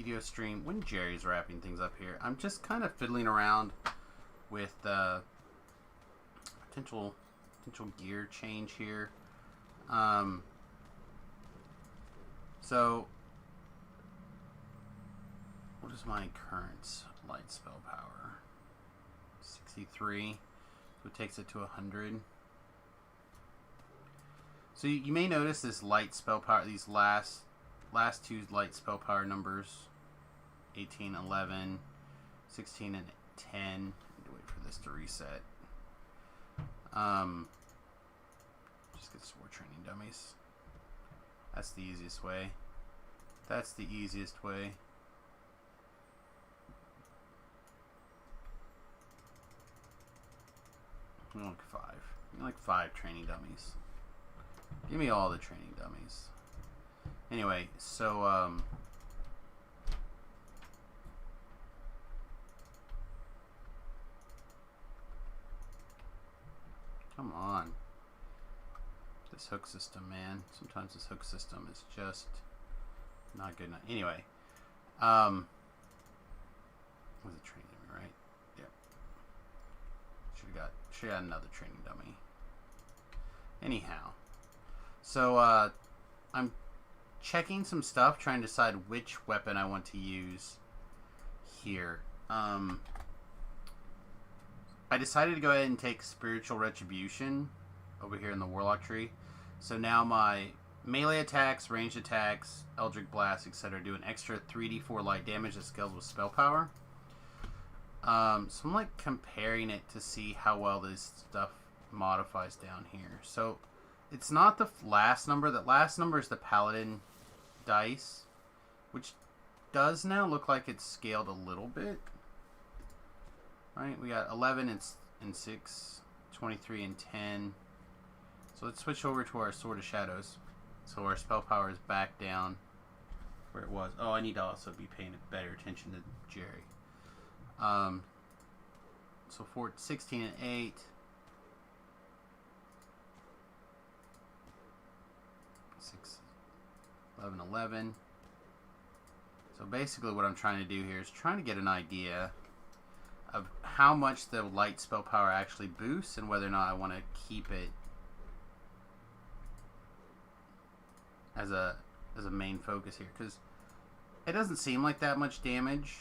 video stream when Jerry's wrapping things up here. I'm just kind of fiddling around with potential gear change here. So what is my current light spell power? 63. So it takes it to 100. So you may notice this light spell power, these last two light spell power numbers, 18, 11, 16, and 10. I need to wait for this to reset. Just get some more training dummies. That's the easiest way. That's the easiest way. Like 5. Like 5 training dummies. Give me all the training dummies. Anyway, so come on. This hook system, man. Sometimes this hook system is just not good enough. Anyway, was it training dummy, right? Yep. Should have got another training dummy. Anyhow, so I'm checking some stuff, trying to decide which weapon I want to use here. I decided to go ahead and take Spiritual Retribution over here in the Warlock tree. So now my melee attacks, ranged attacks, Eldritch Blast, etc. do an extra 3d4 light damage that scales with spell power. So I'm like comparing it to see how well this stuff modifies down here. So it's not the last number. The last number is the Paladin dice, which does now look like it's scaled a little bit. Right, we got 11 and 6, 23 and 10. So let's switch over to our Sword of Shadows. So our spell power is back down where it was. Oh, I need to also be paying better attention to Jerry. So 16 and 8. 6, 11, 11. So basically what I'm trying to do here is trying to get an idea of how much the light spell power actually boosts and whether or not I want to keep it as a main focus here, because it doesn't seem like that much damage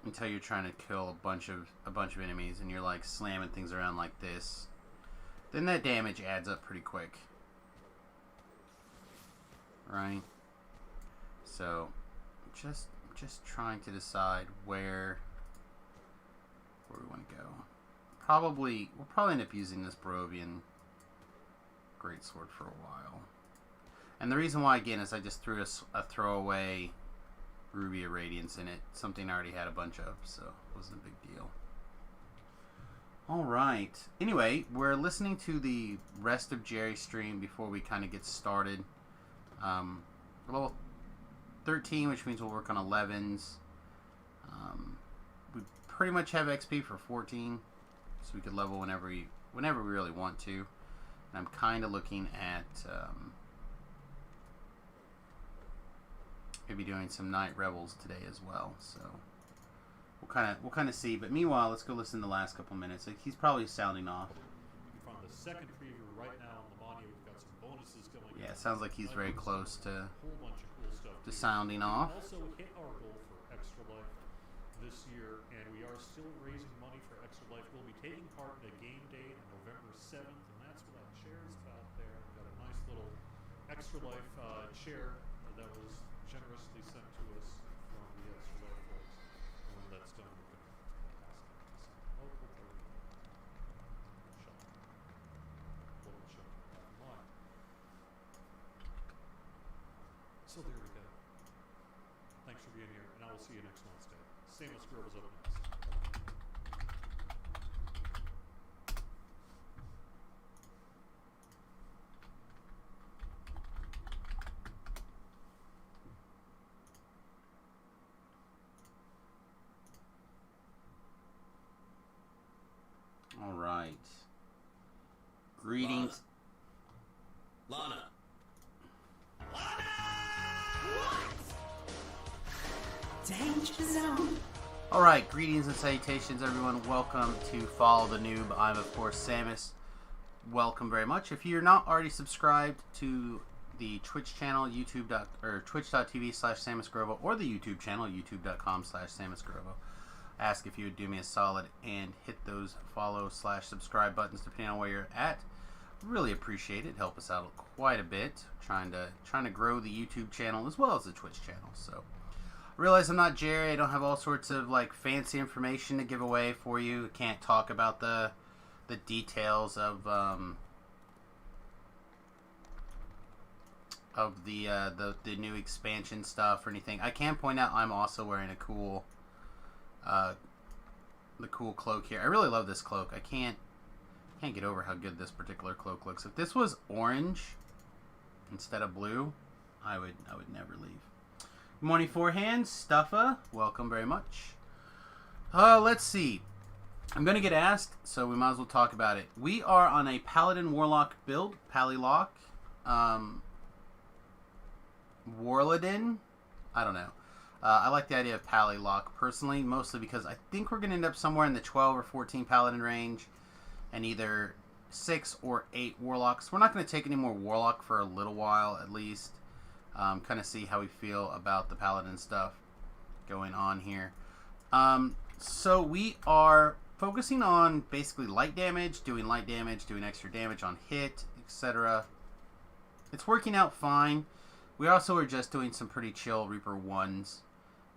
until you're trying to kill a bunch of enemies and you're like slamming things around like this. Then that damage adds up pretty quick, right? So just trying to decide where we want to go. We'll probably end up using this Barovian Greatsword for a while. And the reason why, again, is I just threw a throwaway Ruby of Radiance in it. Something I already had a bunch of, so it wasn't a big deal. Alright. Anyway, we're listening to the rest of Jerry's stream before we kind of get started. Level 13, which means we'll work on 11s. We pretty much have XP for 14, so we could level whenever we really want to. And I'm kind of looking at maybe doing some Night Rebels today as well. So we'll kind of see. But meanwhile, let's go listen to the last couple minutes. Like, he's probably sounding off. From the second preview right now on the Lamania, we've got some bonuses going. Yeah, it sounds like he's very close to To sounding off. We also hit our goal for Extra Life this year, and we are still raising money for Extra Life. We'll be taking part in a game day on November 7th, and that's what that chair is about there. We've got a nice little Extra Life chair that was generously sent to us from the Extra Life folks. And when that's done, we're going to pass it to some local person. Local shop online. So there we go. Thanks for being here, and I will see you next Wednesday. Samus Girl is up next. All right. Greetings. Lana. Danger Zone. Alright, greetings and salutations everyone. Welcome to Follow the Noob. I'm of course Samus. Welcome very much. If you're not already subscribed to the Twitch channel, twitch.tv/SamusGrovo, or the YouTube channel, youtube.com/SamusGrovo, ask if you would do me a solid and hit those follow/subscribe buttons depending on where you're at. Really appreciate it. Help us out quite a bit. Trying to grow the YouTube channel as well as the Twitch channel. So I realize I'm not Jerry. I don't have all sorts of like fancy information to give away for you. I can't talk about the details of the new expansion stuff or anything. I can point out I'm also wearing a cool the cool cloak here. I really love this cloak. I can't get over how good this particular cloak looks. If this was orange instead of blue, I would never leave. Good morning, Forehand. Stuffa, welcome very much. Let's see. I'm going to get asked, so we might as well talk about it. We are on a Paladin Warlock build, Pallylock. Warladin? I don't know. I like the idea of Pallylock personally, mostly because I think we're going to end up somewhere in the 12 or 14 Paladin range, and either 6 or 8 Warlocks. We're not going to take any more Warlock for a little while, at least. Kind of see how we feel about the Paladin stuff going on here. So we are focusing on basically light damage, doing extra damage on hit, etc. It's working out fine. We also are just doing some pretty chill Reaper 1s.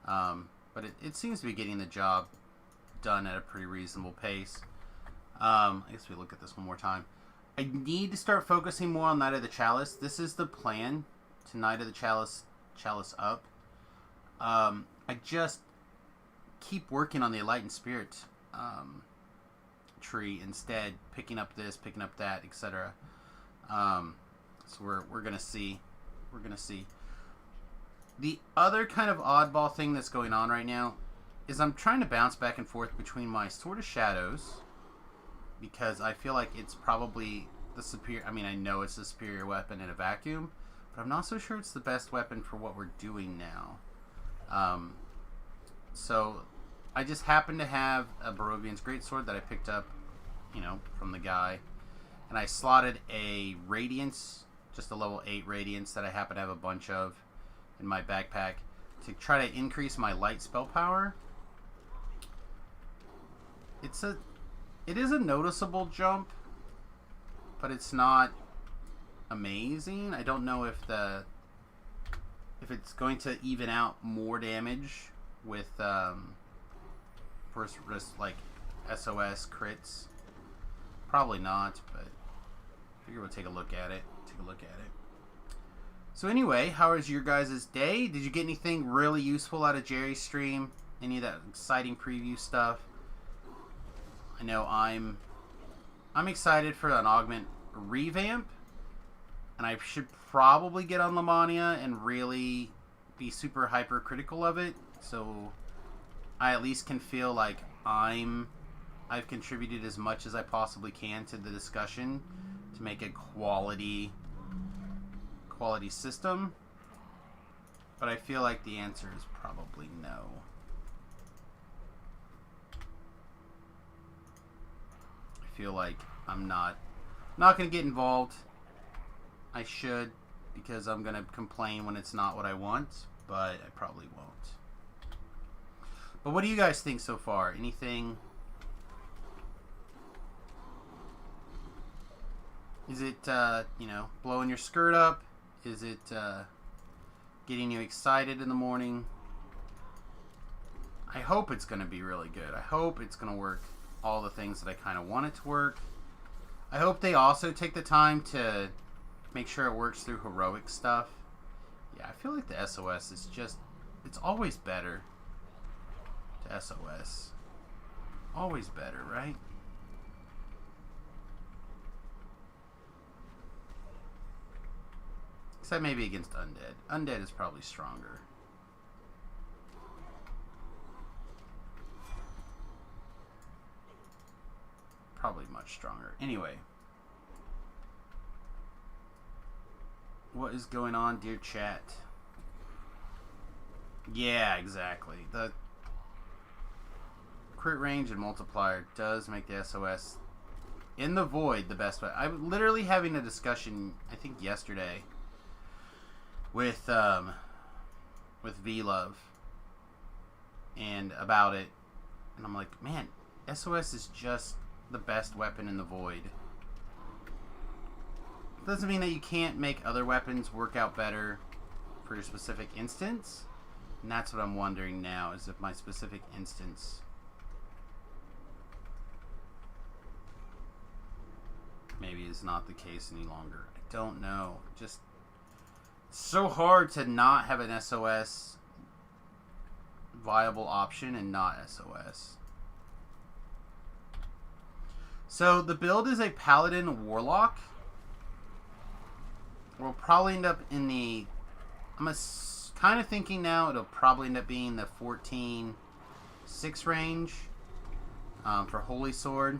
But it seems to be getting the job done at a pretty reasonable pace. I guess we look at this one more time. I need to start focusing more on Knight of the Chalice. This is the plan, to Knight of the Chalice up. I just keep working on the Enlightened Spirit tree instead, picking up this, picking up that, etc. So we're gonna see. We're gonna see. The other kind of oddball thing that's going on right now is I'm trying to bounce back and forth between my Sword of Shadows, because I feel like it's probably the superior. I mean, I know it's the superior weapon in a vacuum, but I'm not so sure it's the best weapon for what we're doing now. So I just happen to have a Barovian's Greatsword that I picked up, from the guy, and I slotted a Radiance, just a level 8 Radiance that I happen to have a bunch of in my backpack to try to increase my light spell power. It is a noticeable jump, but it's not amazing. I don't know if it's going to even out more damage with first risk like SOS crits. Probably not, but I figure we'll take a look at it. So anyway, how was your guys' day? Did you get anything really useful out of Jerry's stream? Any of that exciting preview stuff? I know I'm excited for an augment revamp, and I should probably get on Lamania and really be super hypercritical of it, so I at least can feel like I've contributed as much as I possibly can to the discussion to make a quality system. But I feel like the answer is probably no. I feel like I'm not going to get involved. I should, because I'm going to complain when it's not what I want, but I probably won't. But what do you guys think so far? Anything? Is it, blowing your skirt up? Is it getting you excited in the morning? I hope it's going to be really good. I hope it's going to work all the things that I kind of want it to work. I hope they also take the time to make sure it works through heroic stuff. Yeah, I feel like the SOS is just, it's always better to SOS. Always better, right? Except maybe against Undead. Undead is probably stronger. Probably much stronger. Anyway. What is going on, dear chat? Yeah, exactly. The crit range and multiplier does make the SOS in the void the best way. I'm literally having a discussion, I think yesterday, with V-Love and about it, and I'm like, man, SOS is just the best weapon in the void. Doesn't mean that you can't make other weapons work out better for your specific instance. And that's what I'm wondering now, is if my specific instance maybe is not the case any longer. I don't know. Just so hard to not have an SOS viable option and not SOS. So the build is a Paladin Warlock. We'll probably end up in the... I'm kind of thinking now it'll probably end up being the 14-6 range for Holy Sword.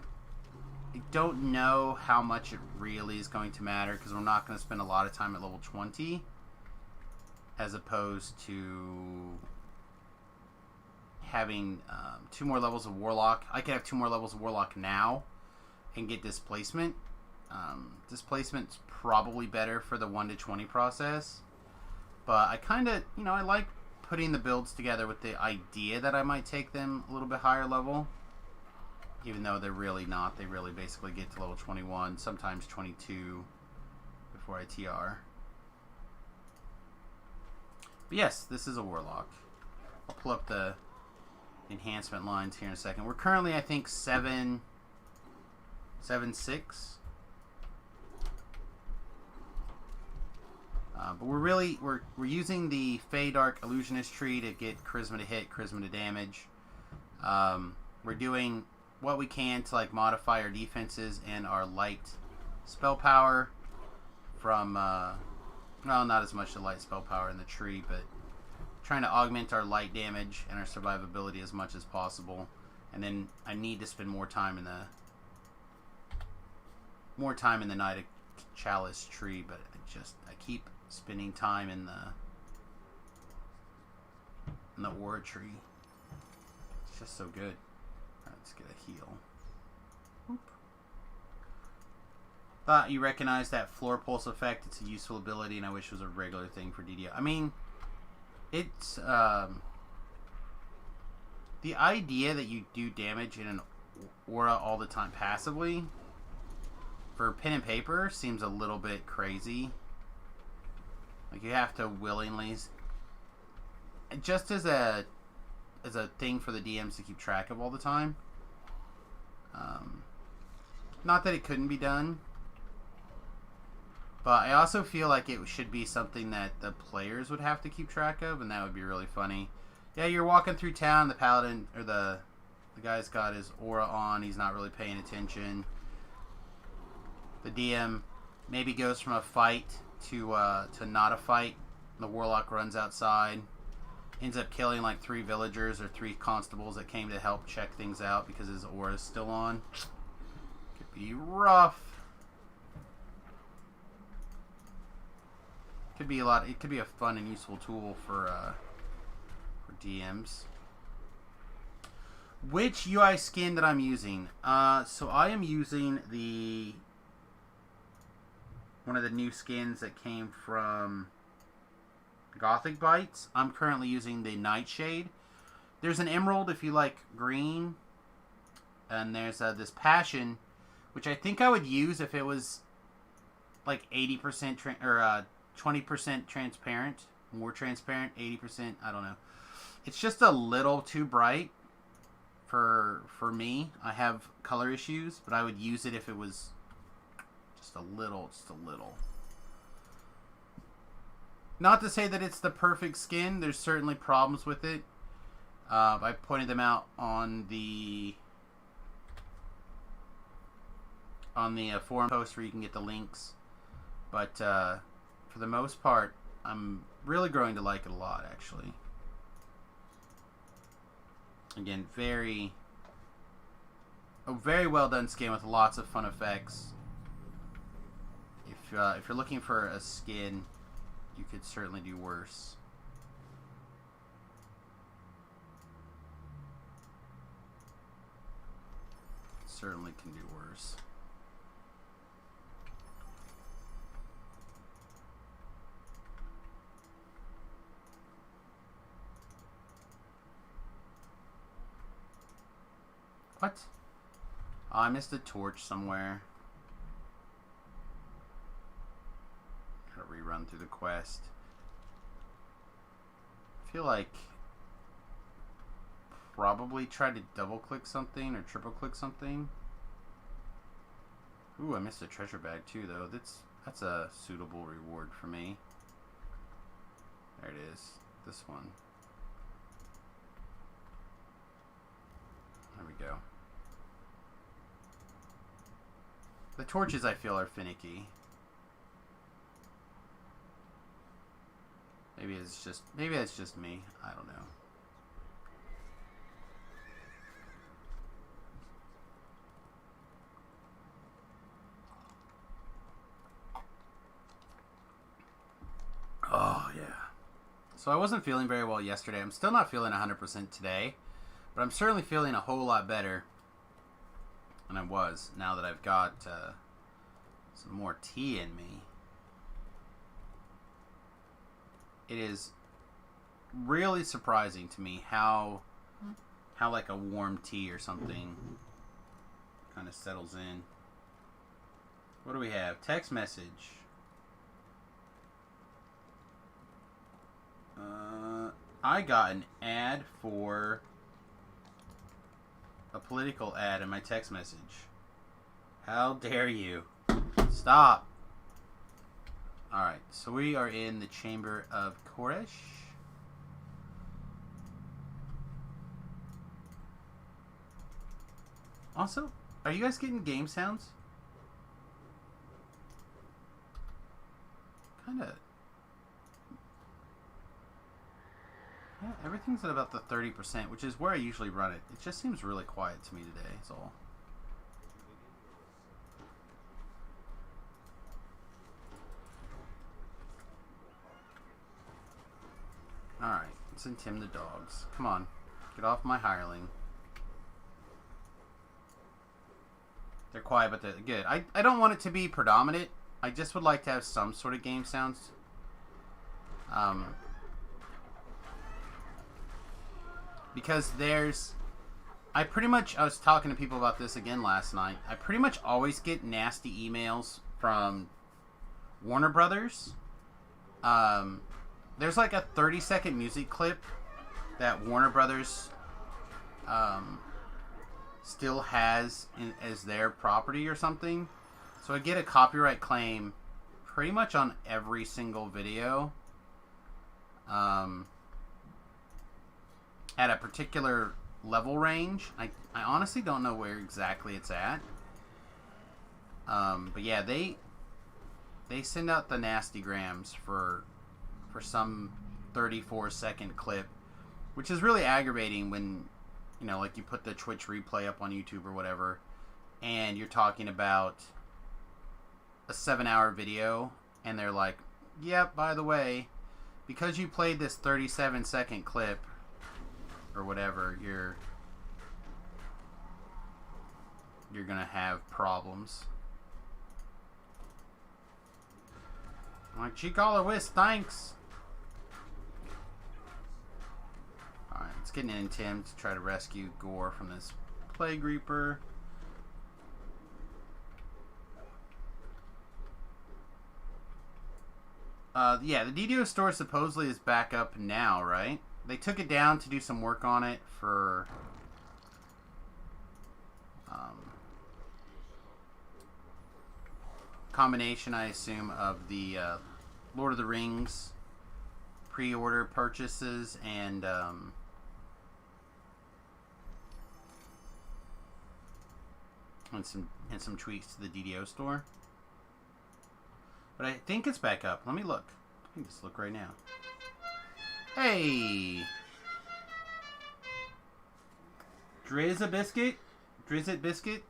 I don't know how much it really is going to matter because we're not going to spend a lot of time at level 20 as opposed to having 2 more levels of Warlock. I could have 2 more levels of Warlock now and get displacement. Displacement's probably better for the 1 to 20 process, but I kind of, I like putting the builds together with the idea that I might take them a little bit higher level, even though they're really not. They really basically get to level 21, sometimes 22 before I TR. But yes, this is a Warlock. I'll pull up the enhancement lines here in a second. We're currently, I think, 7-6. But we're using the Fey Dark Illusionist tree to get Charisma to hit, Charisma to damage. We're doing what we can to modify our defenses and our light spell power from well, not as much the light spell power in the tree, but trying to augment our light damage and our survivability as much as possible. And then I need to spend more time in the Knight of Chalice tree, but I keep spending time in the Aura tree. It's just so good. Alright, let's get a heal. Oop. Thought you recognized that floor pulse effect. It's a useful ability, and I wish it was a regular thing for DDO. I mean, it's the idea that you do damage in an aura all the time passively for pen and paper seems a little bit crazy. You have to willingly, just as a thing for the DMs to keep track of all the time. Not that it couldn't be done, but I also feel like it should be something that the players would have to keep track of, and that would be really funny. Yeah, you're walking through town, the paladin or the guy's got his aura on, he's not really paying attention. The DM maybe goes from a fight to not a fight. The Warlock runs outside, ends up killing 3 villagers or 3 constables that came to help check things out because his aura is still on. Could be rough. Could be it could be a fun and useful tool for DMs. Which UI skin that I'm using? So I am using one of the new skins that came from Gothic Bites. I'm currently using the Nightshade. There's an Emerald if you like green. And there's this Passion, which I think I would use if it was 80% or 20% transparent. More transparent, 80%, I don't know. It's just a little too bright for me. I have color issues, but I would use it if it was just a little. Not to say that it's the perfect skin. There's certainly problems with it. I pointed them out on the forum post where you can get the links. But for the most part, I'm really growing to like it a lot, actually. Again, very well done skin with lots of fun effects. If you're looking for a skin, you could certainly do worse. Certainly can do worse. What? Oh, I missed a torch somewhere. Gotta rerun through the quest. I feel like probably try to double click something or triple click something. Ooh, I missed a treasure bag too though. That's a suitable reward for me. There it is. This one. There we go. The torches I feel are finicky. Maybe it's just me. I don't know. Oh yeah. So I wasn't feeling very well yesterday. I'm still not feeling 100% today, but I'm certainly feeling a whole lot better than I was now that I've got some more tea in me. It is really surprising to me how like a warm tea or something kind of settles in. What do we have? Text message. I got an ad for a political ad in my text message. How dare you? Stop. Alright, so we are in the Chamber of Koresh. Also, are you guys getting game sounds? Kinda. Yeah, everything's at about the 30%, which is where I usually run it. It just seems really quiet to me today, that's all. Alright, let's send Tim the dogs. Come on, get off my hireling. They're quiet, but they're good. I don't want it to be predominant. I just would like to have some sort of game sounds. Because I was talking to people about this again last night. I pretty much always get nasty emails from Warner Brothers. There's like a 30-second music clip that Warner Brothers still has as their property or something. So I get a copyright claim pretty much on every single video. At a particular level range. I honestly don't know where exactly it's at. But yeah, they send out the nasty grams for some 34-second clip, which is really aggravating when, you know, like you put the Twitch replay up on YouTube or whatever, and you're talking about a 7-hour video, and they're like, yep, by the way, because you played this 37-second clip or whatever, you're gonna have problems. I'm like, Chicala Whiz, thanks. Alright, let's get in Tim to try to rescue Gore from this Plague Reaper. Yeah, the DDO store supposedly is back up now, right? They took it down to do some work on it for combination, I assume, of the Lord of the Rings pre-order purchases and some tweaks to the DDO store. But I think it's back up. Let me look. I can just look right now. Hey! Drizza Biscuit? Drizzit Biscuit?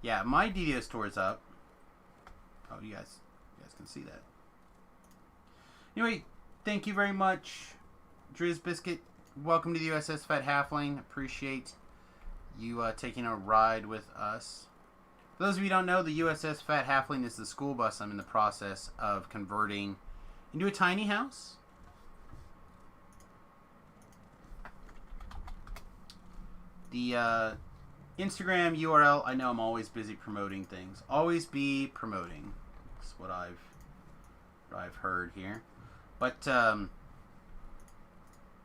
Yeah, my DDO store is up. Oh, you guys can see that. Anyway, thank you very much, Drizz Biscuit. Welcome to the USS Fat Halfling. Appreciate you taking a ride with us. For those of you who don't know, the USS Fat Halfling is the school bus I'm in the process of converting into a tiny house. The Instagram URL, I know I'm always busy promoting things. Always be promoting. That's what I've heard here. But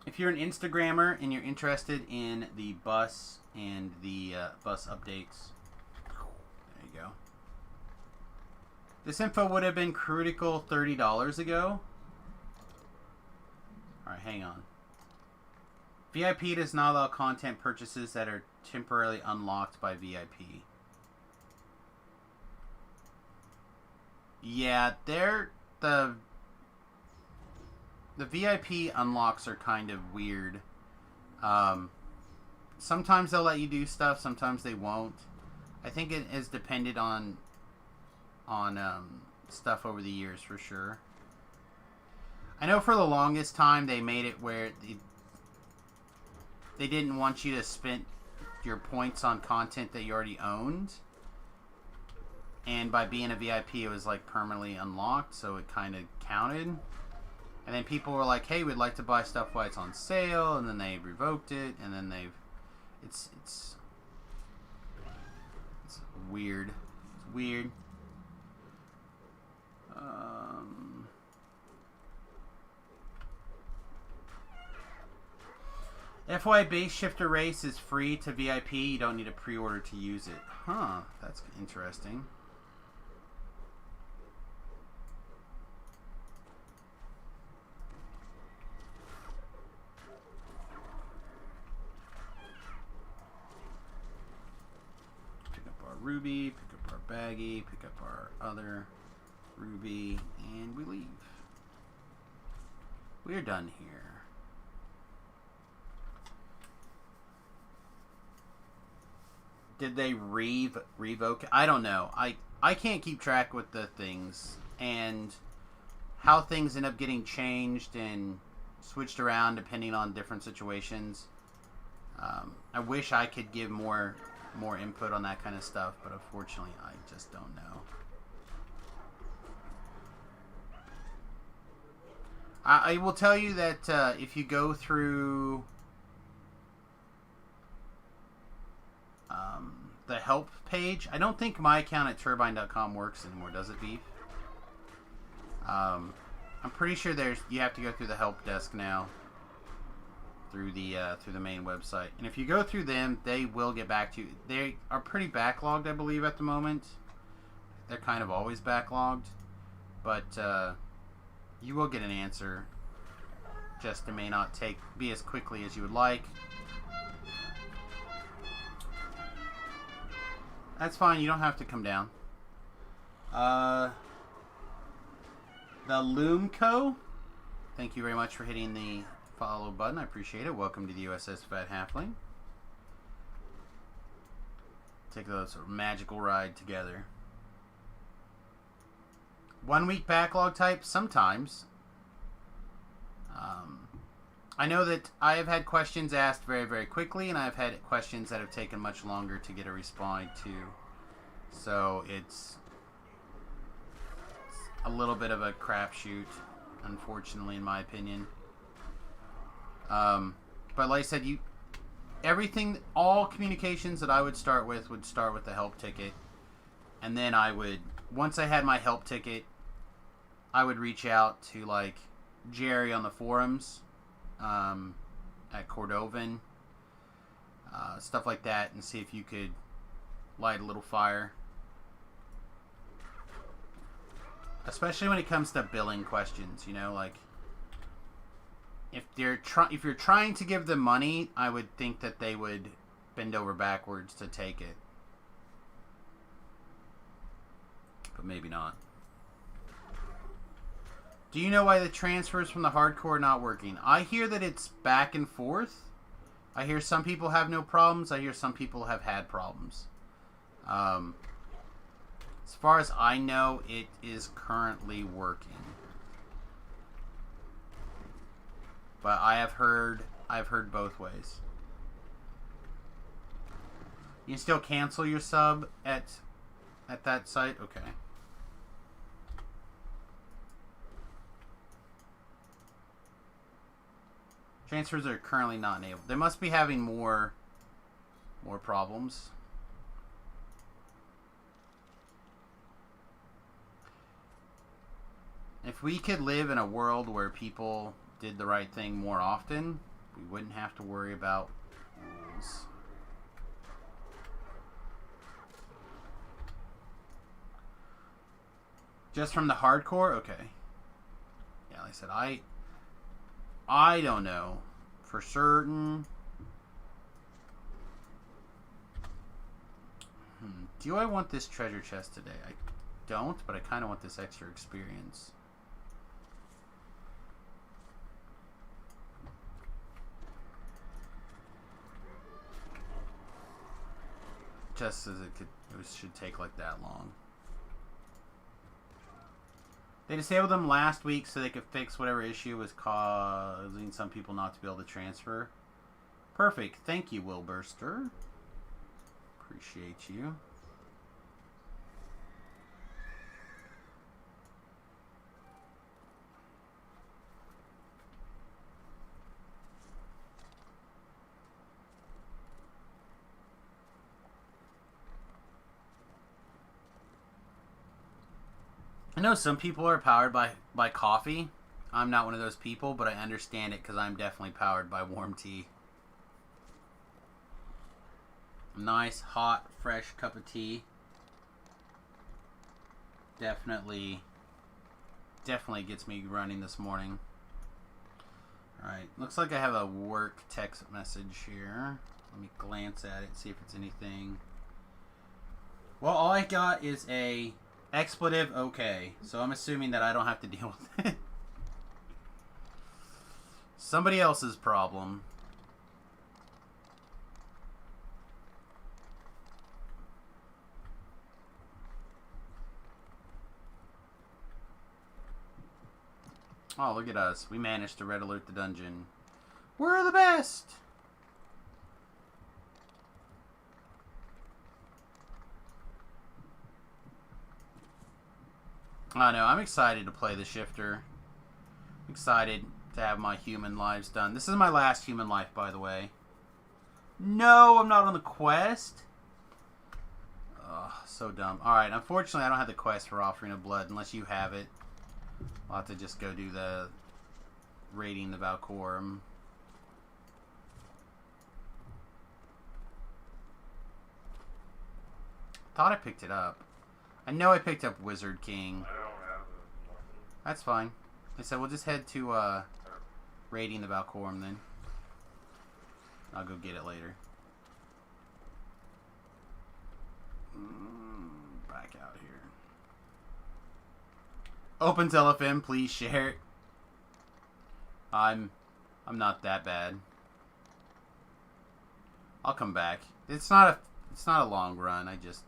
if you're an Instagrammer and you're interested in the bus and the bus updates, there you go. This info would have been critical $30 ago. Alright, hang on. VIP does not allow content purchases that are temporarily unlocked by VIP. Yeah, the VIP unlocks are kind of weird. Sometimes they'll let you do stuff, sometimes they won't. I think it is dependent on stuff over the years for sure. I know for the longest time they made it where they didn't want you to spend your points on content that you already owned. And by being a VIP, it was like permanently unlocked, so it kind of counted. And then people were like, hey, we'd like to buy stuff while it's on sale, and then they revoked it, and then they've... It's weird. It's weird. FY Base Shifter Race is free to VIP. You don't need a pre-order to use it. Huh, that's interesting. Pick up our ruby, pick up our baggie, pick up our other ruby, and we leave. We're done here. Did they revoke? I don't know. I can't keep track with the things and how things end up getting changed and switched around depending on different situations. I wish I could give more input on that kind of stuff, but unfortunately I just don't know. I will tell you that if you go through the help page, I don't think my account at turbine.com works anymore, does it, Beef? I'm pretty sure you have to go through the help desk now through the main website, and if you go through them, they will get back to you. They are pretty backlogged, I believe, at the moment. They're kind of always backlogged, but you will get an answer. Just it may not be as quickly as you would like. That's fine. You don't have to come down. The Loomco. Thank you very much for hitting the follow button. I appreciate it. Welcome to the USS Fat Halfling. Take a sort of magical ride together. 1 week backlog type? Sometimes. I know that I have had questions asked very, very quickly, and I've had questions that have taken much longer to get a reply to. So it's a little bit of a crapshoot, unfortunately, in my opinion. But like I said, all communications that I would start with the help ticket, and then once I had my help ticket, I would reach out to like Jerry on the forums. At Cordovan, stuff like that, and see if you could light a little fire. Especially when it comes to billing questions, like if you're trying to give them money, I would think that they would bend over backwards to take it, but maybe not. Do you know why the transfers from the hardcore are not working? I hear that it's back and forth. I hear some people have no problems. I hear some people have had problems. As far as I know, it is currently working. But I've heard both ways. You can still cancel your sub at that site? Okay. Transfers are currently not enabled. They must be having more problems. If we could live in a world where people did the right thing more often, we wouldn't have to worry about rules. Just from the hardcore? Okay. Yeah, like I said, I don't know for certain. Do I want this treasure chest today? I don't, but I kind of want this extra experience. Just as it should take like that long. They disabled them last week so they could fix whatever issue was causing some people not to be able to transfer. Perfect. Thank you, Wilburster. Appreciate you. I know some people are powered by coffee. I'm not one of those people, but I understand it because I'm definitely powered by warm tea. Nice, hot, fresh cup of tea. Definitely gets me running this morning. Alright, looks like I have a work text message here. Let me glance at it, see if it's anything. Well, all I got is a expletive okay, so I'm assuming that I don't have to deal with it. Somebody else's problem. Oh, look at us. We managed to red alert the dungeon. We're the best! I know, I'm excited to play the shifter. I'm excited to have my human lives done. This is my last human life, by the way. No, I'm not on the quest. Ugh, so dumb. Alright, unfortunately I don't have the quest for Offering of Blood unless you have it. I'll have to just go do the raiding the Valcorum. Thought I picked it up. I know I picked up Wizard King. I don't have it. That's fine. I said we'll just head to raiding the Valcorum then. I'll go get it later. Back out here. Opens LFM, please share it. I'm not that bad. I'll come back. It's not a long run. I just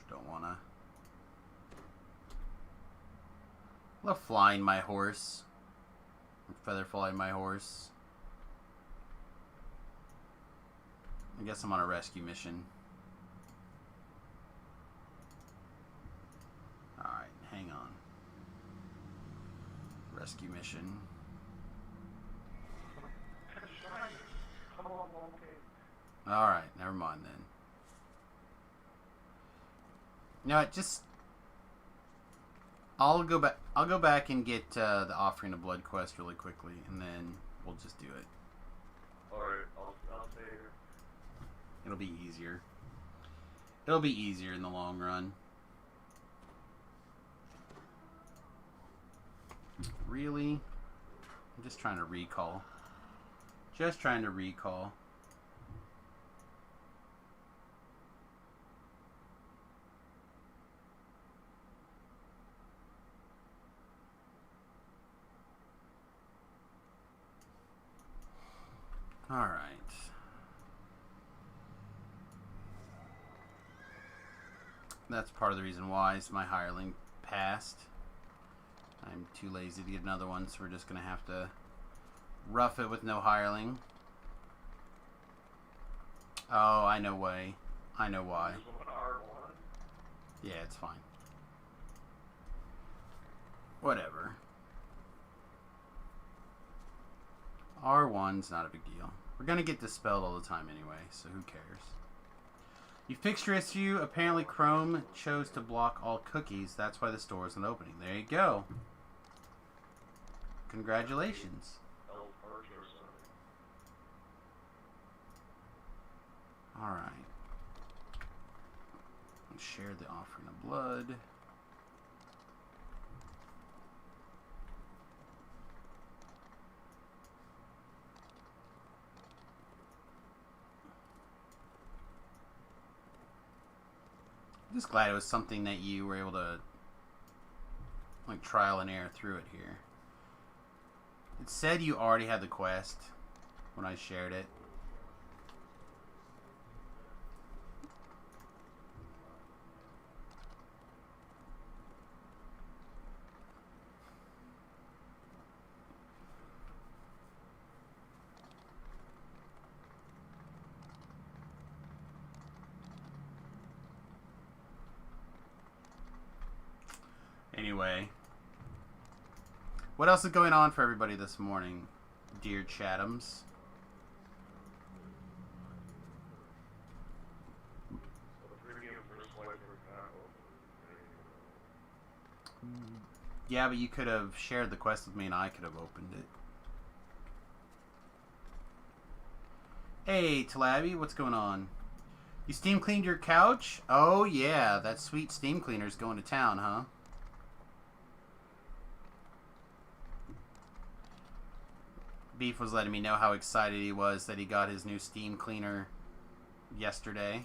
don't wanna. Love flying my horse. Feather flying my horse. I guess I'm on a rescue mission. Alright, hang on. Rescue mission. Alright, never mind then. No, just I'll go back and get the Offering of Blood quest really quickly, and then we'll just do it. Alright, I'll stay here. It'll be easier. It'll be easier in the long run. Really? I'm just trying to recall. Just trying to recall. Alright. That's part of the reason why is my hireling passed. I'm too lazy to get another one, so we're just going to have to rough it with no hireling. Oh, I know why. I know why. Just one R1. Yeah, it's fine. Whatever. R1's not a big deal. We're gonna get dispelled all the time anyway, so who cares? You fixed your issue. Apparently Chrome chose to block all cookies. That's why the store isn't opening. There you go. Congratulations. Alright. Let's share the offering of blood. I'm just glad it was something that you were able to like trial and error through it here. It said you already had the quest when I shared it. Anyway, what else is going on for everybody this morning, dear Chathams? Yeah, but you could have shared the quest with me and I could have opened it. Hey, Talabi, what's going on? You steam cleaned your couch? Oh, yeah, that sweet steam cleaner's going to town, huh? Beef was letting me know how excited he was that he got his new steam cleaner yesterday.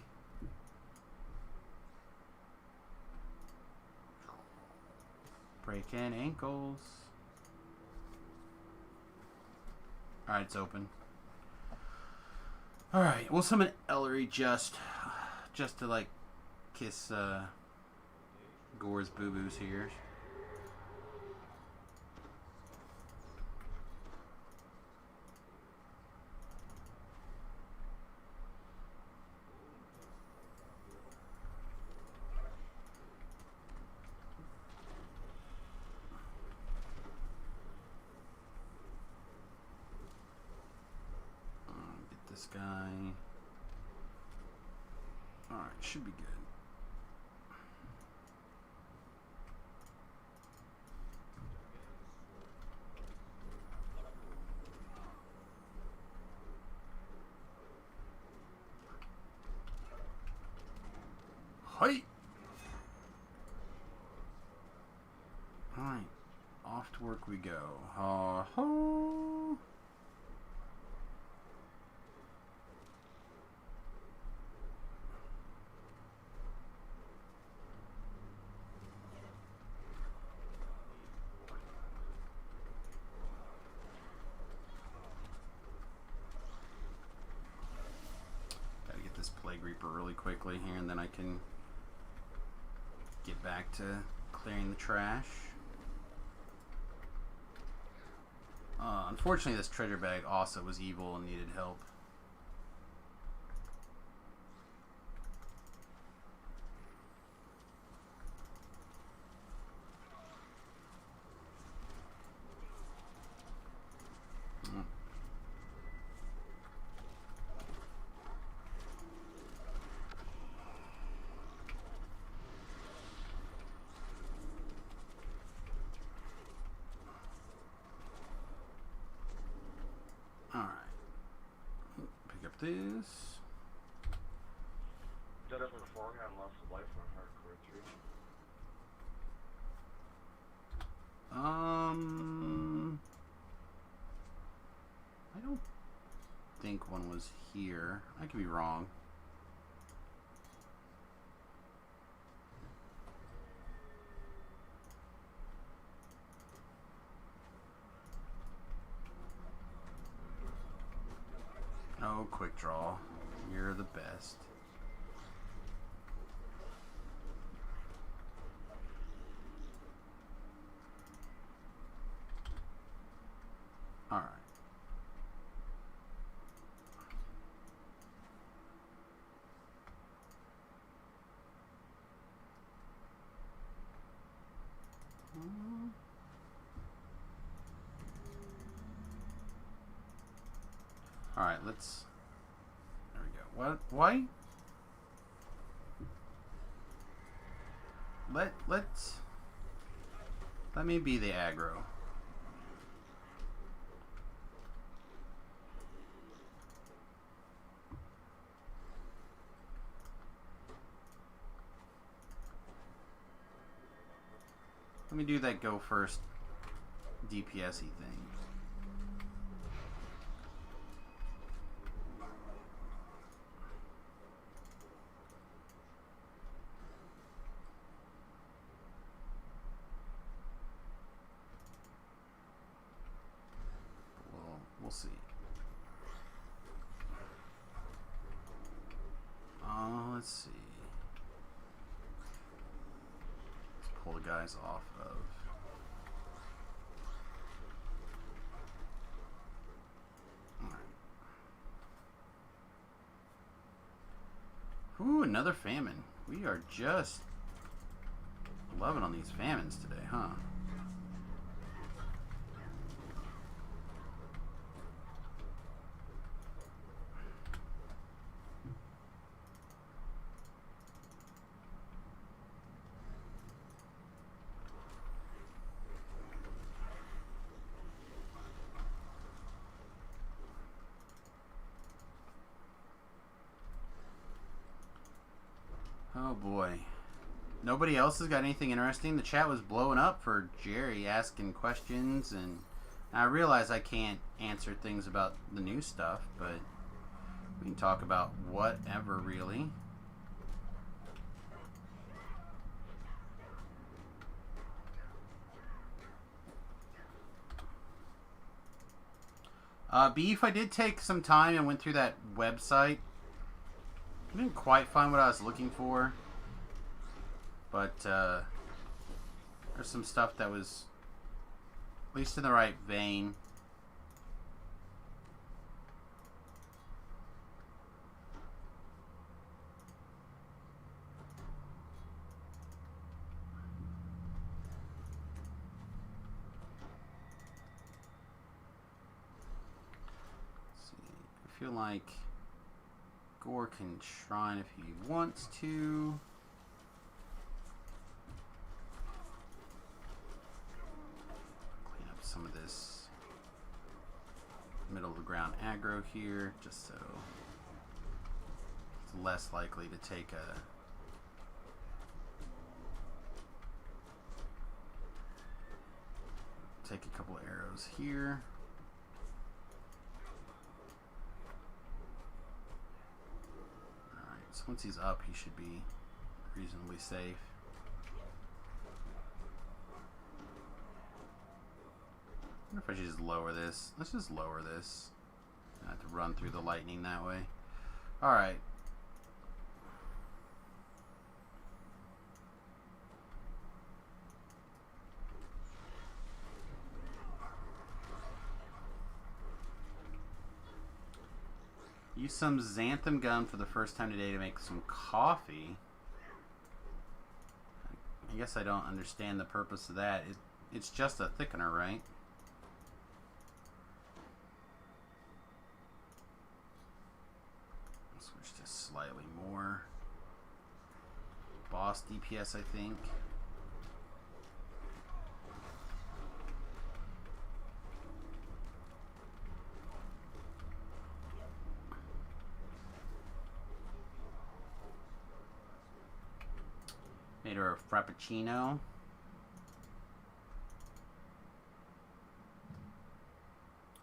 Breaking ankles. Alright, it's open. Alright, we'll summon Ellery just to like kiss Gore's boo-boos here. This guy. Alright, should be good. Hi! Alright, off to work we go. Ha ho! Plague Reaper really quickly here, and then I can get back to clearing the trash. Unfortunately, this treasure bag also was evil and needed help. This. Just beforehand lost of life on hardcore 3. I don't think one was here. I could be wrong. Oh, quick draw. You're the best. Alright. Alright, let's... There we go. What? Why? Let me be the aggro. Let me do that go first DPS-y thing. Well, we'll see. Let's see. Pull the guys off of. Alright. Ooh, another famine. We are just loving on these famines today, huh? Oh boy. Nobody else has got anything interesting. The chat was blowing up for Jerry asking questions, and I realize I can't answer things about the new stuff, but we can talk about whatever, really. Beef, I did take some time and went through that website. I didn't quite find what I was looking for, but there's some stuff that was at least in the right vein. Let's see. I feel like Gore can shrine if he wants to. Clean up some of this middle of the ground aggro here, just so it's less likely to take a couple arrows here. So once he's up, he should be reasonably safe. I wonder if I should just lower this. Let's just lower this. I have to run through the lightning that way. Alright. Use some xanthan gum for the first time today to make some coffee. I guess I don't understand the purpose of that. It's just a thickener, right? Switch to slightly more boss DPS, I think. Made her a frappuccino.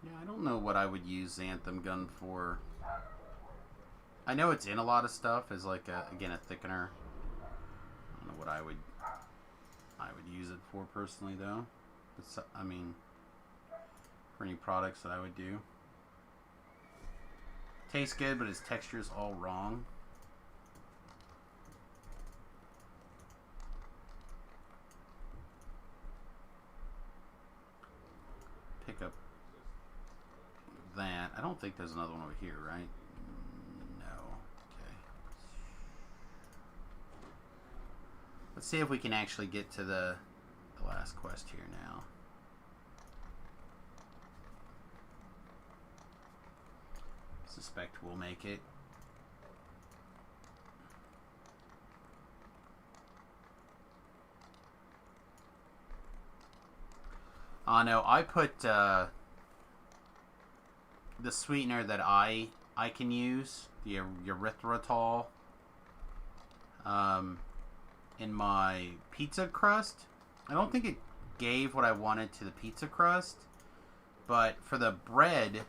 Yeah, I don't know what I would use xanthan gun for. I know it's in a lot of stuff as like again a thickener. I don't know what I would use it for personally though. It's, I mean, for any products that I would do. Tastes good, but its texture is all wrong. Pick up that. I don't think there's another one over here, right? No. Okay. Let's see if we can actually get to the last quest here now. suspect we'll make it. No, I put the sweetener that I can use, the erythritol, in my pizza crust. I don't think it gave what I wanted to the pizza crust, but for the bread,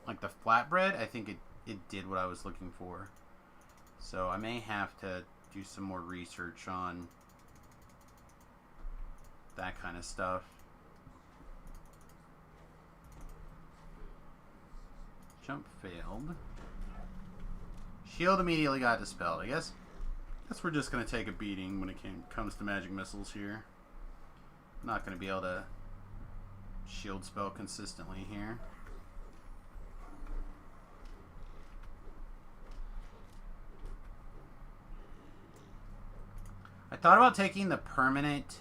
like the flatbread, I think it did what I was looking for. So I may have to do some more research on that kind of stuff. Jump failed. Shield immediately got dispelled. I guess we're just going to take a beating when it comes to magic missiles here. I'm not going to be able to shield spell consistently here. I thought about taking the permanent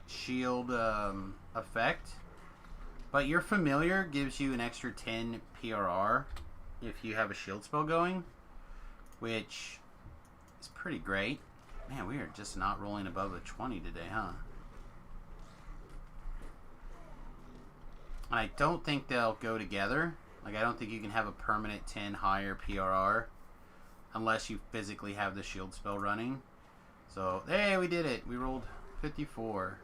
shield effect, but your familiar gives you an extra 10 PRR if you have a shield spell going, which is pretty great. Man, we are just not rolling above a 20 today, huh? And I don't think they'll go together. Like, I don't think you can have a permanent 10 higher PRR unless you physically have the shield spell running. So, hey, we did it. We rolled 54.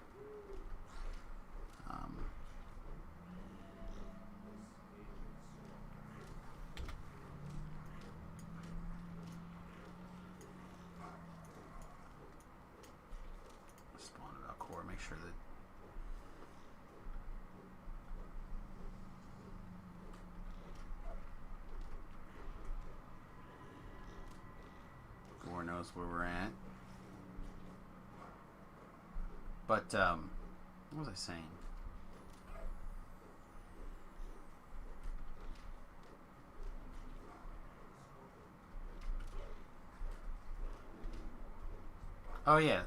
Spawn about core. Make sure that Gore knows where we're at. But, what was I saying? Oh, yeah.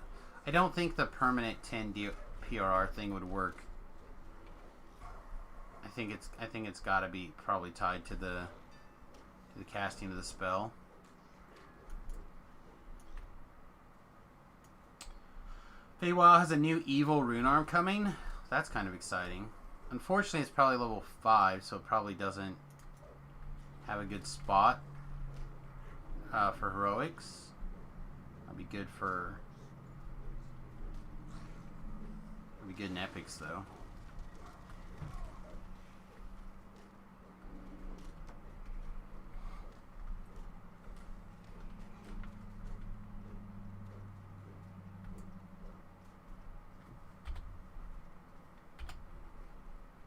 I don't think the permanent 10 PRR thing would work. I think it's got to be probably tied to the casting of the spell. Feywild has a new evil rune arm coming. That's kind of exciting. Unfortunately, it's probably level 5, so it probably doesn't have a good spot for heroics. That'd be good for... That'd be good in epics, though.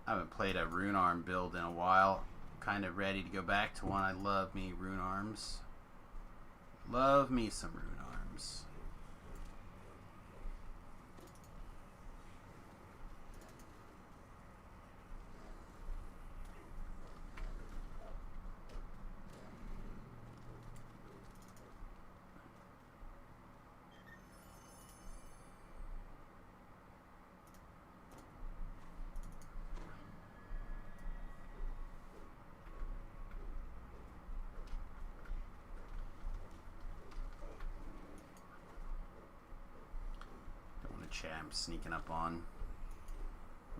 I haven't played a rune arm build in a while. Kind of ready to go back to one. I love me rune arms. Love me some rune arms. I'm sneaking up on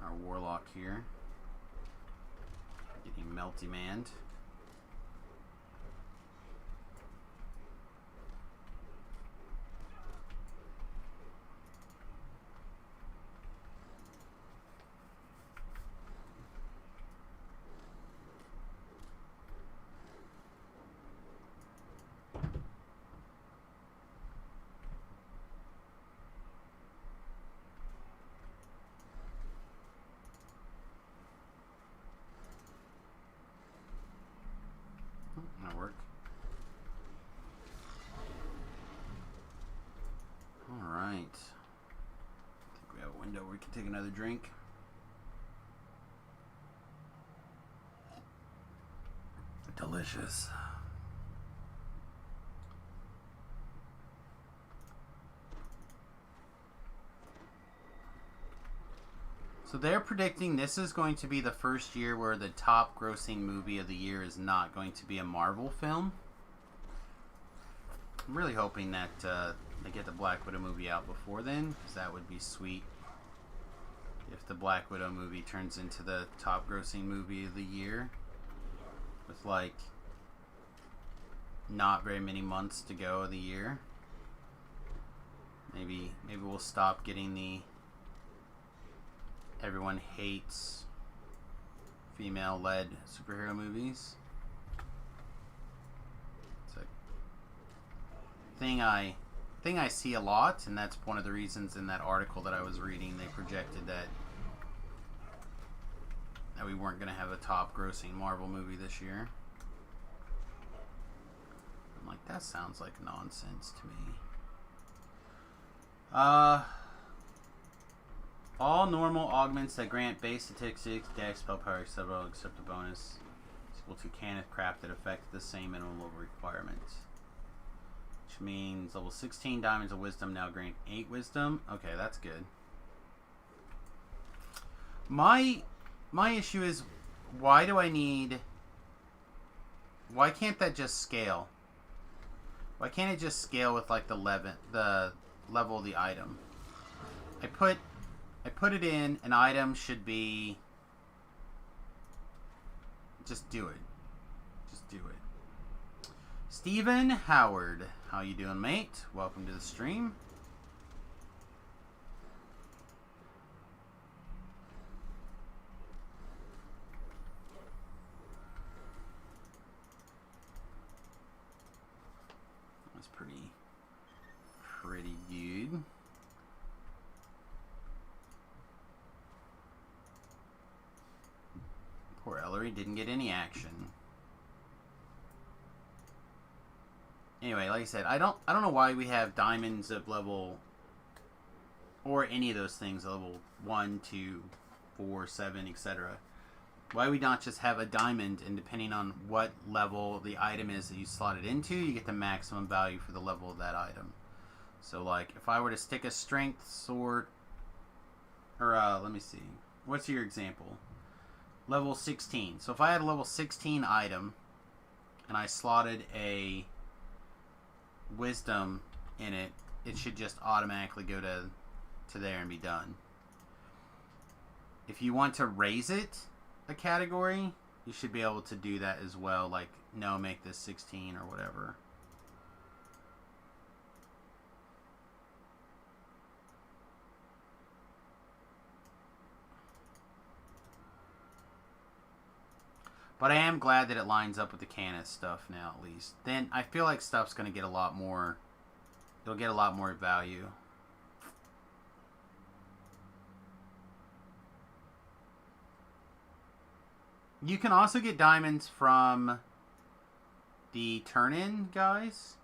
our warlock here. Getting melty manned. That'll work. Alright. I think we have a window where we can take another drink. Delicious. So they're predicting this is going to be the first year where the top grossing movie of the year is not going to be a Marvel film. I'm really hoping that they get the Black Widow movie out before then, because that would be sweet. If the Black Widow movie turns into the top grossing movie of the year, with like not very many months to go of the year. Maybe we'll stop getting the everyone hates female-led superhero movies. It's a thing I see a lot, and that's one of the reasons in that article that I was reading they projected that we weren't going to have a top-grossing Marvel movie this year. I'm like, that sounds like nonsense to me. All normal augments that grant base statistics, dex, spell power, etc., except a bonus is equal to can if crafted affect the same minimum level requirements. Which means level 16 diamonds of wisdom now grant 8 wisdom. Okay, that's good. My issue is, why can't that just scale? Why can't it just scale with like the level of the item? I put it in, an item should be, just do it. Just do it. Stephen Howard, how you doing, mate? Welcome to the stream. That's pretty good. Poor Ellery didn't get any action. Anyway, like I said, I don't know why we have diamonds of level, or any of those things, level 1, 2, 4, 7, etc. Why we not just have a diamond, and depending on what level the item is that you slot it into, you get the maximum value for the level of that item. So like, if I were to stick a strength sword, or let me see, what's your example? Level 16. So if I had a level 16 item and I slotted a wisdom in it, it should just automatically go to there and be done. If you want to raise it a category, you should be able to do that as well. Like, no, make this 16 or whatever. But I am glad that it lines up with the Canis stuff now, at least. Then I feel like stuff's going to get a lot more... It'll get a lot more value. You can also get diamonds from the turn-in guys.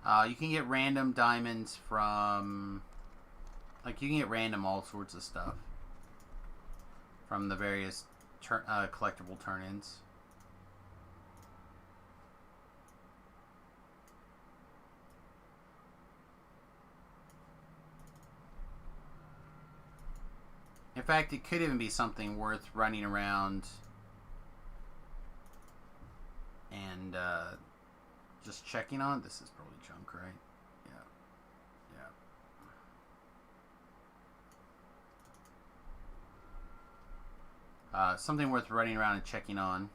You can get random diamonds from... Like, you can get random all sorts of stuff from the various collectible turn-ins. In fact, it could even be something worth running around and just checking on. This is probably junk, right? Something worth running around and checking on.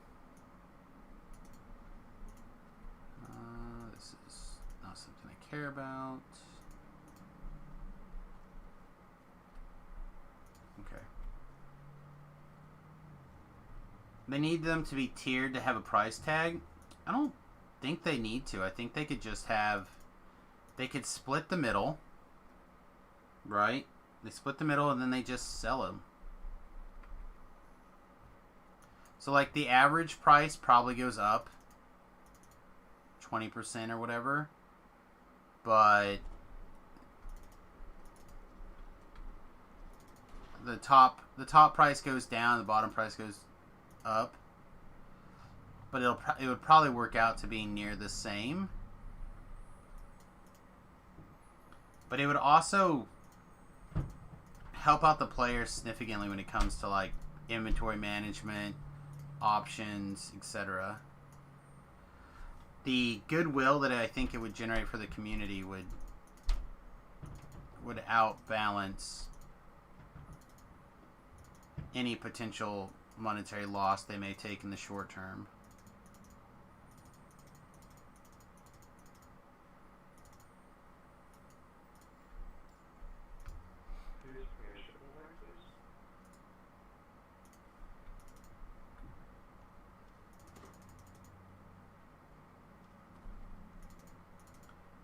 This is not something I care about. Okay. They need them to be tiered to have a price tag. I don't think they need to. I think they could just have... They could split the middle. Right? They split the middle and then they just sell them. So, like, the average price probably goes up 20% or whatever. But the top price goes down, the bottom price goes up. But it would probably work out to being near the same. But it would also help out the players significantly when it comes to like inventory management, options, etc. The goodwill that I think it would generate for the community would outbalance any potential monetary loss they may take in the short term.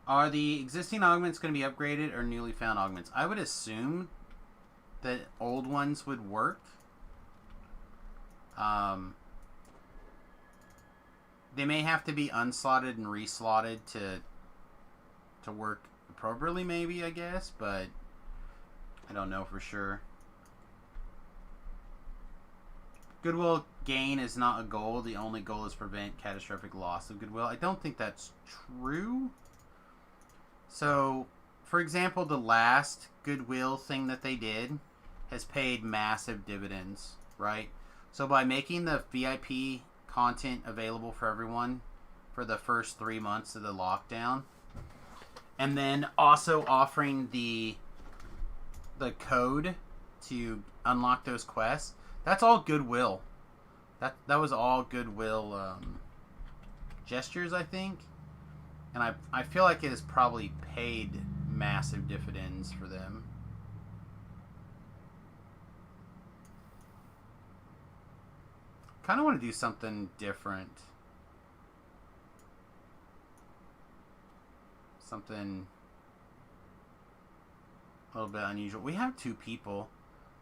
Are the existing augments going to be upgraded or newly found augments? I would assume that old ones would work. They may have to be unslotted and reslotted to work appropriately, maybe, I guess, but I don't know for sure. Goodwill gain is not a goal. The only goal is prevent catastrophic loss of goodwill. I don't think that's true. So, for example, the last goodwill thing that they did has paid massive dividends, right? So by making the VIP content available for everyone for the first 3 months of the lockdown, and then also offering the code to unlock those quests, that's all goodwill. That was all goodwill gestures, I think. And I feel like it has probably paid massive dividends for them. Kind of want to do something different. Something a little bit unusual. We have 2 people.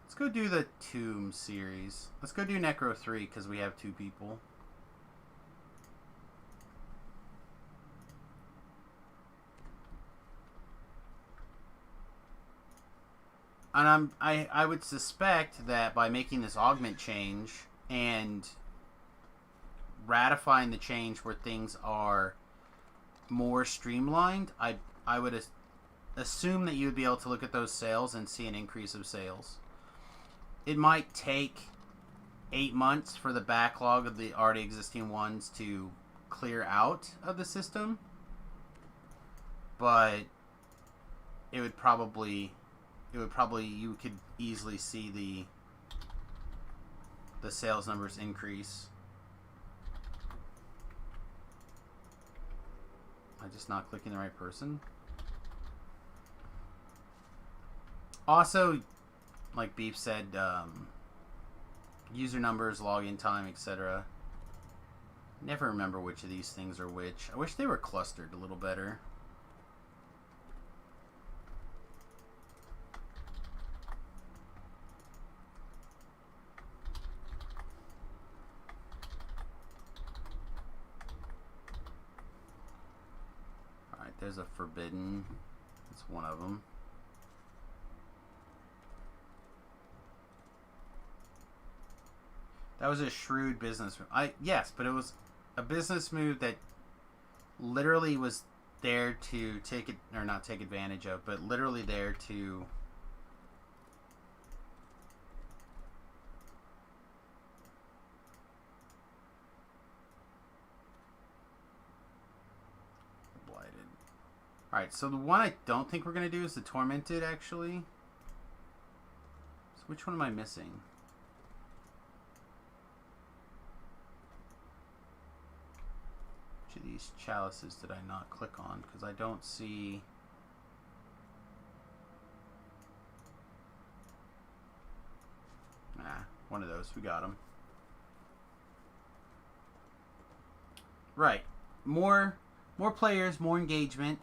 Let's go do the Tomb series. Let's go do Necro 3 because we have 2 people. And I would suspect that by making this augment change and ratifying the change where things are more streamlined, I would assume that you would be able to look at those sales and see an increase of sales. It might take 8 months for the backlog of the already existing ones to clear out of the system, but you could easily see the sales numbers increase. Am I just not clicking the right person? Also, like Beef said, user numbers, login time, etc. Never remember which of these things are which. I wish they were clustered a little better. Alright, there's a forbidden. That's one of them. That was a shrewd business move. Yes, but it was a business move that literally was there to take it, or not take advantage of, but literally there to blighted. Alright, so the one I don't think we're going to do is the tormented, actually. So which one am I missing? Which of these chalices did I not click on? Because I don't see... Nah, one of those. We got them. Right. More players, more engagement.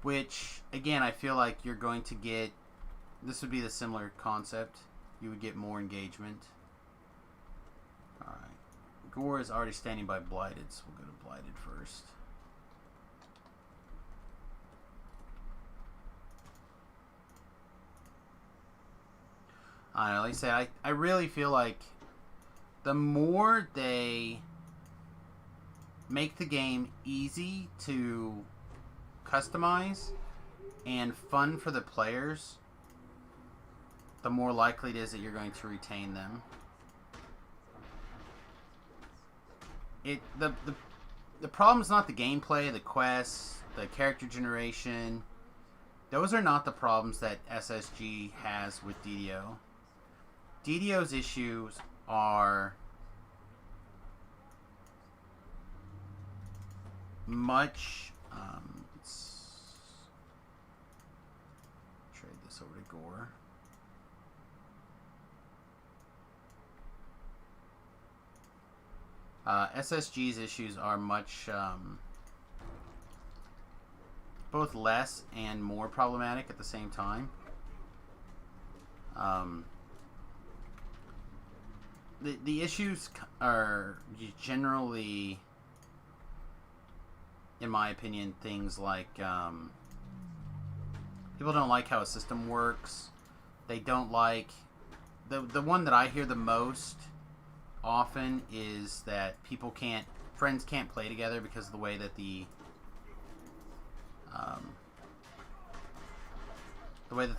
Which, again, I feel like you're going to get... This would be the similar concept. You would get more engagement. Alright. Gore is already standing by Blighted, so we'll go to Blighted first. I don't know, like I said, I really feel like the more they make the game easy to customize, and fun for the players, the more likely it is that you're going to retain them. The problem is not the gameplay, the quests, the character generation. Those are not the problems that SSG has with DDO. DDO's issues are much. Let's trade this over to Gore. SSG's issues are much both less and more problematic at the same time. The issues are generally, in my opinion, things like people don't like how a system works. They don't like the one that I hear the most often is that friends can't play together because of the way that the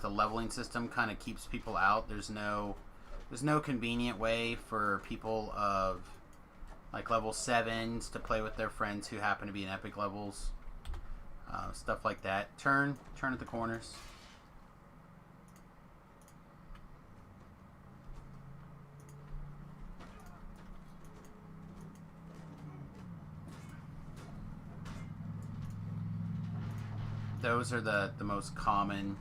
leveling system kind of keeps people out. There's no convenient way for people of like level 7s to play with their friends who happen to be in epic levels. Stuff like that. Turn at the corners. Those are the most common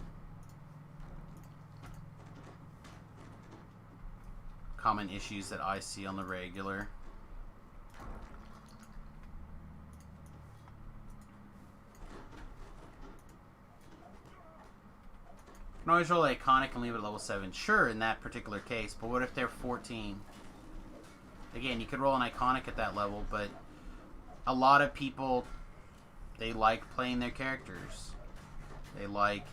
issues that I see on the regular. You can always roll iconic and leave it at level 7. Sure, in that particular case, but what if they're 14? Again, you could roll an iconic at that level, but a lot of people, they like playing their characters. They like,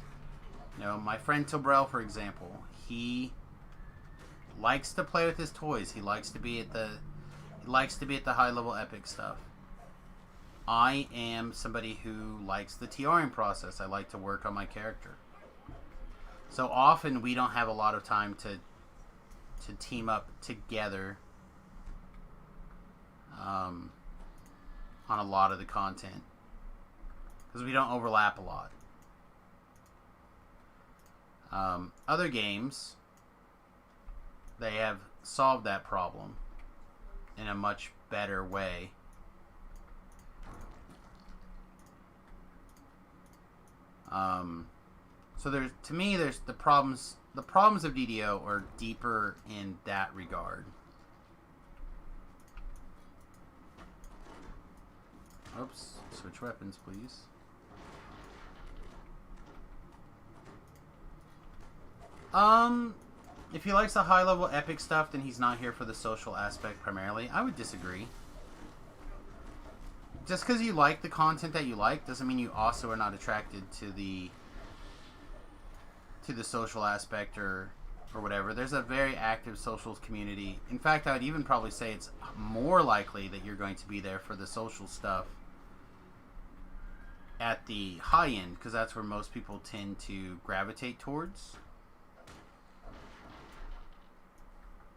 my friend Tobrel, for example, he likes to play with his toys. He likes to be at the high level epic stuff. I am somebody who likes the TRing process. I like to work on my character. So often we don't have a lot of time to team up together on a lot of the content because we don't overlap a lot. Other games, they have solved that problem in a much better way. So there's the problems of DDO are deeper in that regard. Oops, switch weapons, please. If he likes the high level epic stuff, then he's not here for the social aspect primarily. I would disagree. Just because you like the content that you like doesn't mean you also are not attracted to the social aspect or whatever. There's a very active social community. In fact, I would even probably say it's more likely that you're going to be there for the social stuff at the high end, because that's where most people tend to gravitate towards.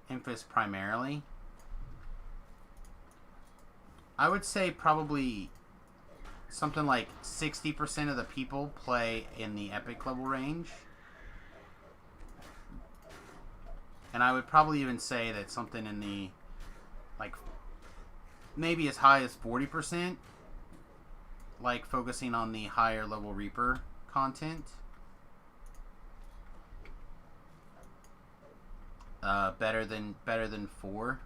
Emphasis primarily. I would say probably something like 60% of the people play in the epic level range. And I would probably even say that something in the, like, maybe as high as 40%, like, focusing on the higher level Reaper content. Better than 4.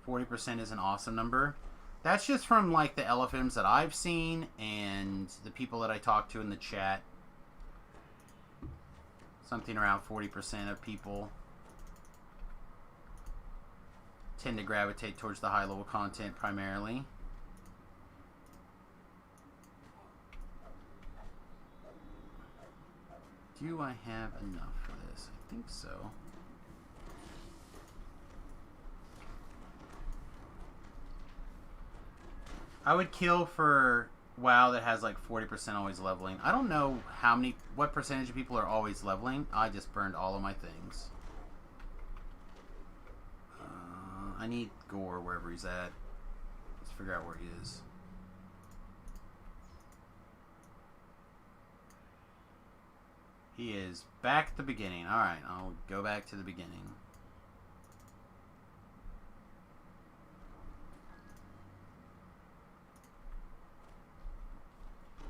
%40 is an awesome number. That's just from like the LFMs that I've seen and the people that I talk to in the chat. Something around 40% of people tend to gravitate towards the high level content primarily. Do I have enough for this? I think so. I would kill for WoW that has like 40% always leveling. I don't know what percentage of people are always leveling. I just burned all of my things. I need Gore wherever he's at. Let's figure out where he is. He is back at the beginning. Alright, I'll go back to the beginning.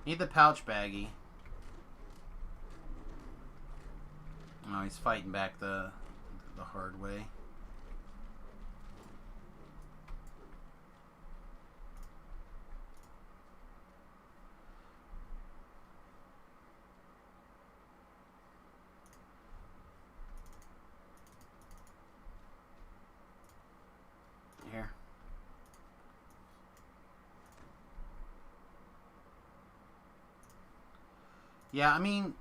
Need the pouch baggie. Oh, he's fighting back the hard way. Here. Yeah, I mean,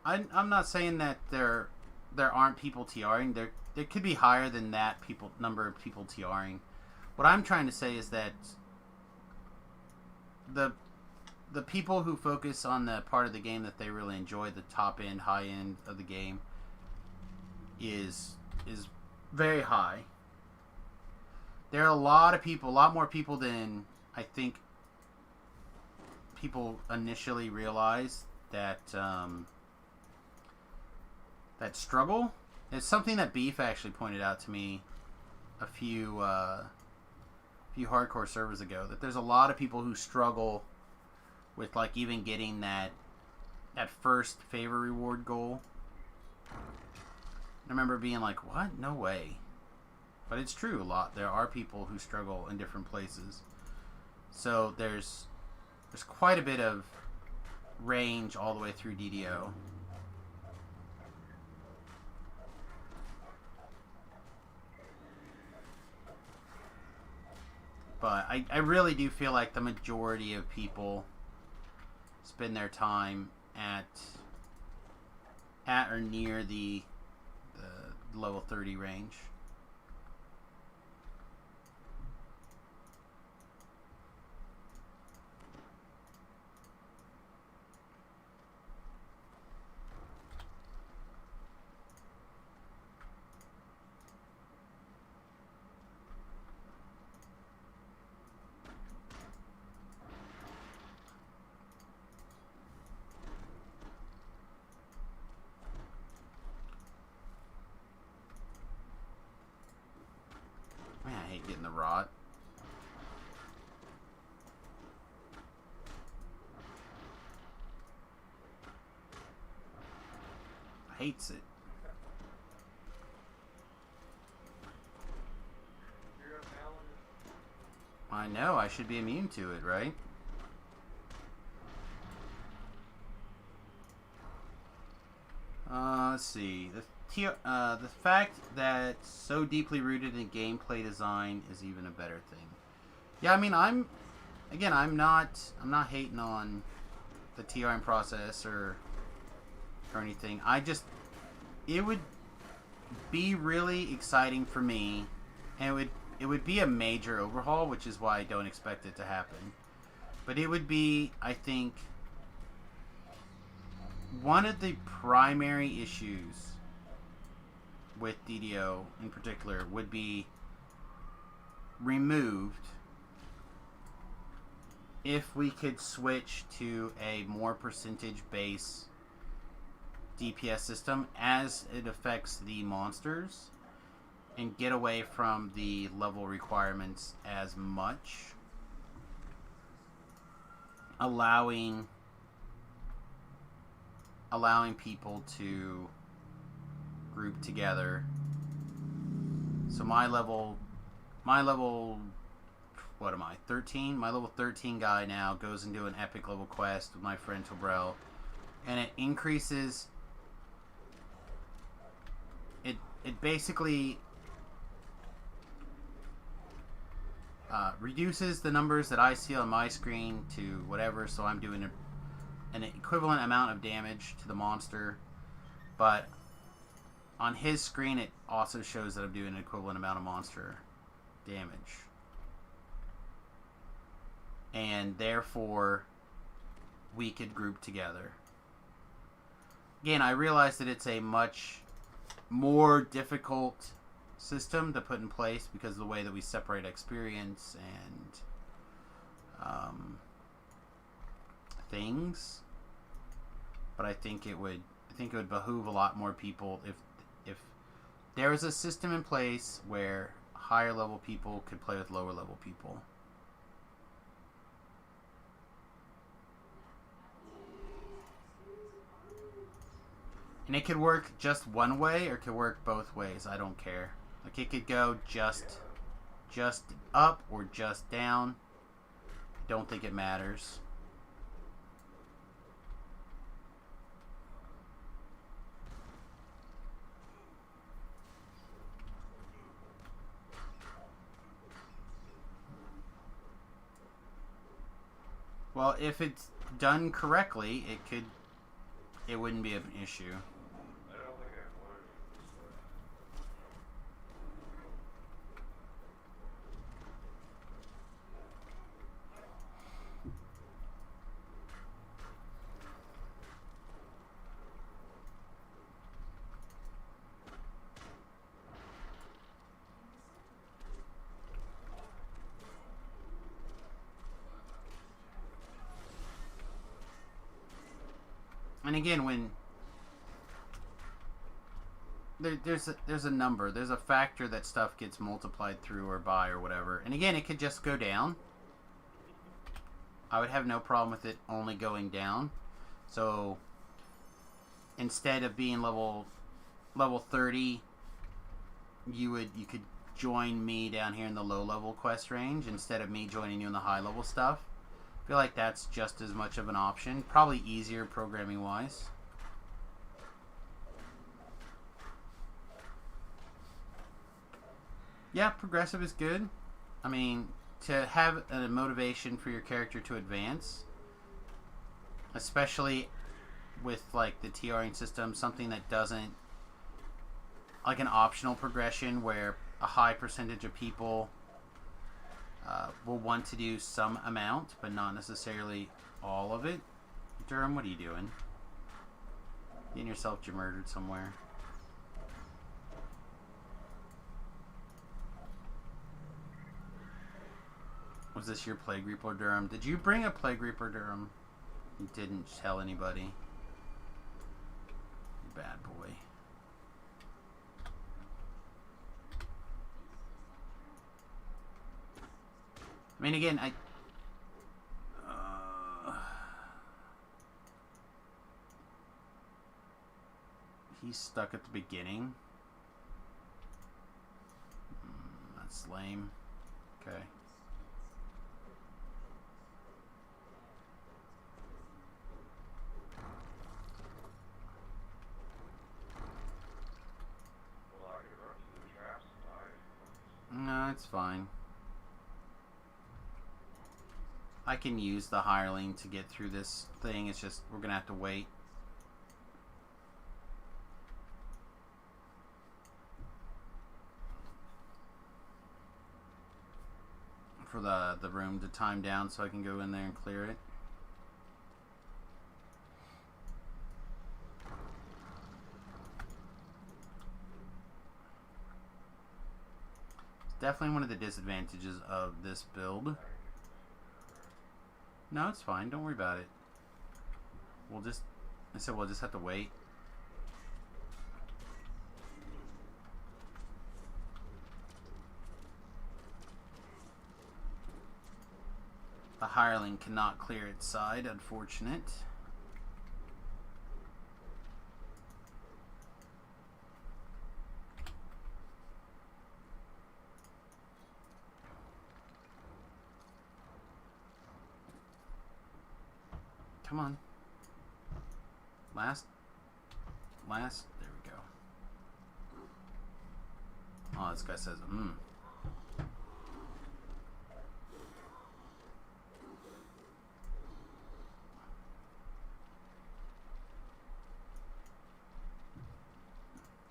I'm not saying that there aren't people TRing. There could be higher than that number of people TRing. What I'm trying to say is that the people who focus on the part of the game that they really enjoy, the top end, high end of the game, is very high. There are a lot of people, a lot more people than I think people initially realize that that struggle. It's something that Beef actually pointed out to me a few hardcore servers ago, that there's a lot of people who struggle with like even getting that first favor reward goal. I remember being like, what? No way. But it's true, there are people who struggle in different places. So there's quite a bit of range all the way through DDO. But I really do feel like the majority of people spend their time at or near the level 30 range. Man, I hate getting the rot. Hates it. I know, I should be immune to it, right? Let's see. The fact that so deeply rooted in gameplay design is even a better thing. Yeah, I mean, I'm not hating on the TRing process or anything. It would be really exciting for me, and it would be a major overhaul, which is why I don't expect it to happen. But it would be, I think, one of the primary issues with DDO in particular would be removed if we could switch to a more percentage base DPS system as it affects the monsters, and get away from the level requirements as much, allowing people to group together. So my level, what am I, 13? My level 13 guy now goes and do an epic level quest with my friend Tobrel, and it increases, it basically reduces the numbers that I see on my screen to whatever, so I'm doing an equivalent amount of damage to the monster, but on his screen it also shows that I'm doing an equivalent amount of monster damage. and therefore we could group together. Again, I realize that it's a much more difficult system to put in place because of the way that we separate experience and things. But I think it would behoove a lot more people if there was a system in place where higher level people could play with lower level people. And it could work just one way or it could work both ways. I don't care. Like it could go just up or just down. Don't think it matters. Well, if it's done correctly, it wouldn't be an issue. I don't think it would. And again, when there's a number, there's a factor that stuff gets multiplied through or by or whatever. And again, it could just go down. I would have no problem with it only going down. So instead of being level 30, you could join me down here in the low level quest range instead of me joining you in the high level stuff. I feel like that's just as much of an option. Probably easier programming wise. Yeah, progressive is good. I mean, to have a motivation for your character to advance, especially with like the TRing system, something that doesn't, like an optional progression where a high percentage of people will want to do some amount, but not necessarily all of it. Durham, what are you doing? Getting yourself murdered somewhere. Was this your Plague Reaper, Durham? Did you bring a Plague Reaper, Durham? You didn't tell anybody. You bad boy. I mean, again, he's stuck at the beginning. That's lame. Okay. No, it's fine. I can use the hireling to get through this thing. It's just we're gonna have to wait. For the room to time down so I can go in there and clear it. It's definitely one of the disadvantages of this build. No, it's fine. Don't worry about it. We'll just have to wait. The hireling cannot clear its side, unfortunate. Come on. Last. There we go. Oh, this guy says,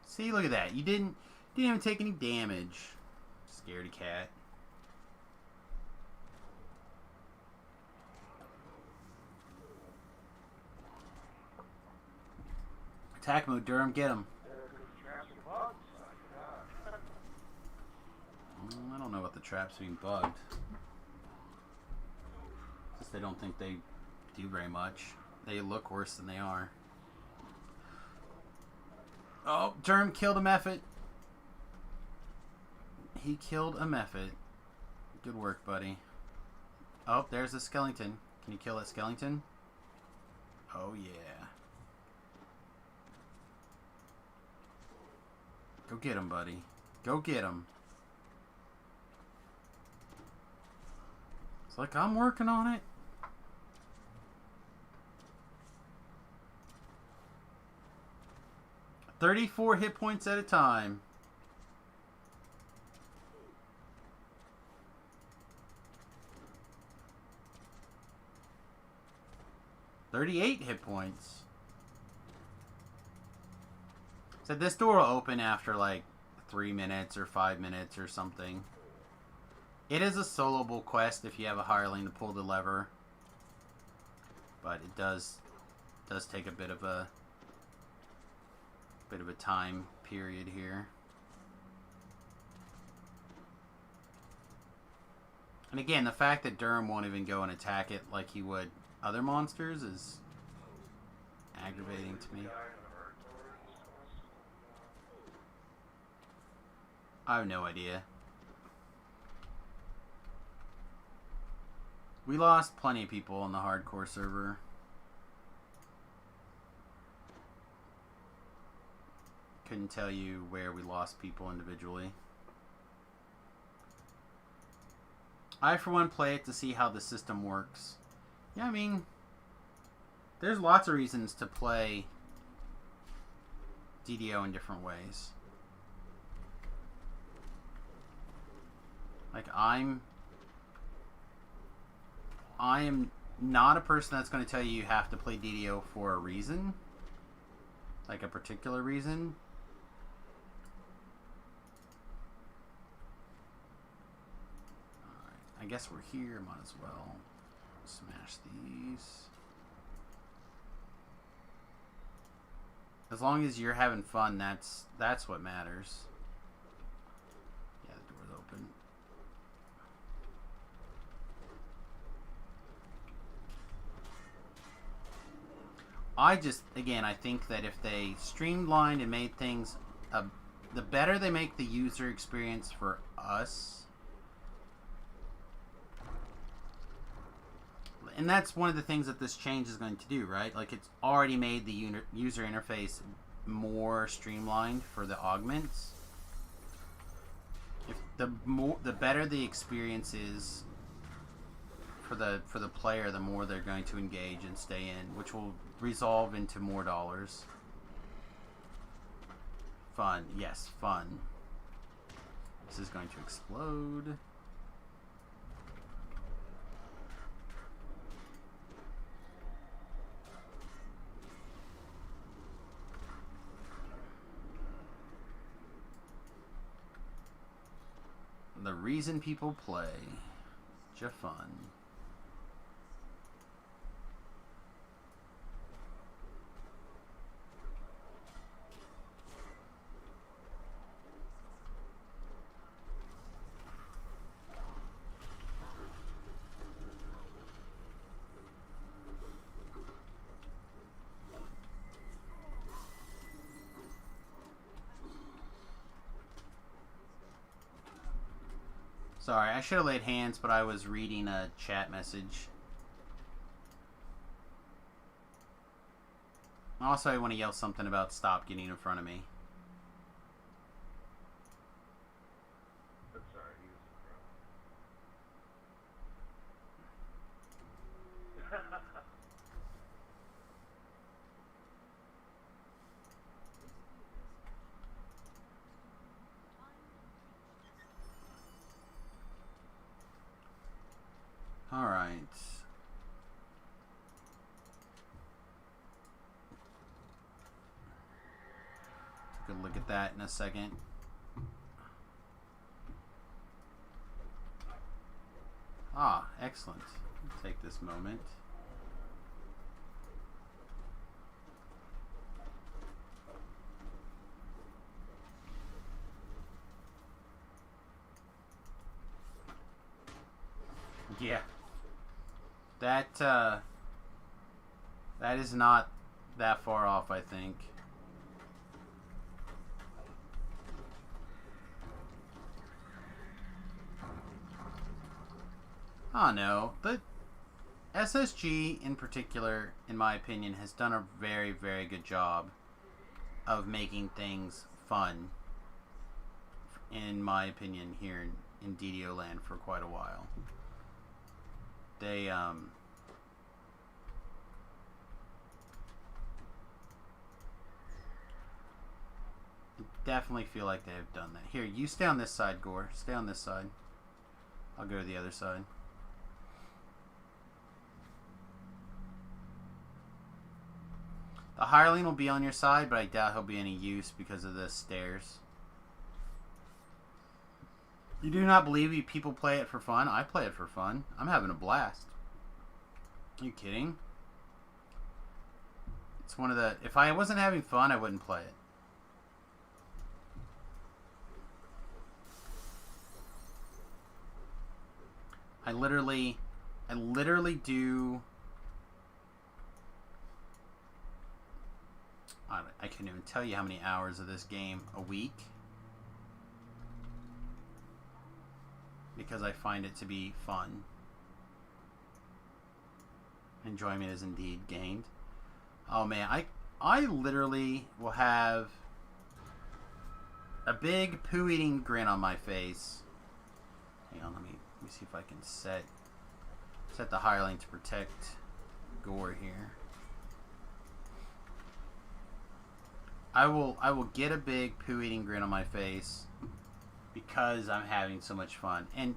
See, look at that. You didn't even take any damage. Scaredy cat. Attack mode, Durham, get him. Traps and bugs. Yeah. I don't know about the traps being bugged. Just they don't think they do very much. They look worse than they are. Oh, Durham killed a Mephit. He killed a Mephit. Good work, buddy. Oh, there's a skeleton. Can you kill that skeleton? Oh, yeah. Go get him, buddy. Go get him. It's like, I'm working on it. $34 hit points at a time. $38 hit points. So this door will open after like 3 minutes or 5 minutes or something. It is a soloable quest if you have a hireling to pull the lever, but it does take a bit of a time period here. And again, the fact that Durham won't even go and attack it like he would other monsters is aggravating to me. I have no idea. We lost plenty of people on the hardcore server. Couldn't tell you where we lost people individually. I, for one, play it to see how the system works. Yeah, I mean, there's lots of reasons to play DDO in different ways. Like, I am not a person that's going to tell you have to play DDO for a reason. Like a particular reason. Alright, I guess we're here. Might as well smash these. As long as you're having fun, that's what matters. Yeah, the door's open. I think that if they streamlined and made things, the better they make the user experience for us. And that's one of the things that this change is going to do, right? Like, it's already made the user interface more streamlined for the augments. If the better the experience is for the player, the more they're going to engage and stay in, which will resolve into more dollars. Fun, yes, fun. This is going to explode. The reason people play. Just fun. Sorry, I should have laid hands, but I was reading a chat message. Also, I want to yell something about stop getting in front of me. I'm sorry, he was in front. Alright. Take a look at that in a second. Ah, excellent. Take this moment. Yeah. That is not that far off, I think. Oh no, the SSG in particular, in my opinion, has done a very, very good job of making things fun, in my opinion, here in DDO land for quite a while. They, definitely feel like they have done that. Here, you stay on this side, Gore. Stay on this side. I'll go to the other side. The hireling will be on your side, but I doubt he'll be any use because of the stairs. You do not believe people play it for fun? I play it for fun. I'm having a blast. Are you kidding? It's one of the... If I wasn't having fun, I wouldn't play it. I literally do... I couldn't even tell you how many hours of this game a week. Because I find it to be fun. Enjoyment is indeed gained. Oh man, I literally will have a big poo-eating grin on my face. Hang on, let me see if I can set the hireling to protect Gore here. I will get a big poo-eating grin on my face because I'm having so much fun. And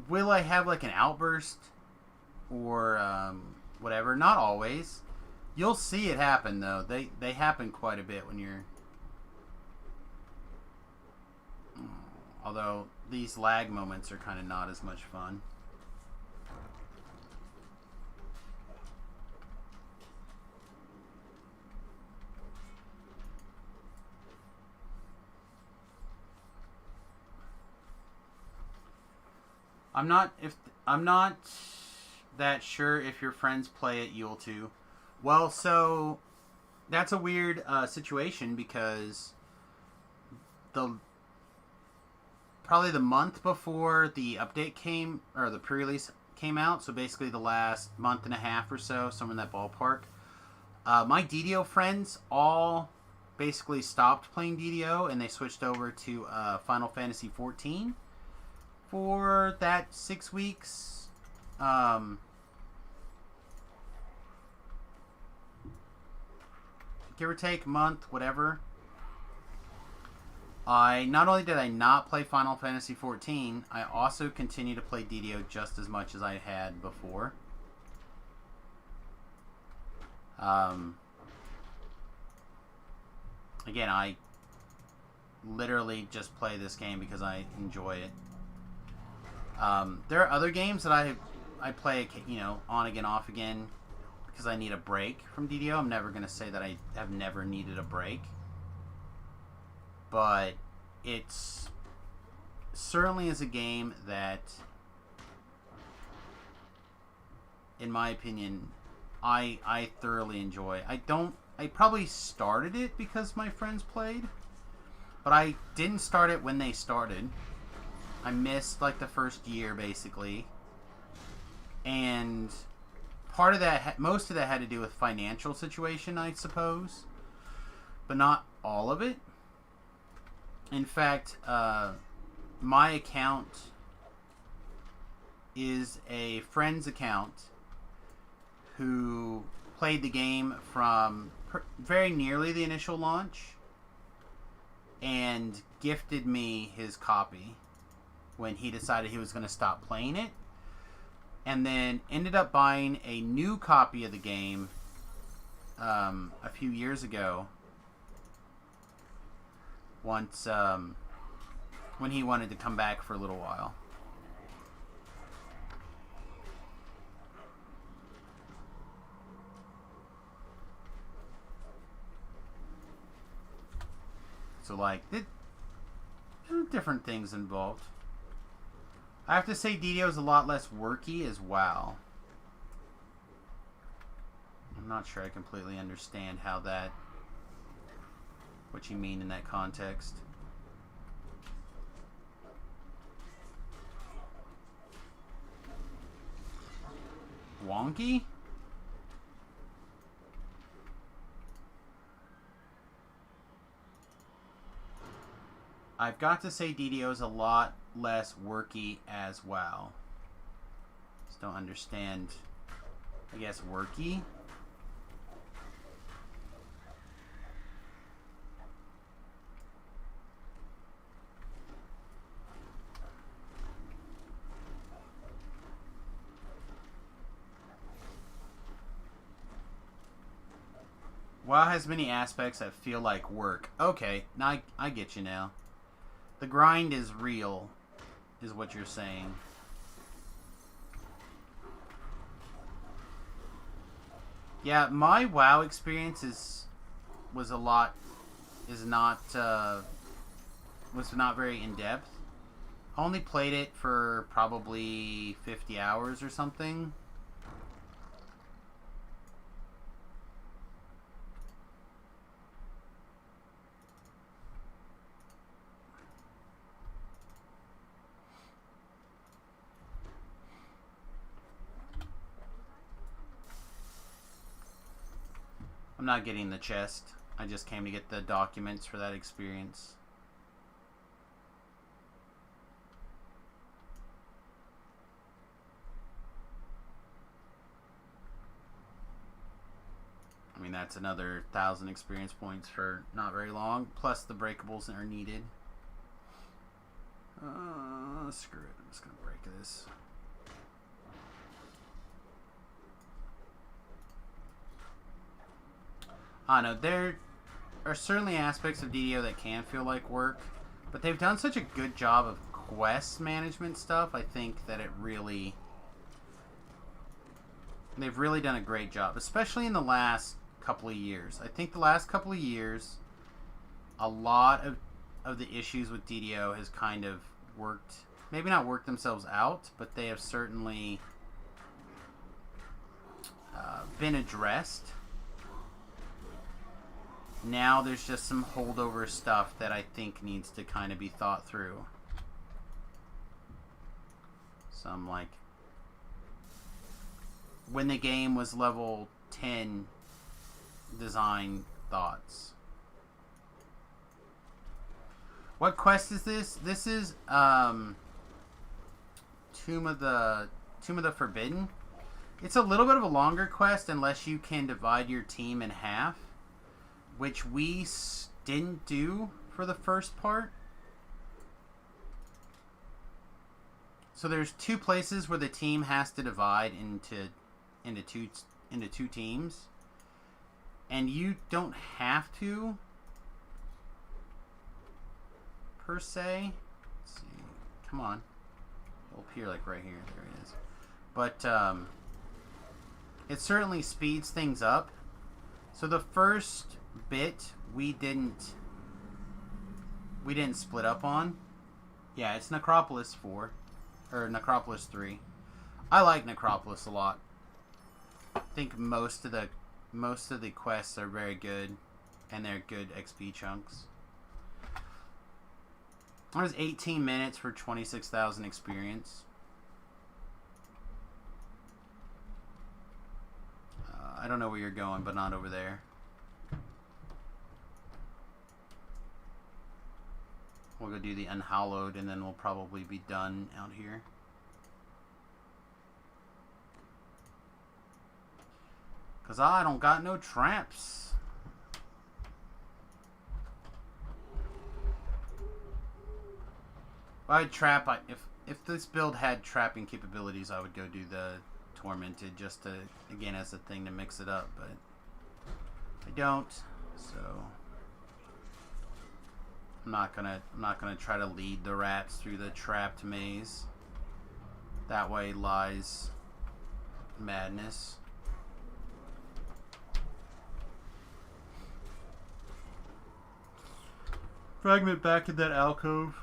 will I have like an outburst or whatever? Not always. You'll see it happen though. They happen quite a bit when you're... Although these lag moments are kind of not as much fun. I'm not that sure if your friends play it, you'll too. Well, so that's a weird situation because probably the month before the update came, or the pre-release came out, so basically the last month and a half or so, somewhere in that ballpark, my DDO friends all basically stopped playing DDO and they switched over to Final Fantasy XIV. For that 6 weeks, give or take, month, whatever. Not only did I not play Final Fantasy XIV, I also continue to play DDO just as much as I had before. Again, I literally just play this game because I enjoy it. There are other games that I play, on again, off again, because I need a break from DDO. I'm never going to say that I have never needed a break. But it's certainly is a game that, in my opinion, I thoroughly enjoy. I probably started it because my friends played, but I didn't start it when they started. I missed like the first year basically, and part of that, most of that had to do with financial situation, I suppose, but not all of it. In fact, my account is a friend's account who played the game from very nearly the initial launch and gifted me his copy when he decided he was going to stop playing it, and then ended up buying a new copy of the game a few years ago once when he wanted to come back for a little while. So like, there are different things involved. I have to say DDO is a lot less worky as well. I'm not sure I completely understand how that, what you mean in that context. Wonky? I've got to say DDO is a lot less worky as well. Just don't understand, I guess, worky. WoW has many aspects that feel like work. Okay, now I get you now. The grind is real, is what you're saying. Yeah, my WoW experience was not very in depth. I only played it for probably 50 hours or something. I'm not getting the chest. I just came to get the documents for that experience. I mean, that's another 1,000 experience points for not very long, plus the breakables that are needed. Screw it. I'm just going to break this. I know, there are certainly aspects of DDO that can feel like work, but they've done such a good job of quest management stuff, I think that they've really done a great job, especially in the last couple of years. I think the last couple of years, a lot of the issues with DDO has kind of worked, maybe not worked themselves out, but they have certainly been addressed. Now there's just some holdover stuff that I think needs to kind of be thought through. Some, like, when the game was level 10 design thoughts. What quest is this? This is Tomb of the Forbidden. It's a little bit of a longer quest unless you can divide your team in half, which we didn't do for the first part. So there's two places where the team has to divide into two teams, and you don't have to per se. Let's see, come on, it'll appear like right here. There it is. But it certainly speeds things up. So the first bit we didn't split up on. Yeah, it's Necropolis 4 or Necropolis 3. I like Necropolis a lot. I think most of the quests are very good, and they're good XP chunks. It was 18 minutes for 26,000 experience. I don't know where you're going, but not over there. We'll go do the Unhallowed, and then we'll probably be done out here. Because I don't got no traps. If I trap, if this build had trapping capabilities, I would go do the Tormented just to, again, as a thing to mix it up, but I don't, so I'm not gonna try to lead the rats through the trapped maze. That way lies madness. Fragment back in that alcove.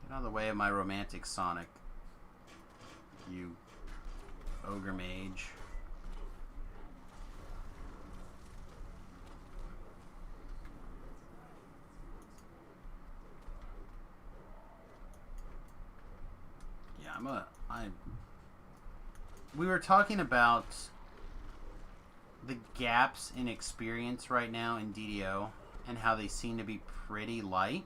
Get out of the way of my romantic Sonic, you ogre mage. Yeah, we were talking about the gaps in experience right now in DDO and how they seem to be pretty light.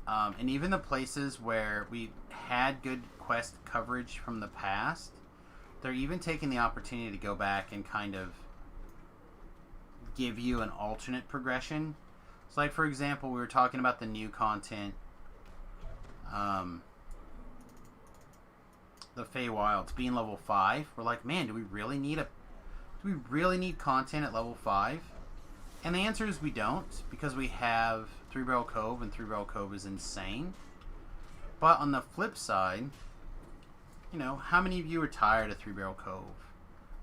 And even the places where we had good quest coverage from the past, they're even taking the opportunity to go back and kind of give you an alternate progression. So like, for example, we were talking about the new content, the Feywilds being level 5. We're like, man, do we really need content at level 5? And the answer is we don't, because we have Three Barrel Cove, and Three Barrel Cove is insane. But on the flip side, you know, how many of you are tired of Three Barrel Cove?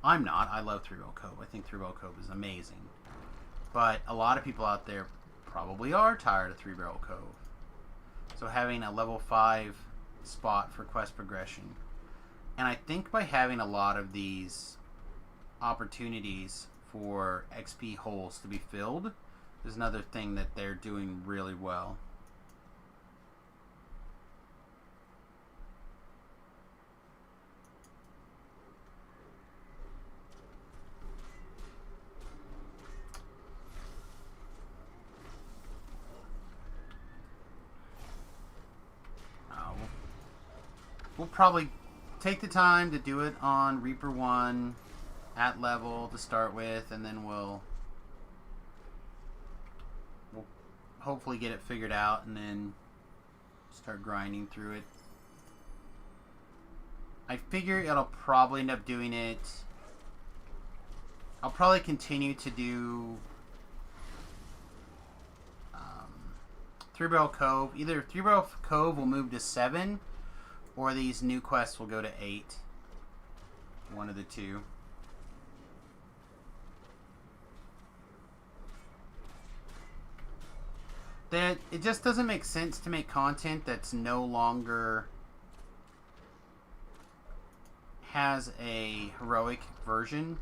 I'm not. I love Three Barrel Cove. I think Three Barrel Cove is amazing. But a lot of people out there probably are tired of Three Barrel Cove. So having a level 5 spot for quest progression. And I think by having a lot of these opportunities for XP holes to be filled is another thing that they're doing really well. We'll probably take the time to do it on Reaper 1 at level to start with, and then we'll hopefully get it figured out and then start grinding through it. I figure I'll probably end up doing it. I'll probably continue to do Three Barrel Cove. Either Three Barrel Cove will move to 7, or these new quests will go to 8. One of the two. That it just doesn't make sense to make content that's no longer has a heroic version.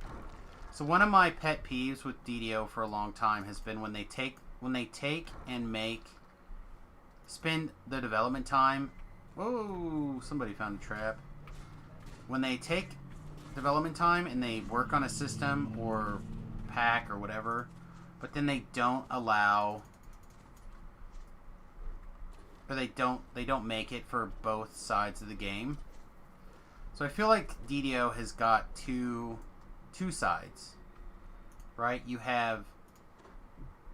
So one of my pet peeves with DDO for a long time has been when they take and spend the development time. Whoa, somebody found a trap. When they take development time and they work on a system or pack or whatever, but then they don't allow, or they don't make it for both sides of the game. So I feel like DDO has got two sides, right? You have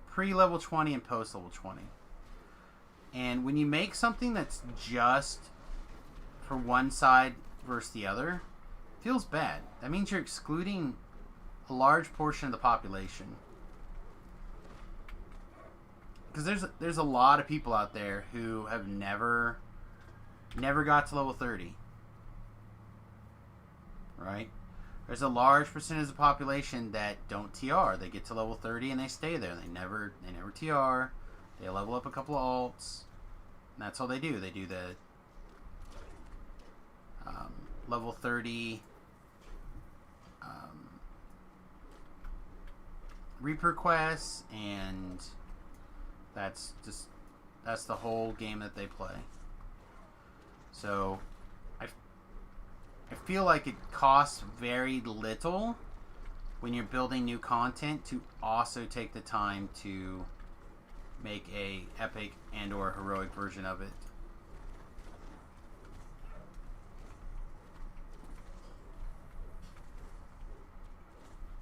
pre-level 20 and post-level 20. And when you make something that's just for one side versus the other, it feels bad. That means you're excluding a large portion of the population. Because there's a lot of people out there who have never got to level 30. Right? There's a large percentage of the population that don't TR. They get to level 30 and they stay there. They never TR. They level up a couple of alts. And that's all they do. They do the level 30 Reaper quests, and that's the whole game that they play. So I feel like it costs very little when you're building new content to also take the time to make a epic and or heroic version of it.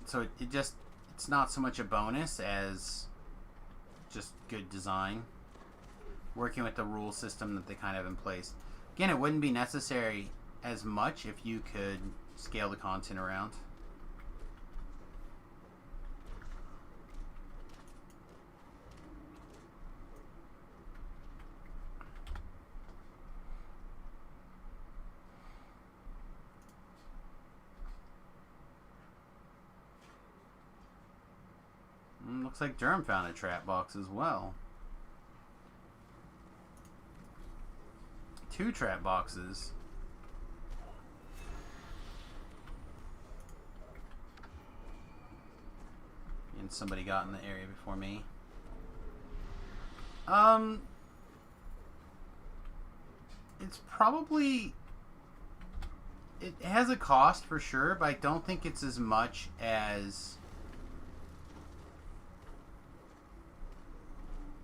So it's not so much a bonus as just good design. Working with the rule system that they kind of have in place. Again, it wouldn't be necessary as much if you could scale the content around. Looks like Germ found a trap box as well. 2 trap boxes. And somebody got in the area before me. It's probably... It has a cost for sure, but I don't think it's as much as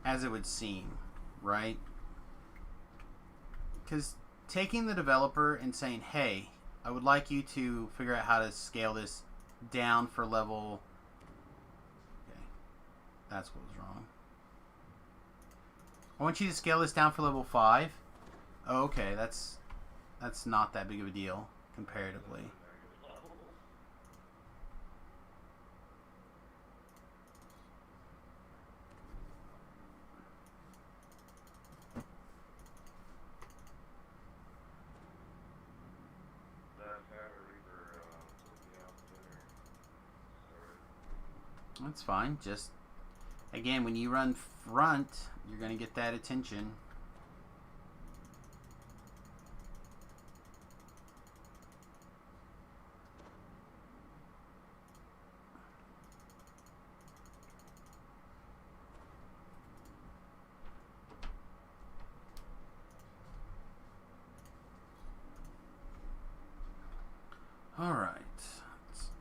it would seem, right? Because taking the developer and saying, hey, I would like you to figure out how to scale this down for level... Okay, that's what was wrong. I want you to scale this down for level 5. Oh, okay, that's not that big of a deal comparatively. That's fine. Just, again, when you run front, you're going to get that attention. Alright.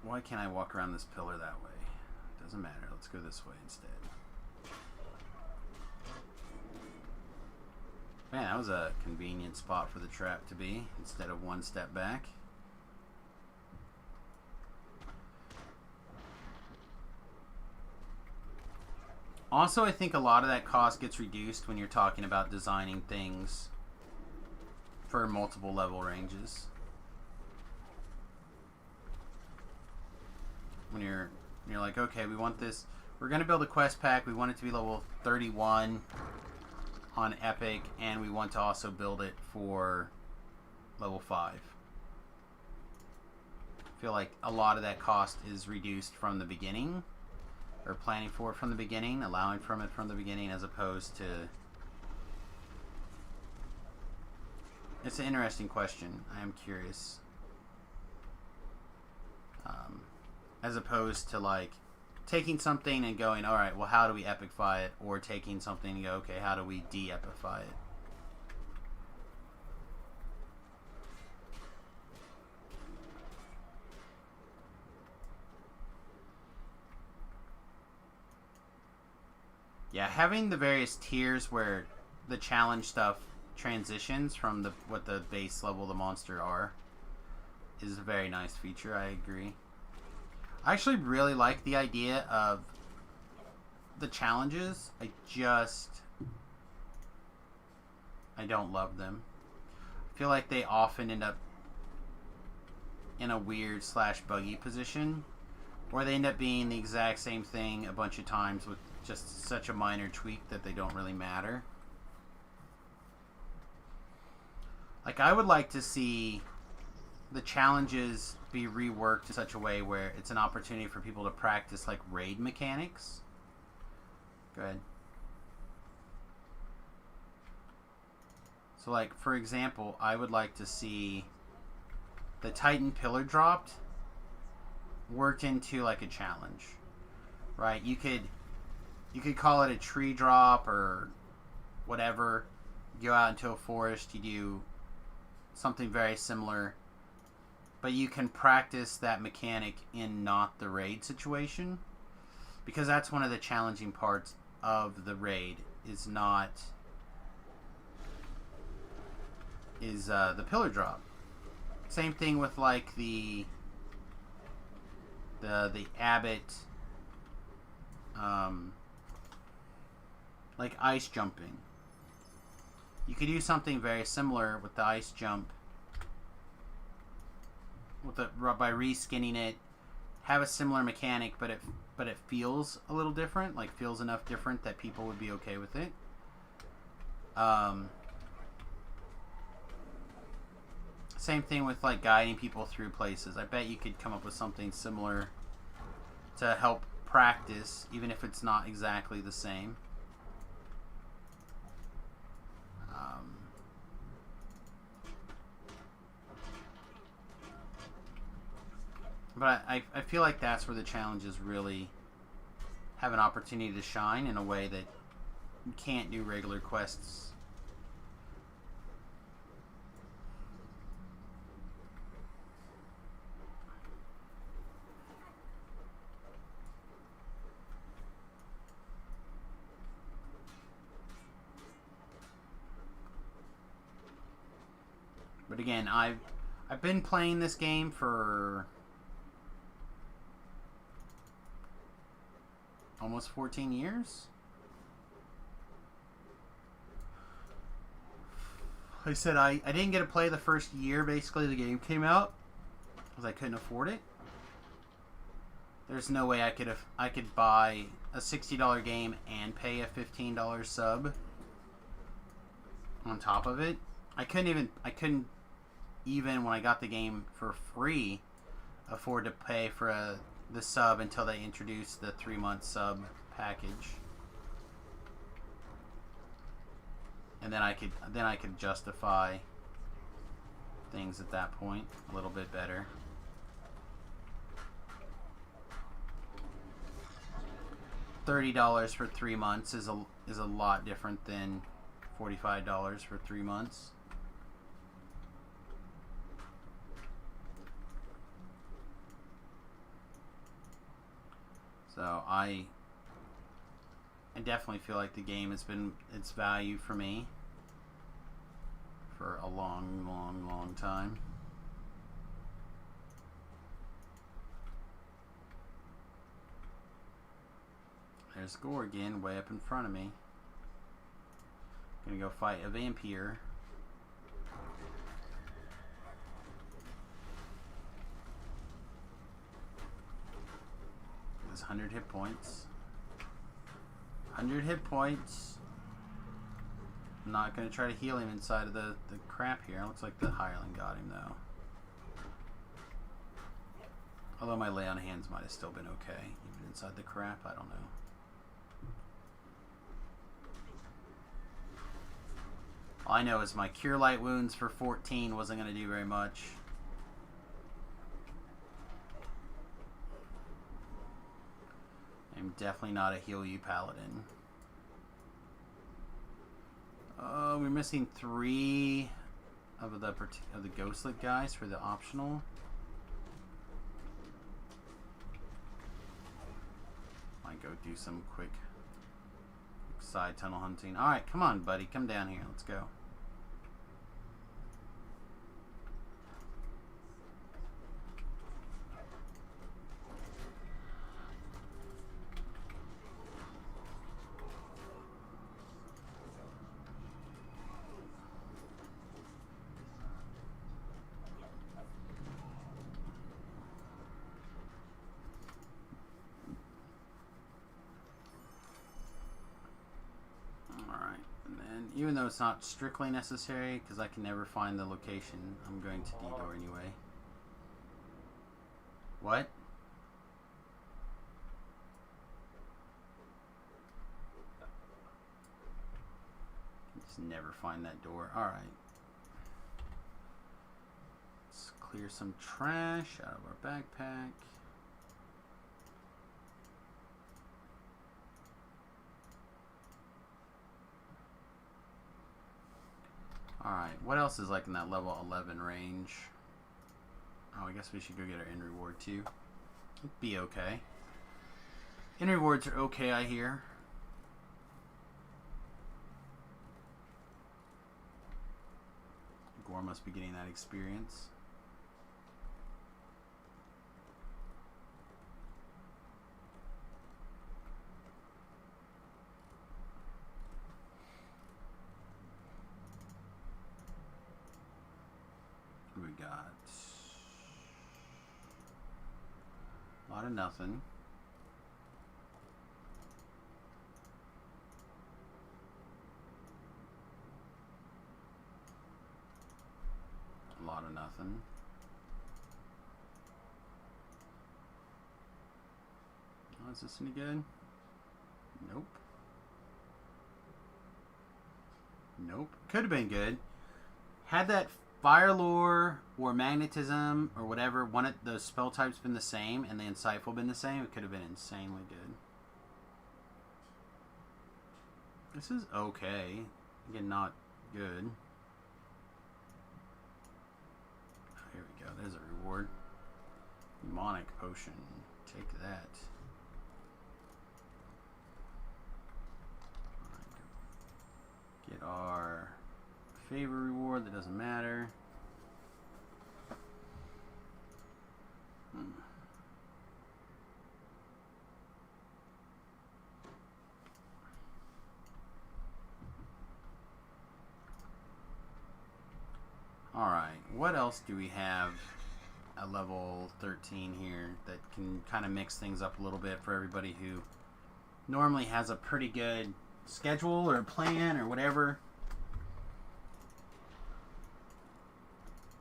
Why can't I walk around this pillar that way? Doesn't matter. Let's go this way instead. Man, that was a convenient spot for the trap to be, instead of 1 step back. Also, I think a lot of that cost gets reduced when you're talking about designing things for multiple level ranges. When you're like, okay, we want this, we're going to build a quest pack, we want it to be level 31 on Epic, and we want to also build it for level 5. I feel like a lot of that cost is reduced from the beginning, or planning for it from the beginning, allowing from it from the beginning, as opposed to... It's an interesting question. I am curious. As opposed to like taking something and going, all right, well, how do we epicify it? Or taking something and go, okay, how do we de-epify it? Yeah, having the various tiers where the challenge stuff transitions from what the base level of the monster are is a very nice feature. I agree. I actually really like the idea of the challenges. I don't love them. I feel like they often end up in a weird / buggy position, or they end up being the exact same thing a bunch of times with just such a minor tweak that they don't really matter. Like, I would like to see the challenges be reworked in such a way where it's an opportunity for people to practice like raid mechanics. Go ahead. So like, for example, I would like to see the Titan pillar dropped worked into like a challenge, right? You could call it a tree drop or whatever. You go out into a forest, you do something very similar, but you can practice that mechanic in not the raid situation, because that's one of the challenging parts of the raid is the pillar drop. Same thing with like the abbot like ice jumping. You could do something very similar with the ice jump by reskinning it, have a similar mechanic, but it feels a little different, like feels enough different that people would be okay with it. Same thing with like guiding people through places. I bet you could come up with something similar to help practice, even if it's not exactly the same. But I feel like that's where the challenges really have an opportunity to shine in a way that you can't do regular quests. But again, I've been playing this game for almost 14 years. Like I said, I didn't get to play the first year, basically, the game came out, because I couldn't afford it. There's no way I could buy a $60 game and pay a $15 sub on top of it. I couldn't even when I got the game for free afford to pay for the sub until they introduced the 3-month sub package. And then I could justify things at that point a little bit better. $30 for 3 months is a lot different than $45 for 3 months. So I definitely feel like the game has been its value for me for a long, long, long time. There's Gorgon way up in front of me. Gonna go fight a vampire. There's 100 hit points. 100 hit points. I'm not gonna try to heal him inside of the crap here. Looks like the hireling got him though. Although my lay on hands might have still been okay, even inside the crap. I don't know. All I know is my Cure Light Wounds for 14 wasn't going to do very much. I'm definitely not a heal you paladin. We're missing 3 of the ghostlet guys for the optional. Might go do some quick side tunnel hunting. All right, come on, buddy, come down here. Let's go. Even though it's not strictly necessary, because I can never find the location, I'm going to detour anyway. What? Just never find that door. Alright. Let's clear some trash out of our backpack. Alright, what else is like in that level 11 range? Oh, I guess we should go get our end reward too. It'd be okay. End rewards are okay, I hear. Gore must be getting that experience. We got a lot of nothing. A lot of nothing. Oh, is this any good? Nope. Nope. Could have been good. Had that Fire Lore or magnetism or whatever, one of the spell types been the same and the insightful been the same, it could have been insanely good. This is okay. Again, not good. Oh, here we go. There's a reward. Demonic potion. Take that. Get our favor reward. That doesn't matter. Alright, what else do we have at level 13 here that can kind of mix things up a little bit for everybody who normally has a pretty good schedule or plan or whatever?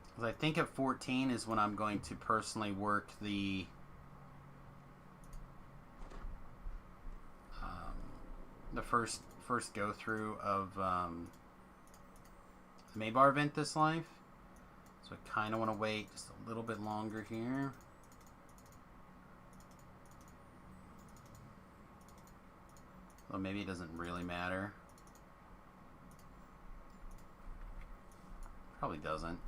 Because I think at 14 is when I'm going to personally work the first go through of the Maybar event this life. So I kind of want to wait just a little bit longer here. Well, maybe it doesn't really matter. Probably doesn't.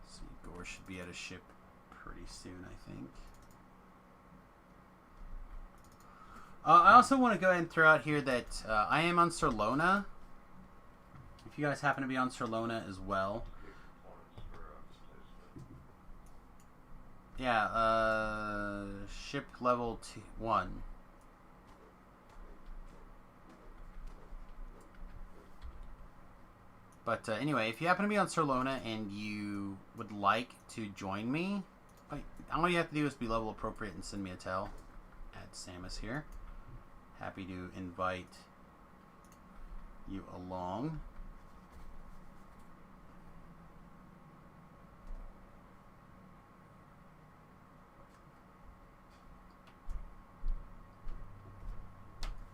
Let's see, Gore should be at a ship pretty soon, I think. I also want to go ahead and throw out here that I am on Sir Lona. If you guys happen to be on Sir Lona as well. Yeah, ship level 1. But anyway, if you happen to be on Sir Lona and you would like to join me, all you have to do is be level appropriate and send me a tell at Samus here. Happy to invite you along.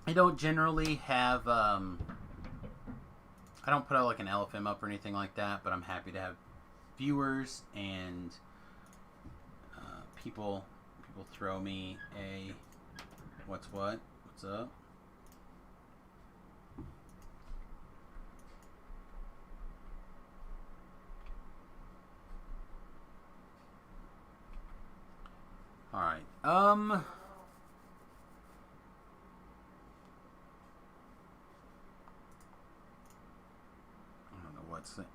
I don't generally have, I don't put out like an LFM up or anything like that, but I'm happy to have viewers and people throw me a what's up. All right.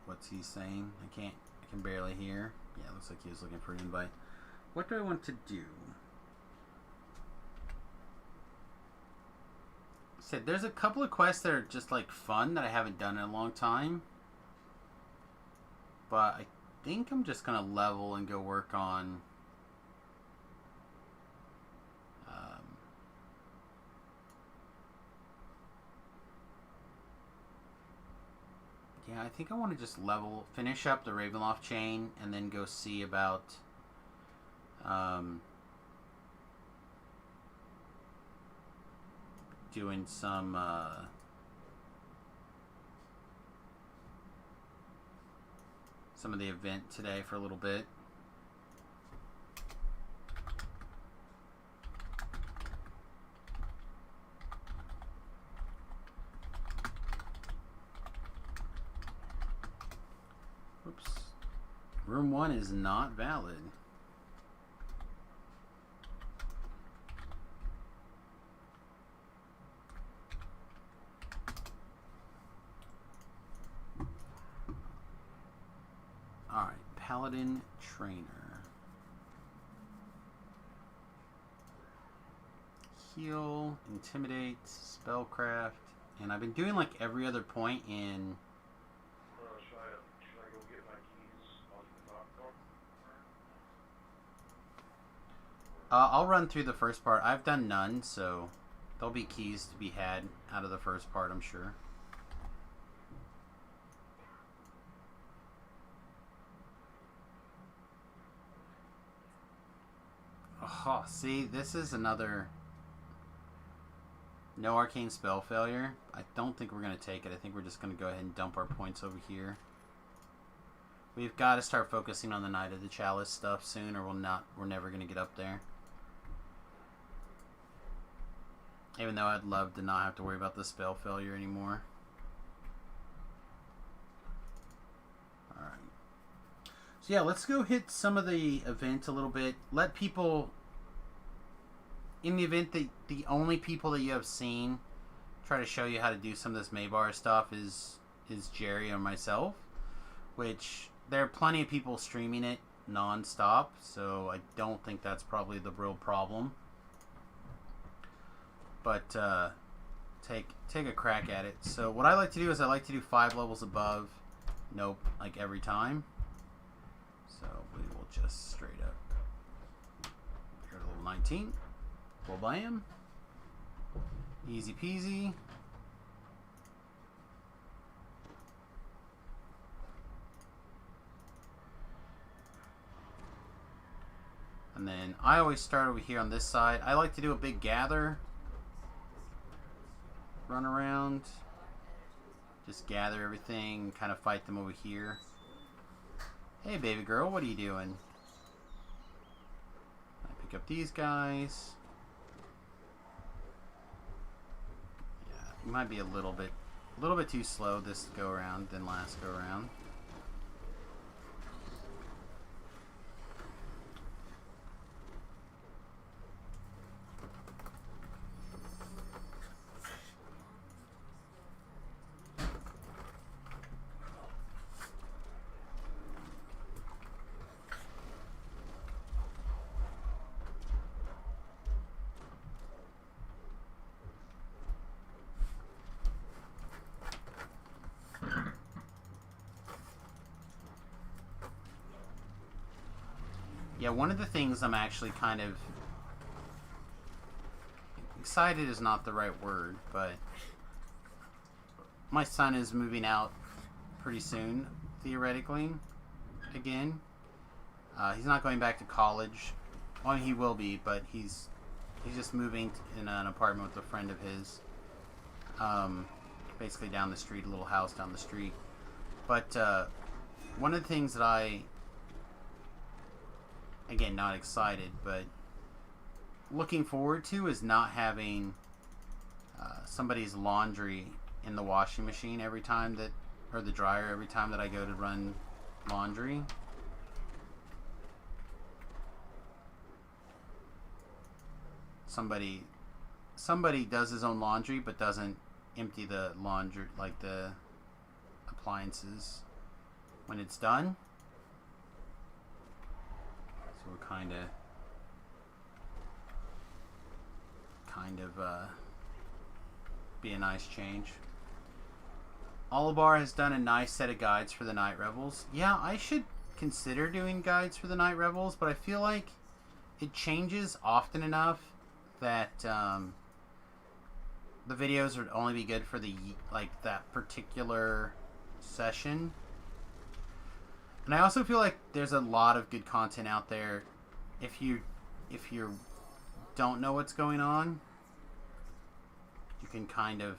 What's he saying? I can barely hear. Yeah, looks like he was looking for an invite. What do I want to do? Said there's a couple of quests that are just like fun that I haven't done in a long time. But I think I'm just gonna level and go work on yeah, I think I want to just finish up the Ravenloft chain, and then go see about doing some of the event today for a little bit. Oops. Room 1 is not valid. Alright, Paladin Trainer. Heal, Intimidate, Spellcraft, and I've been doing like every other point in... Should I go get my keys on the top door? I'll run through the first part. I've done none, so there'll be keys to be had out of the first part, I'm sure. Oh, see, this is another no arcane spell failure. I don't think we're going to take it. I think we're just going to go ahead and dump our points over here. We've got to start focusing on the Knight of the Chalice stuff soon, or we're never going to get up there. Even though I'd love to not have to worry about the spell failure anymore. Alright. So yeah, let's go hit some of the event a little bit. Let people... In the event that the only people that you have seen try to show you how to do some of this Maybar stuff is Jerry or myself. Which... There are plenty of people streaming it non-stop, so I don't think that's probably the real problem. But take a crack at it. So what I like to do is I like to do 5 levels above. Nope, like every time. So we will just straight up here to level 19. Full blam. Easy peasy. And then I always start over here on this side. I like to do a big gather. Run around. Just gather everything. Kind of fight them over here. Hey, baby girl, what are you doing? I pick up these guys. Yeah, it might be a little bit too slow this go around than last go around. Yeah, one of the things I'm actually kind of excited is not the right word, but my son is moving out pretty soon, theoretically, again. He's not going back to college. Well, he will be, but he's just moving in an apartment with a friend of his. Basically down the street, a little house down the street. But one of the things that I... Again, not excited, but looking forward to is not having somebody's laundry in the washing machine every time that, or the dryer every time that I go to run laundry. Somebody does his own laundry but doesn't empty the laundry, like the appliances when it's done. So we're kind of be a nice change. Olibar has done a nice set of guides for the Night Rebels. Yeah, I should consider doing guides for the Night Rebels, but I feel like it changes often enough that the videos would only be good for the that particular session. And I also feel like there's a lot of good content out there. If you don't know what's going on, you can kind of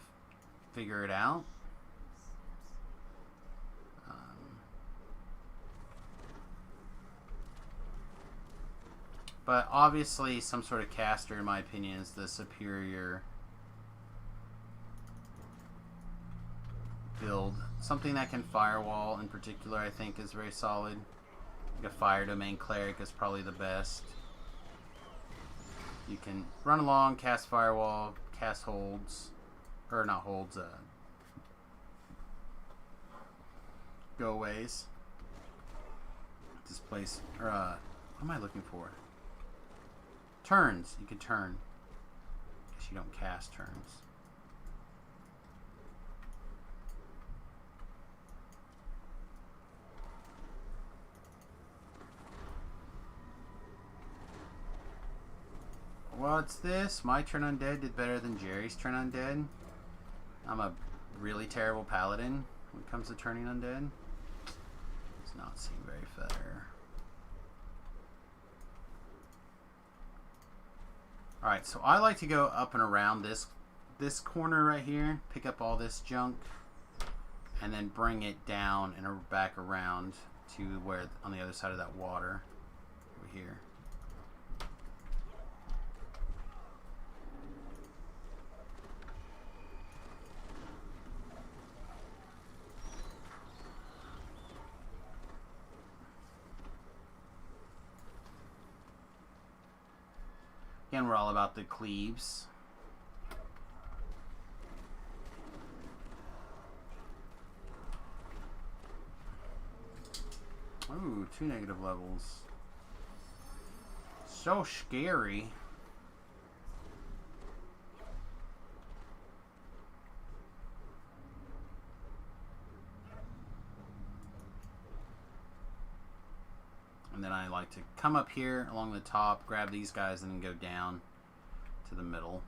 figure it out. But obviously some sort of caster, in my opinion, is the superior build. Something that can firewall in particular, I think, is very solid. Like a fire domain cleric is probably the best. You can run along, cast firewall, cast holds, or not holds, go aways. Displace, or what am I looking for? Turns. You can turn. Guess you don't cast turns. What's this? My turn undead did better than Jerry's turn undead. I'm a really terrible paladin when it comes to turning undead. Does not seem very fair. Alright, so I like to go up and around this corner right here, pick up all this junk, and then bring it down and back around to where on the other side of that water over here. Again, we're all about the cleaves. Ooh, 2 negative levels. So scary. And then I like to come up here along the top, grab these guys, and then go down to the middle.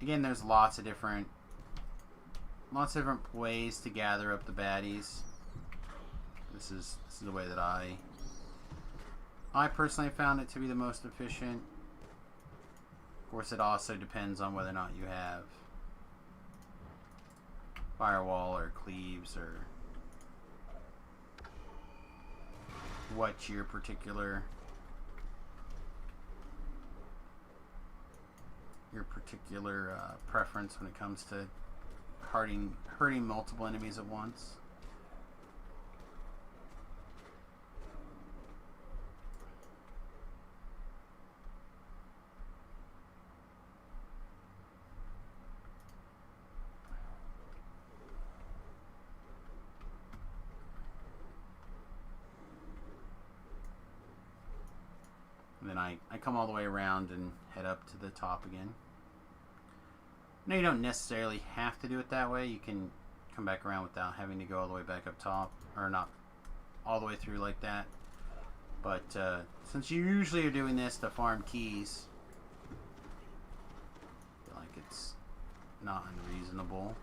Again, there's lots of different ways to gather up the baddies. This is the way that I personally found it to be the most efficient. Of course, it also depends on whether or not you have firewall or cleaves or what your particular preference when it comes to hurting multiple enemies at once. And then I come all the way around and head up to the top again. No, you don't necessarily have to do it that way. You can come back around without having to go all the way back up top, or not all the way through like that. But since you usually are doing this to farm keys, I feel like it's not unreasonable.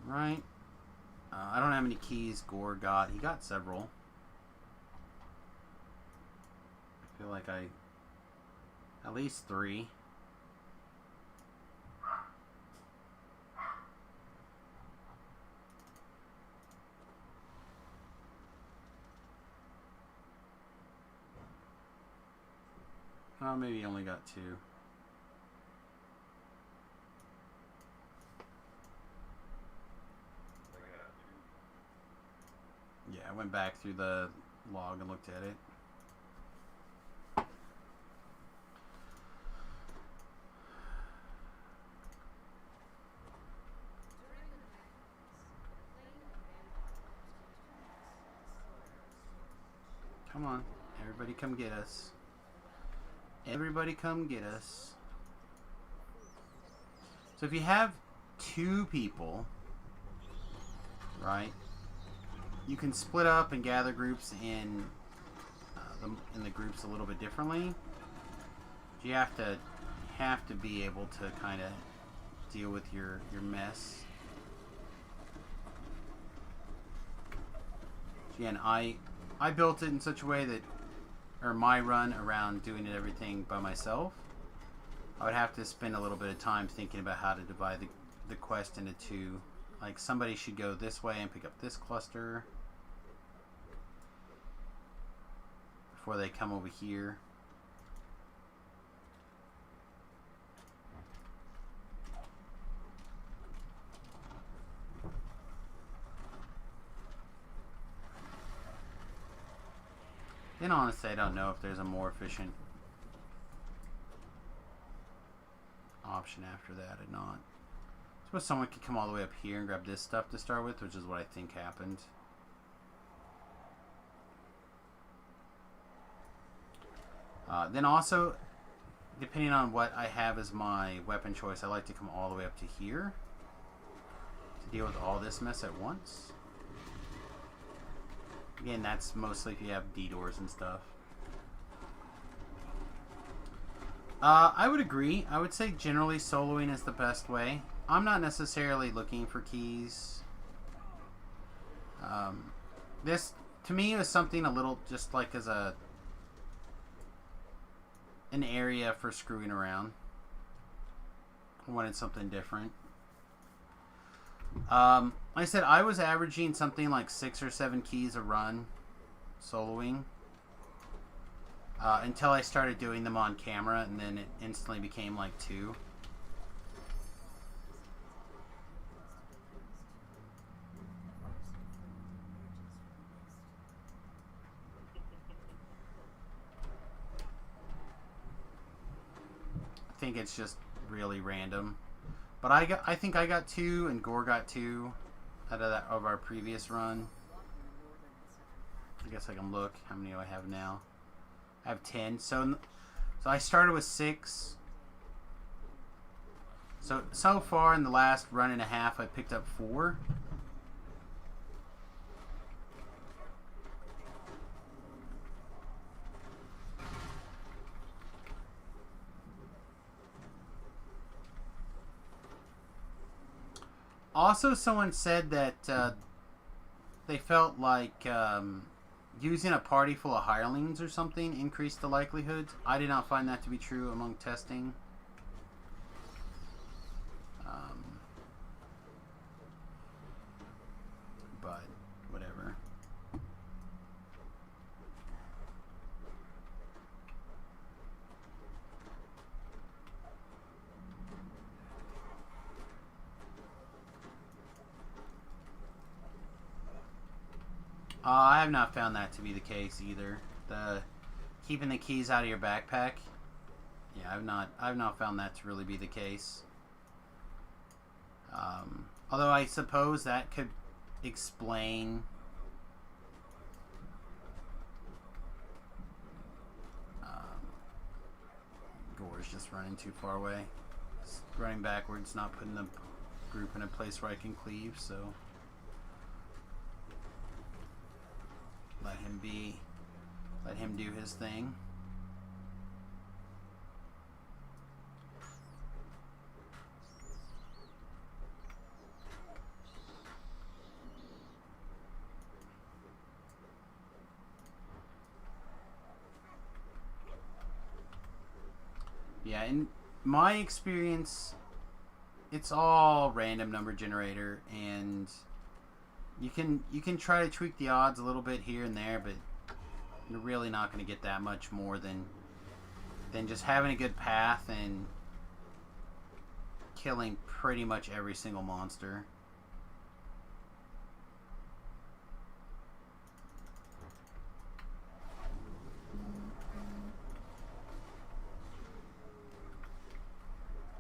Right. I don't know how many keys Gore got. He got several. I feel like at least 3. Oh, maybe he only got 2. Yeah, I went back through the log and looked at it. Come on, everybody come get us. Everybody come get us. So if you have 2 people, right, you can split up and gather groups in the groups a little bit differently. You have to be able to kind of deal with your mess. Again, I built it in such a way that, or my run around doing it everything by myself, I would have to spend a little bit of time thinking about how to divide the quest into 2. Like, somebody should go this way and pick up this cluster before they come over here. Then honestly, I don't know if there's a more efficient option after that or not. I suppose someone could come all the way up here and grab this stuff to start with, which is what I think happened. Then also, depending on what I have as my weapon choice, I like to come all the way up to here to deal with all this mess at once. Again, that's mostly if you have D doors and stuff. I would agree. I would say generally soloing is the best way. I'm not necessarily looking for keys. This, to me, was something a little just like as an area for screwing around. I wanted something different. Like I said, I was averaging something like 6 or 7 keys a run soloing. Until I started doing them on camera, and then it instantly became like 2. I think it's just really random. But I think I got 2, and Gore got 2 out of our previous run. I guess I can look. How many do I have now? I have 10. So I started with 6. So far in the last run and a half, I picked up 4. Also, someone said that they felt like using a party full of hirelings or something increased the likelihood. I did not find that to be true among testing. But whatever. I have not found that to be the case either. Keeping the keys out of your backpack. Yeah, I've not found that to really be the case. Although I suppose that could explain Gore's just running too far away. Just running backwards, not putting the group in a place where I can cleave, so let him be. Let him do his thing. Yeah, in my experience, it's all random number generator, and you can try to tweak the odds a little bit here and there, but you're really not going to get that much more than just having a good path and killing pretty much every single monster.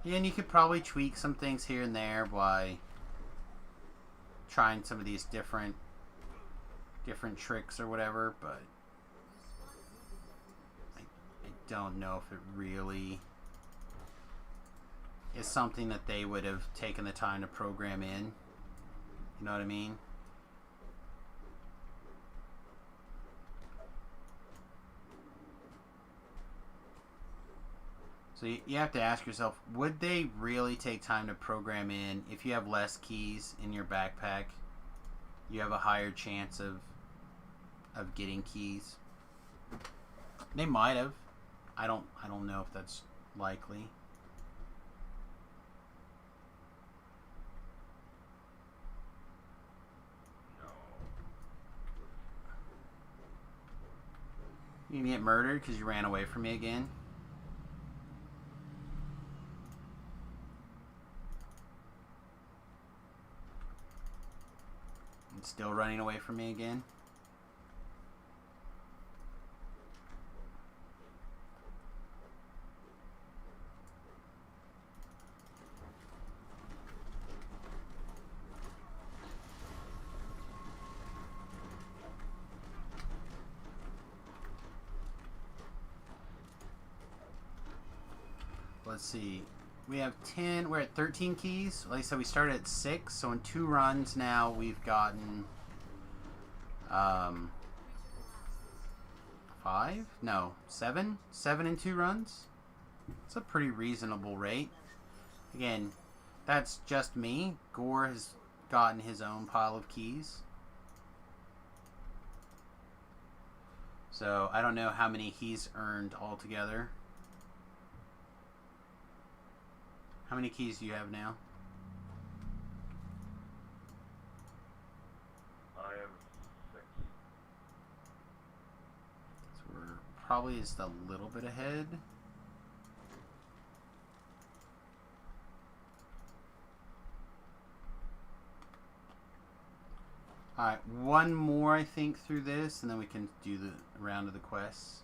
Yeah, and you could probably tweak some things here and there by trying some of these different tricks or whatever, but I don't know if it really is something that they would have taken the time to program in. You know what I mean? So you have to ask yourself, would they really take time to program in? If you have less keys in your backpack, you have a higher chance of getting keys. They might have. I don't know if that's likely. You can get murdered because you ran away from me again. Still running away from me again. Let's see. We have 10. We're at 13 keys. Like I said, we started at 6. So in 2 runs now, we've gotten 5? No, 7? 7 in 2 runs? It's a pretty reasonable rate. Again, that's just me. Gore has gotten his own pile of keys. So I don't know how many he's earned altogether. How many keys do you have now? I have 6. So we're probably just a little bit ahead. Alright, one more I think through this, and then we can do the round of the quests.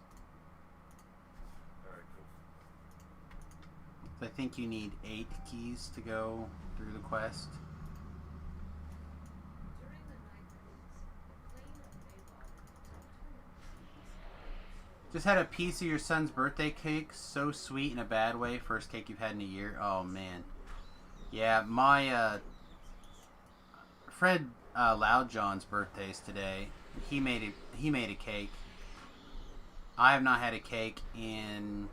Alright, cool. I think you need 8 keys to go through the quest. Just had a piece of your son's birthday cake. So sweet in a bad way. First cake you've had in a year. Oh, man. Yeah, my Fred Loudjohn's birthday's today. He made a cake. I have not had a cake in...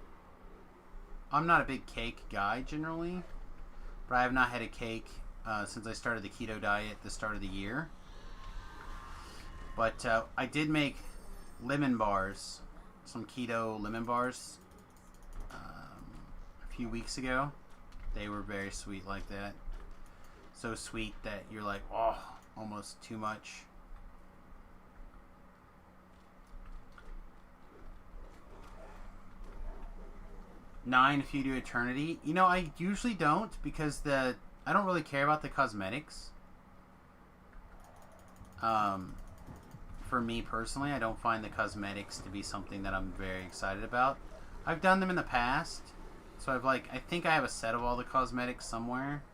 I'm not a big cake guy generally, but I have not had a cake since I started the keto diet at the start of the year. But I did make lemon bars, some keto lemon bars, a few weeks ago. They were very sweet like that. So sweet that you're like, oh, almost too much. Nine if you do eternity. You know, I usually don't because I don't really care about the cosmetics. For me personally, I don't find the cosmetics to be something that I'm very excited about. I've done them in the past, so I think I have a set of all the cosmetics somewhere.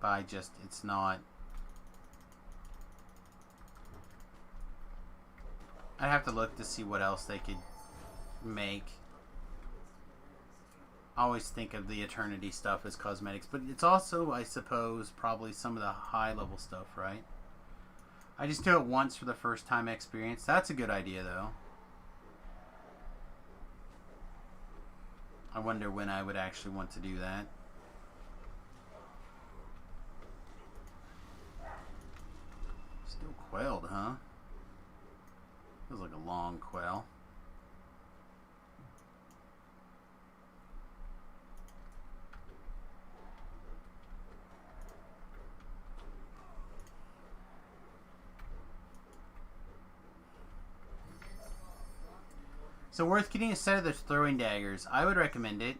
But it's not. I'd have to look to see what else they could make. I always think of the Eternity stuff as cosmetics, but it's also, I suppose, probably some of the high-level stuff, right? I just do it once for the first time experience. That's a good idea, though. I wonder when I would actually want to do that. Still quelled, huh? Feels like a long quell. So worth getting a set of the throwing daggers. I would recommend it.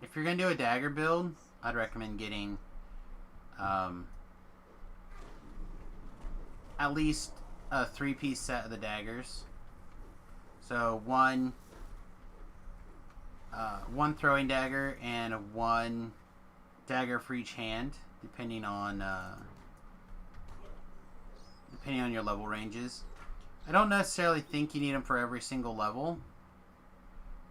If you're going to do a dagger build, I'd recommend getting at least a 3-piece set of the daggers. So one throwing dagger and one dagger for each hand, depending on your level ranges. I don't necessarily think you need them for every single level.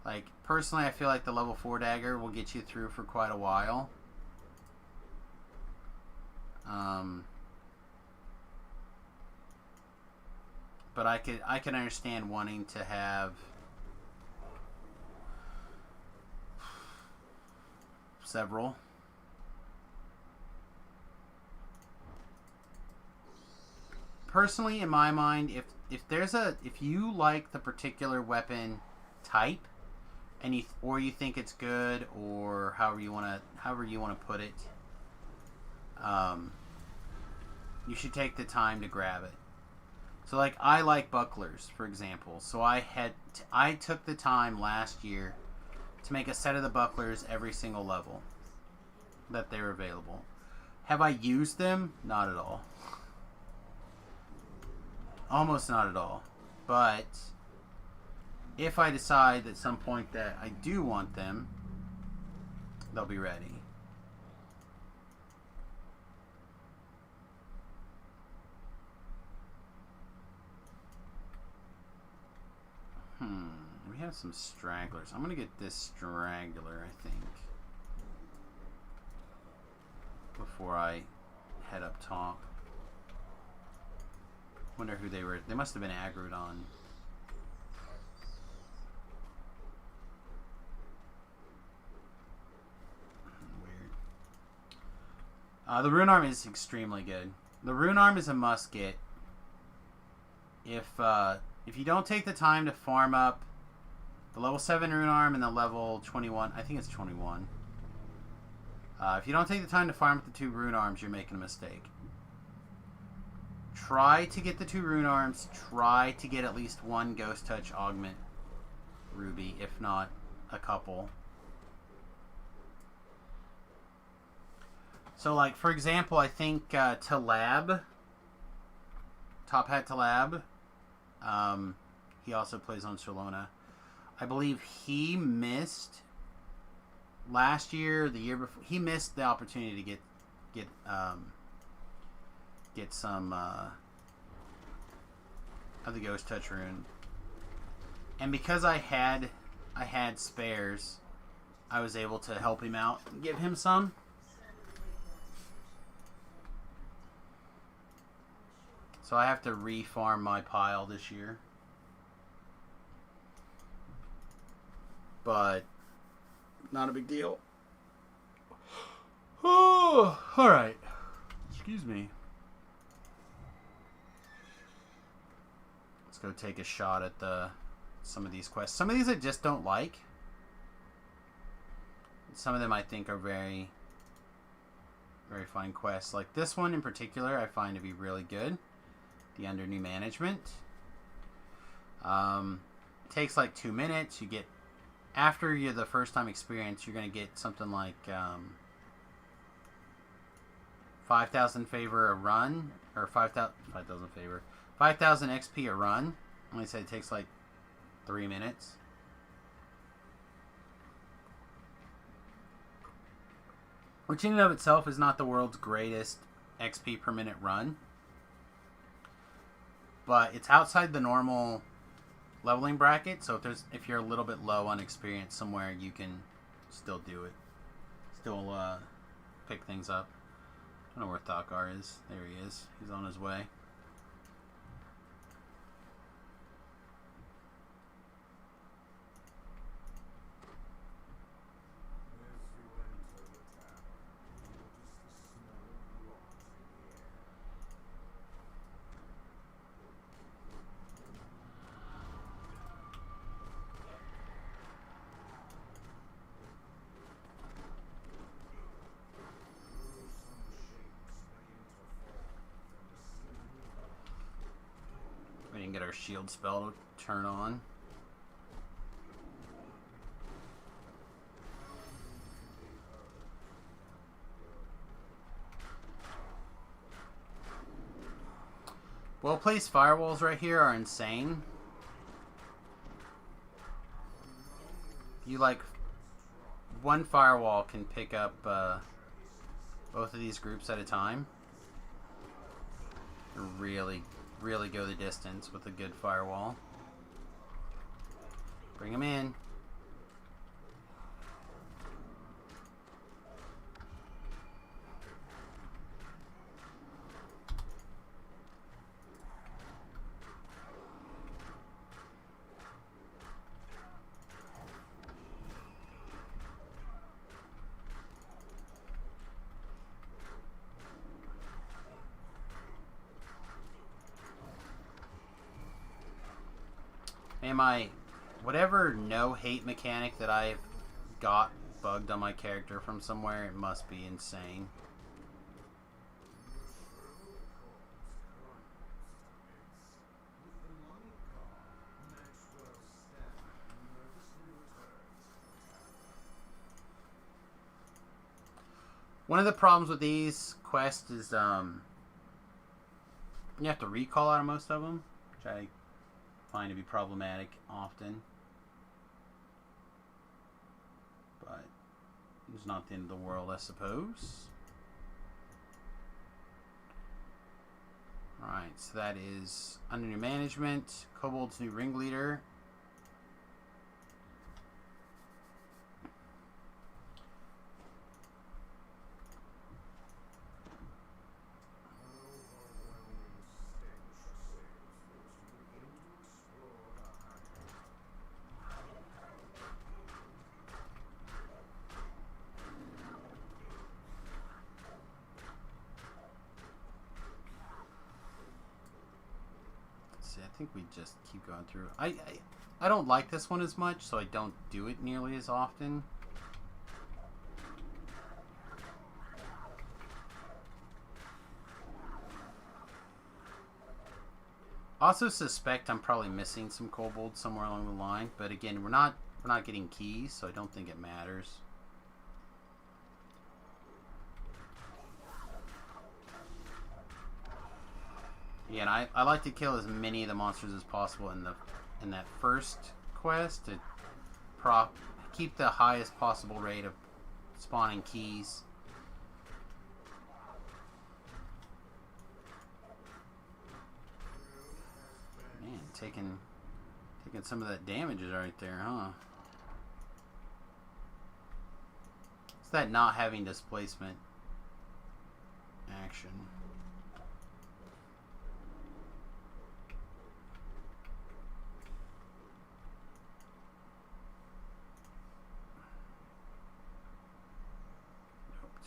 Like, personally, I feel like the level 4 dagger will get you through for quite a while. But I can understand wanting to have several. Personally, in my mind, if you like the particular weapon type, and you think it's good, or however you want to put it, you should take the time to grab it. So, like, I like bucklers, for example. So I took the time last year to make a set of the bucklers every single level that they're available. Have I used them? Not at all. Almost not at all. But if I decide at some point that I do want them, they'll be ready. We have some stragglers. I'm going to get this straggler, I think, before I head up top. Wonder who they were. They must have been aggroed on The Rune Arm is extremely good. The Rune Arm is a must get. If you don't take the time to farm up the level 7 Rune Arm and the level 21, I think it's 21. If you don't take the time to farm up the 2 Rune Arms, you're making a mistake. Try to get the 2 Rune Arms. Try to get at least 1 Ghost Touch Augment Ruby, if not a couple. So, like, for example, I think Talab, Top Hat Talab, he also plays on Solona. I believe he missed last year, the year before. He missed the opportunity to get some of the Ghost Touch rune. And because I had spares, I was able to help him out and give him some. So I have to refarm my pile this year. But not a big deal. Oh, all right. Excuse me. Let's go take a shot at some of these quests. Some of these I just don't like. Some of them I think are very, very fine quests. Like this one in particular, I find to be really good. The Under New Management. Takes like 2 minutes. You get, after you're the first time experience, you're going to get something like 5,000 favor a run, or 5,000 favor, 5,000 XP a run. Like I said, it takes like 3 minutes. Which in and of itself is not the world's greatest XP per minute run. But it's outside the normal leveling bracket, so if you're a little bit low on experience somewhere, you can still do it. Still pick things up. I don't know where Thakar is. There he is. He's on his way. We didn't get our shield spell to turn on. Well-placed firewalls right here are insane. You like one firewall can pick up both of these groups at a time. Really go the distance with a good firewall. Bring them in. And whatever no hate mechanic that I've got bugged on my character from somewhere, it must be insane. One of the problems with these quests is you have to recall out of most of them, which I find to be problematic often, but it's not the end of the world, I suppose. Alright, so that is under new management, Kobold's new ringleader. see, I think we just keep going through. I don't like this one as much, so I don't do it nearly as often. Also suspect I'm probably missing some kobolds somewhere along the line, but again, we're not getting keys, so I don't think it matters. Yeah, and I like to kill as many of the monsters as possible in that first quest to keep the highest possible rate of spawning keys. Man, taking some of that damage right there, huh? It's that not having displacement action.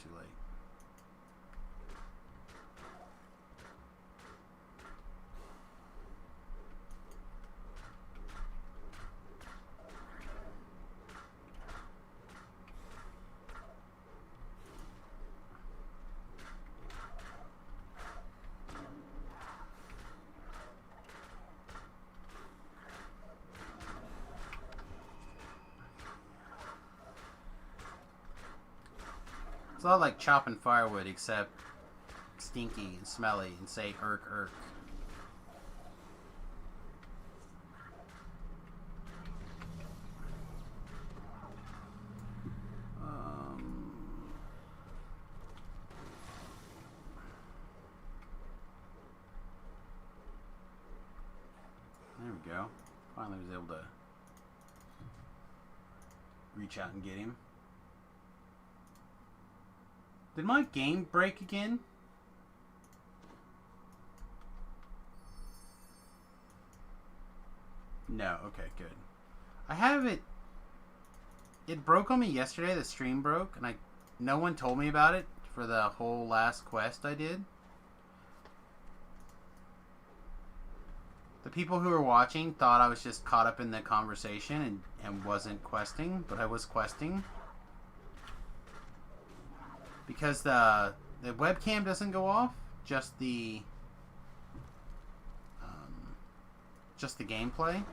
Too late. It's a lot like chopping firewood, except stinky and smelly and say irk irk. There we go. Finally was able to reach out and get him. Did my game break again? No, okay, good. I have it. It broke on me yesterday, the stream broke, and no one told me about it for the whole last quest I did. The people who were watching thought I was just caught up in the conversation and wasn't questing, but I was questing. Because the webcam doesn't go off, just the gameplay.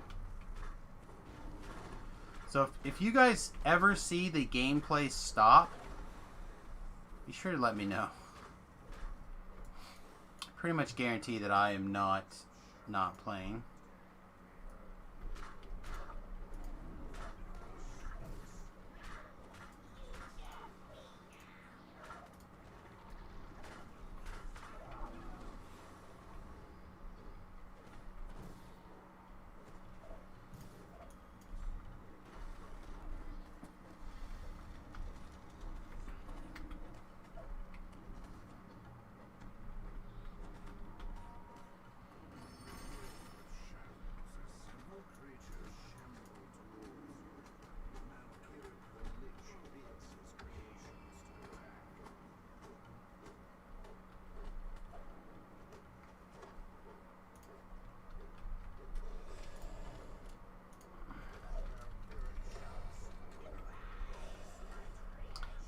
So if you guys ever see the gameplay stop, be sure to let me know. Pretty much guarantee that I am not playing.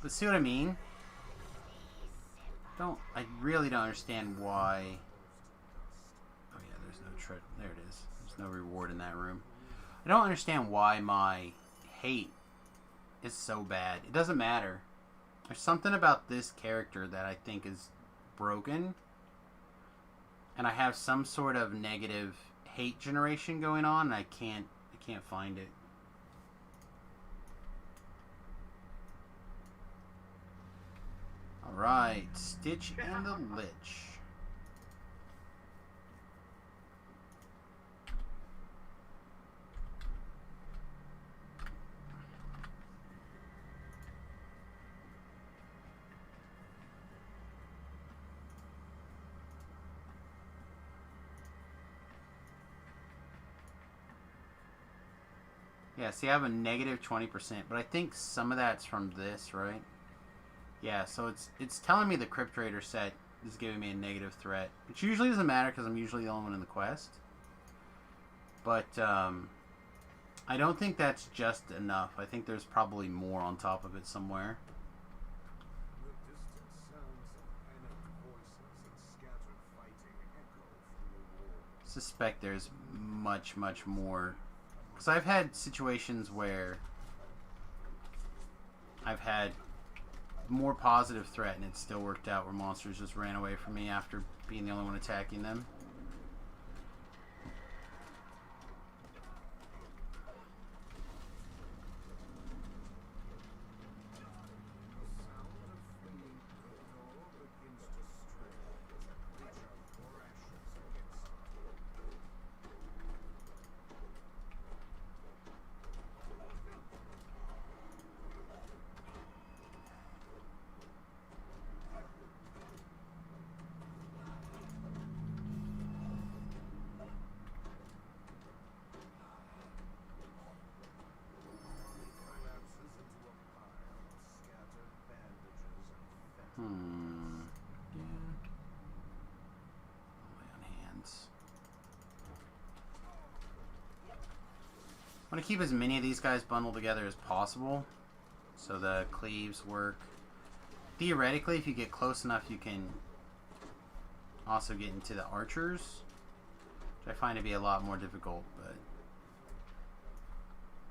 But see what I mean? I really don't understand why. Oh yeah, there's no there it is. There's no reward in that room. I don't understand why my hate is so bad. It doesn't matter. There's something about this character that I think is broken. And I have some sort of negative hate generation going on, and I can't find it. Alright, Stitch and the Lich. Yeah, see, I have a negative 20%, but I think some of that's from this, right? Yeah, so it's telling me the Crypt Raider set is giving me a negative threat, which usually doesn't matter because I'm usually the only one in the quest. But I don't think that's just enough. I think there's probably more on top of it somewhere. The distant sounds of panicked voices and scattered fighting echo from the wall. Suspect there's much, much more. Because I've had situations where I've had more positive threat and it still worked out, where monsters just ran away from me after being the only one attacking them. Yeah. Lay on hands. I want to keep as many of these guys bundled together as possible, so the cleaves work. Theoretically, if you get close enough, you can also get into the archers, which I find to be a lot more difficult,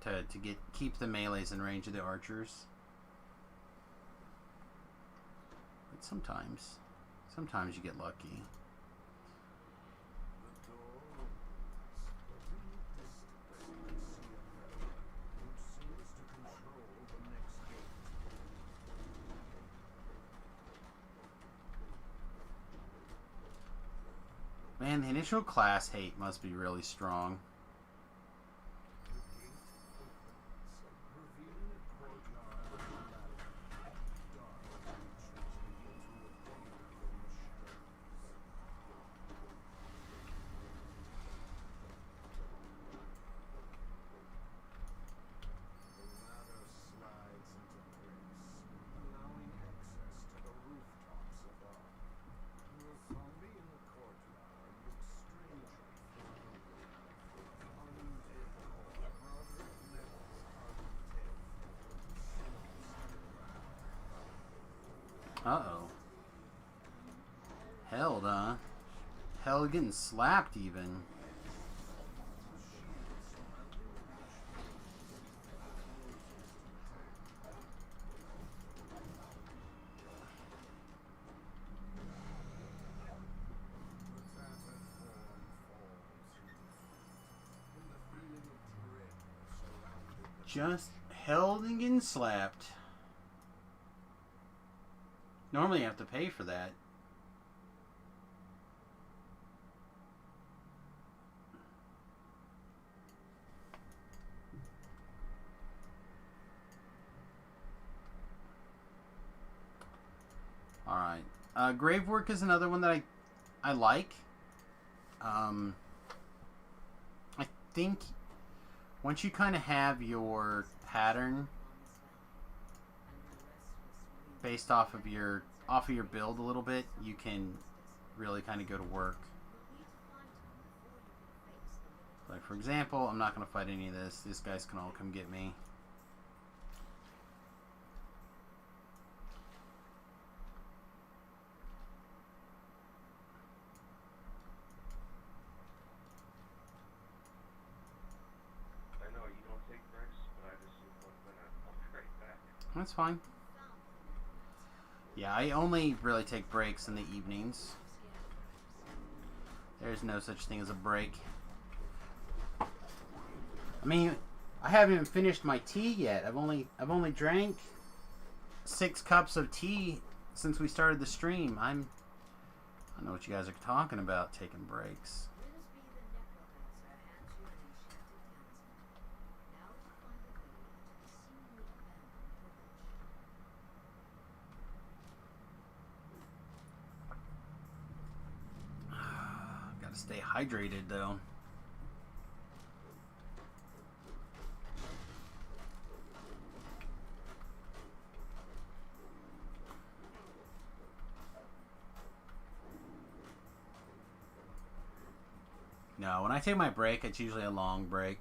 but to keep the melees in range of the archers. But sometimes you get lucky. Man, the initial class hate must be really strong. Uh-oh. Held, huh? Hell, getting slapped even. Just held and getting slapped. Normally you have to pay for that. Alright. Grave work is another one that I like. I think once you kind of have your pattern based off of your build a little bit, you can really kind of go to work. Like, for example, I'm not going to fight any of this. These guys can all come get me. I know you don't take breaks, but I just need 1 minute. I'll be right back. That's fine. Yeah, I only really take breaks in the evenings. There's no such thing as a break. I mean, I haven't even finished my tea yet. I've only drank 6 cups of tea since we started the stream. I don't know what you guys are talking about, taking breaks. Gotta stay hydrated though. No, when I take my break, it's usually a long break.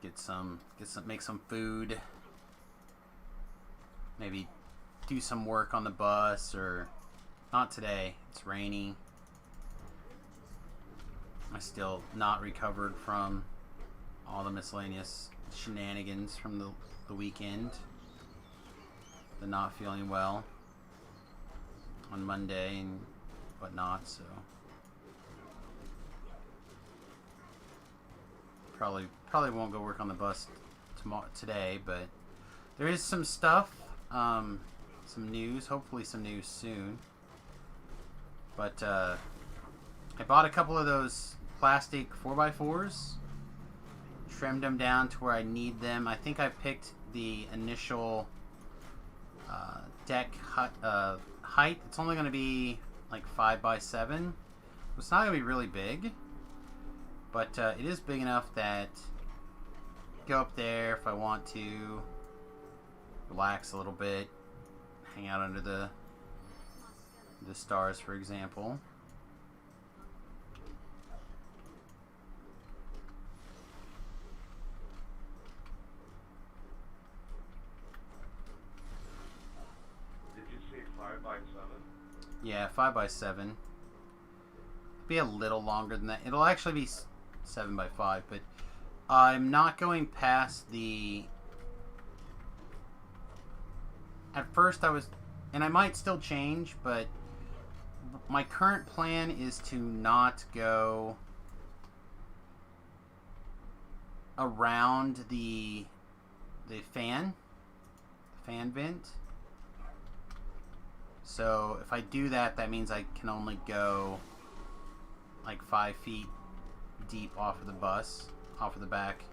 Make some food. Maybe do some work on the bus, or not today. It's rainy. I still not recovered from all the miscellaneous shenanigans from the weekend. The not feeling well on Monday and whatnot, so probably won't go work on the bus today, but there is some stuff, some news, hopefully some news soon. But I bought a couple of those plastic 4x4s, trimmed them down to where I need them. I think I picked the initial deck height. It's only going to be like 5x7. It's not going to be really big, but it is big enough that go up there if I want to relax a little bit, hang out under the stars, for example. Did you say 5x7? Yeah, 5x7. Be a little longer than that. It'll actually be 7x5, but I'm not going past the... At first I was... And I might still change, but my current plan is to not go around the fan vent. So if I do that, that means I can only go like 5 feet deep off of the bus, off of the back.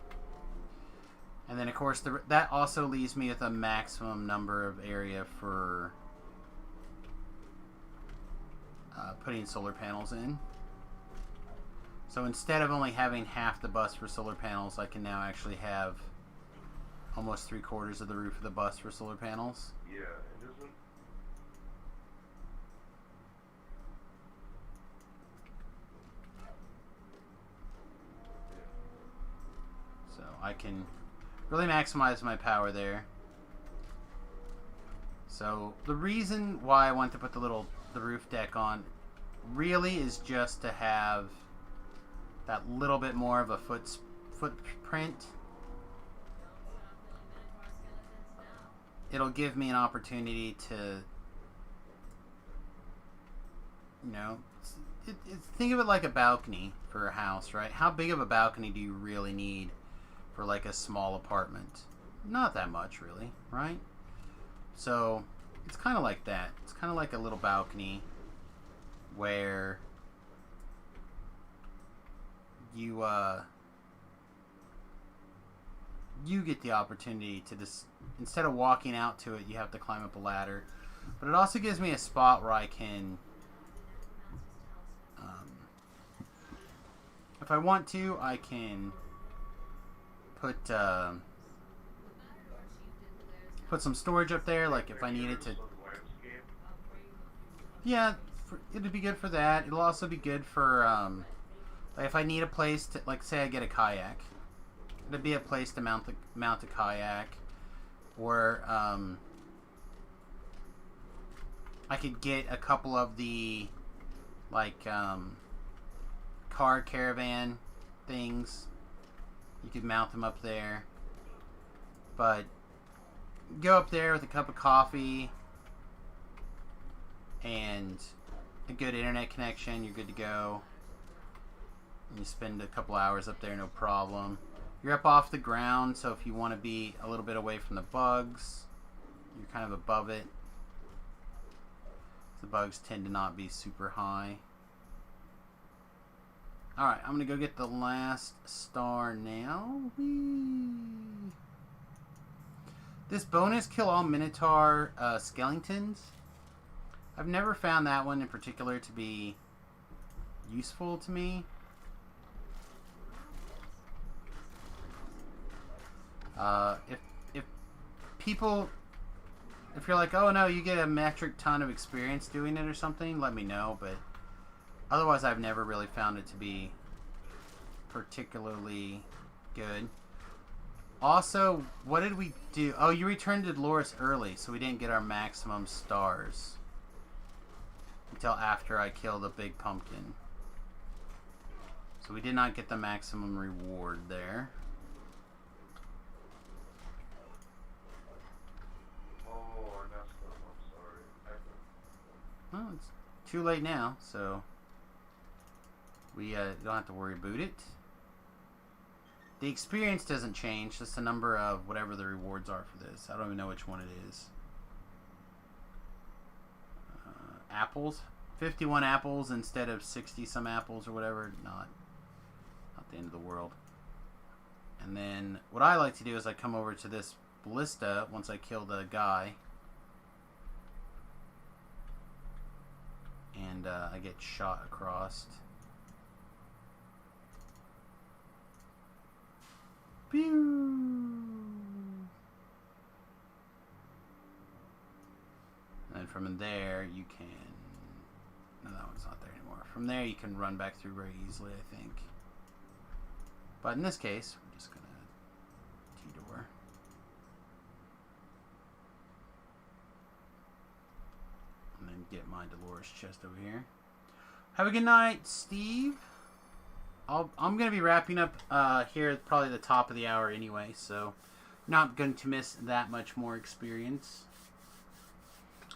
And then of course that also leaves me with a maximum number of area for putting solar panels in. So instead of only having half the bus for solar panels, I can now actually have almost 3/4 of the roof of the bus for solar panels. Yeah, it isn't. So I can really maximize my power there. So the reason why I want to put the roof deck on really is just to have that little bit more of a footprint. It'll give me an opportunity to, you know, think of it like a balcony for a house, right? How big of a balcony do you really need for like a small apartment? Not that much, really, right? So it's kind of like that. It's kind of like a little balcony where you get the opportunity to just, instead of walking out to it, you have to climb up a ladder. But it also gives me a spot where I can, if I want to, I can put some storage up there, like if I needed to. Yeah, it'd be good for that. It'll also be good for like if I need a place to, like, say I get a kayak, it'd be a place to mount a kayak, or I could get a couple of the like car caravan things. You could mount them up there, but go up there with a cup of coffee and a good internet connection, you're good to go. And you spend a couple hours up there, no problem. You're up off the ground, so if you want to be a little bit away from the bugs, you're kind of above it. The bugs tend to not be super high. Alright, I'm going to go get the last star now. Whee! This bonus, kill all Minotaur skeletons. I've never found that one in particular to be useful to me. If people, if you're like, oh no, you get a metric ton of experience doing it or something, let me know. But Otherwise, I've never really found it to be particularly good. Also, what did we do? Oh, you returned to Dolores early, so we didn't get our maximum stars until after I killed a big pumpkin. So we did not get the maximum reward there. Oh, I messed up. I'm sorry. Well, it's too late now, so we don't have to worry about it. The experience doesn't change, just the number of whatever the rewards are for this. I don't even know which one it is. Apples. 51 apples instead of 60 some apples or whatever. Not the end of the world. And then what I like to do is I come over to this ballista once I kill the guy. And I get shot across. Pew! And then from there you can... No, that one's not there anymore. From there you can run back through very easily, I think. But in this case, we're just gonna T-door. And then get my Dolores chest over here. Have a good night, Steve. I'm going to be wrapping up here at probably the top of the hour anyway, so not going to miss that much more experience.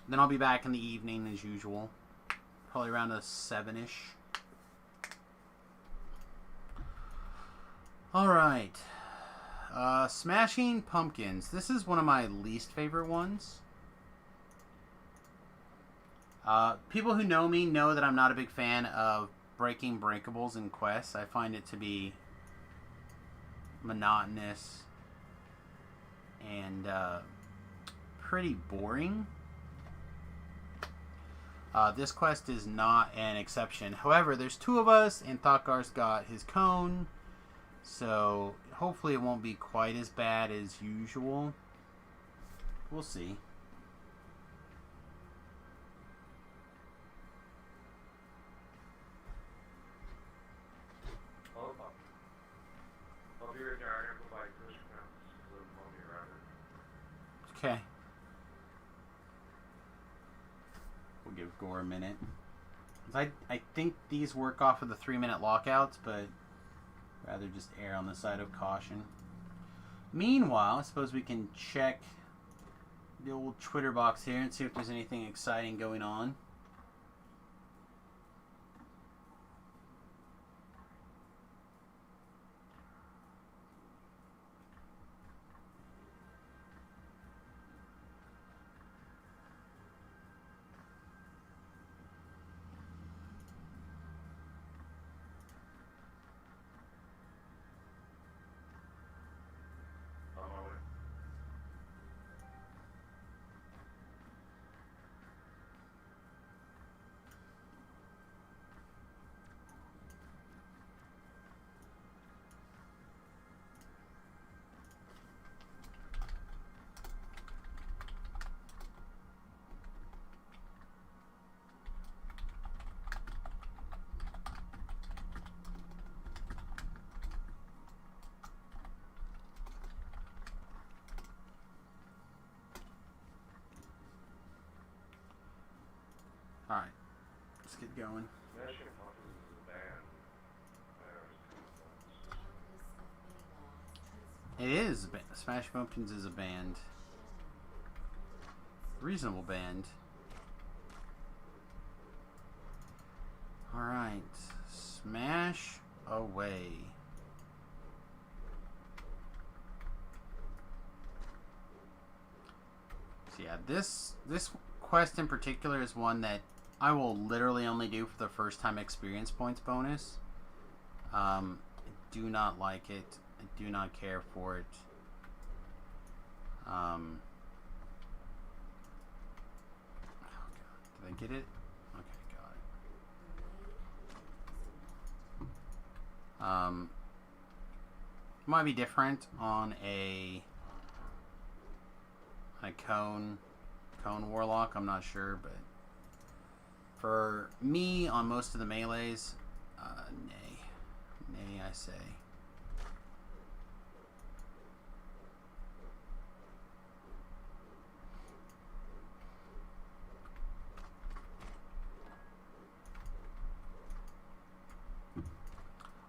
Then I'll be back in the evening as usual, probably around a 7-ish. Alright. Smashing Pumpkins. This is one of my least favorite ones. People who know me know that I'm not a big fan of breaking breakables in quests. I find it to be monotonous and pretty boring. This quest is not an exception. However, there's 2 of us, and Thokgar's got his cone, so hopefully it won't be quite as bad as usual. We'll see. I'll be right there. I gotta go buy Chris Brown's little mommy rider. Okay. We'll give Gore a minute. I think these work off of the 3-minute lockouts, but rather just err on the side of caution. Meanwhile, I suppose we can check the old Twitter box here and see if there's anything exciting going on. On my way. Alright, let's get going. Smashing Pumpkins is a band. It is. Smash Pumpkins is a band. Reasonable band. Alright. Smash away. So yeah, this quest in particular is one that I will literally only do for the first time experience points bonus. I do not like it. I do not care for it. Oh God. Did I get it? Okay, got it. Might be different on a cone warlock. I'm not sure, but For me, on most of the melees, nay. Nay, I say.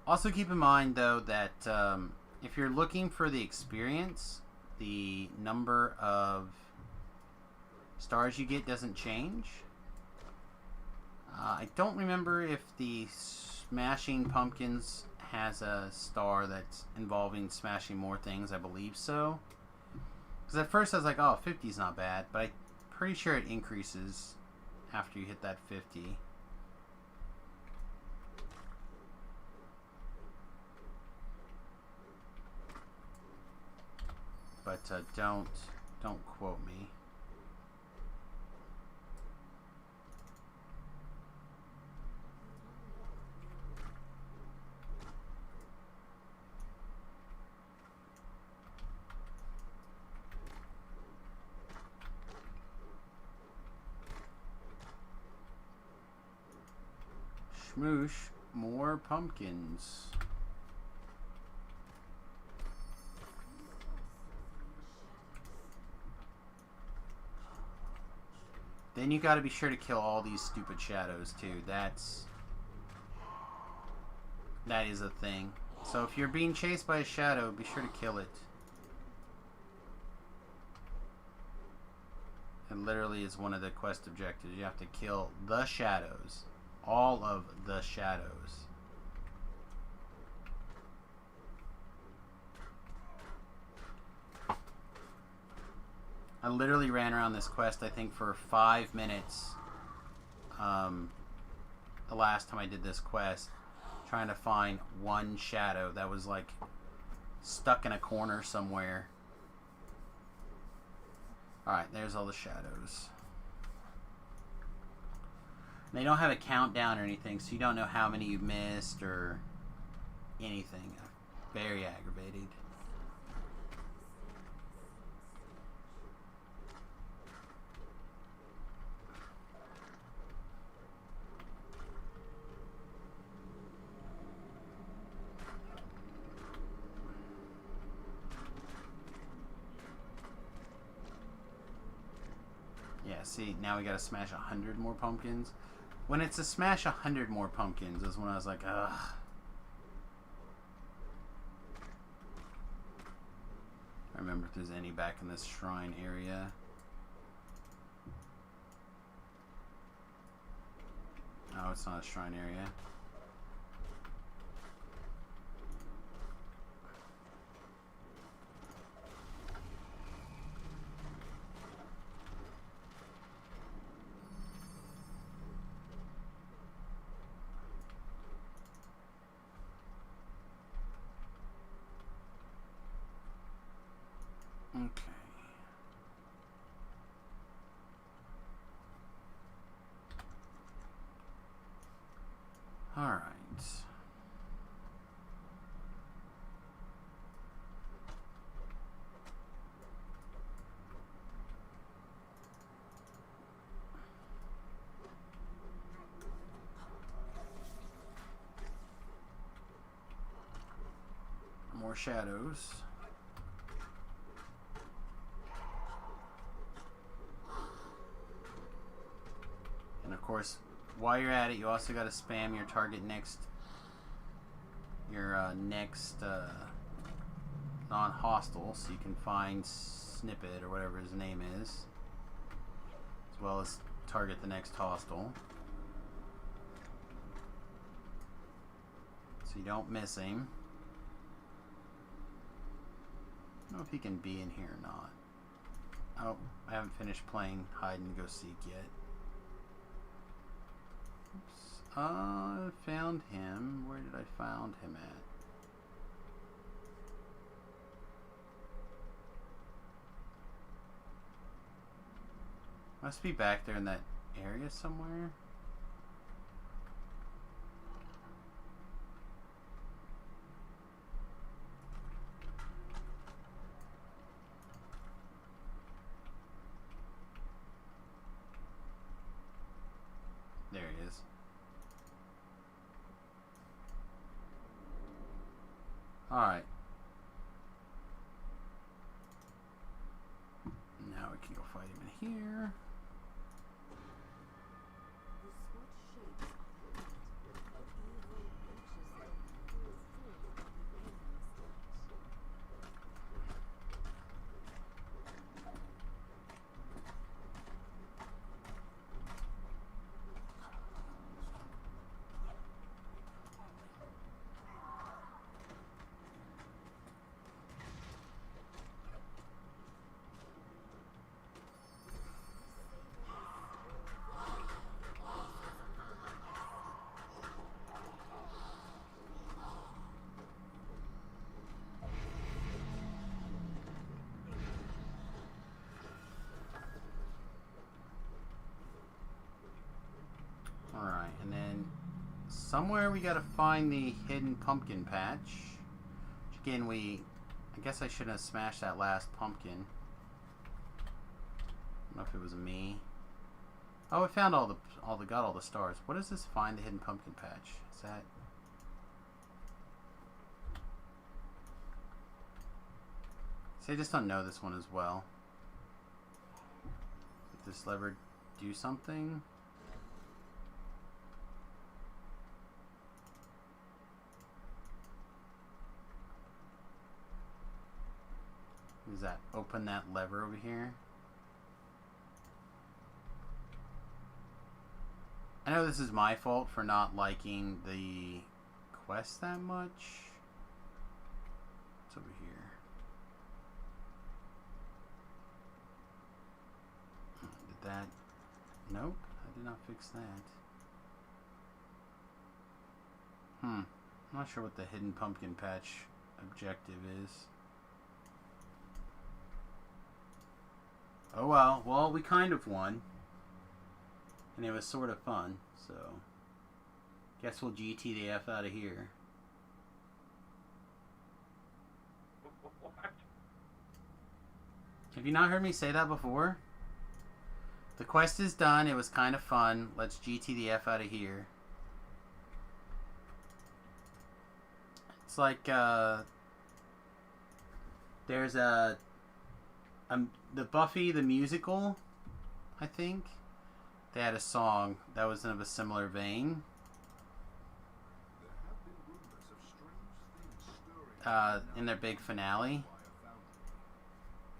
Also keep in mind, though, that if you're looking for the experience, the number of stars you get doesn't change. I don't remember if the Smashing Pumpkins has a star that's involving smashing more things. I believe so. Because at first I was like, oh, 50's not bad. But I'm pretty sure it increases after you hit that 50. But don't quote me. Smoosh, more pumpkins. Then you gotta be sure to kill all these stupid shadows too. That is a thing. So if you're being chased by a shadow, be sure to kill it. It literally is one of the quest objectives. You have to kill the shadows. All of the shadows. I literally ran around this quest, I think, for 5 minutes. The last time I did this quest, trying to find one shadow that was like stuck in a corner somewhere. Alright, there's all the shadows. They don't have a countdown or anything, so you don't know how many you've missed or anything. Very aggravated. Yeah, see, now we gotta smash 100 more pumpkins. When it's a smash 100 more pumpkins is when I was like, ugh. I remember if there's any back in this shrine area. Oh, it's not a shrine area. Okay. All right. More shadows. And of course, while you're at it, you also got to spam your target next, non-hostile, so you can find Snippet or whatever his name is, as well as target the next hostile, so you don't miss him. I don't know if he can be in here or not. Oh, I haven't finished playing hide and go seek yet. Oops. I found him. Where did I find him at? Must be back there in that area somewhere. There is. Alright. Now we can go fight him in here. The switch shapes are the heart of evil righteousness who is full of the enemy's Alright, and then somewhere we gotta find the hidden pumpkin patch. Which again, I guess I shouldn't have smashed that last pumpkin. I don't know if it was me. Oh, I found got all the stars. What is this? Find the hidden pumpkin patch. Is that? See, I just don't know this one as well. Did this lever do something? Does that open that lever over here? I know this is my fault for not liking the quest that much. What's over here? Did that? Nope, I did not fix that. I'm not sure what the hidden pumpkin patch objective is. Oh well. Well, we kind of won. And it was sort of fun, so... Guess we'll GT the F out of here. What? Have you not heard me say that before? The quest is done. It was kind of fun. Let's GT the F out of here. It's like, there's the Buffy the musical, I think. They had a song that was of a similar vein. There have been rumors of strange things stirring In their big finale. by a fountain.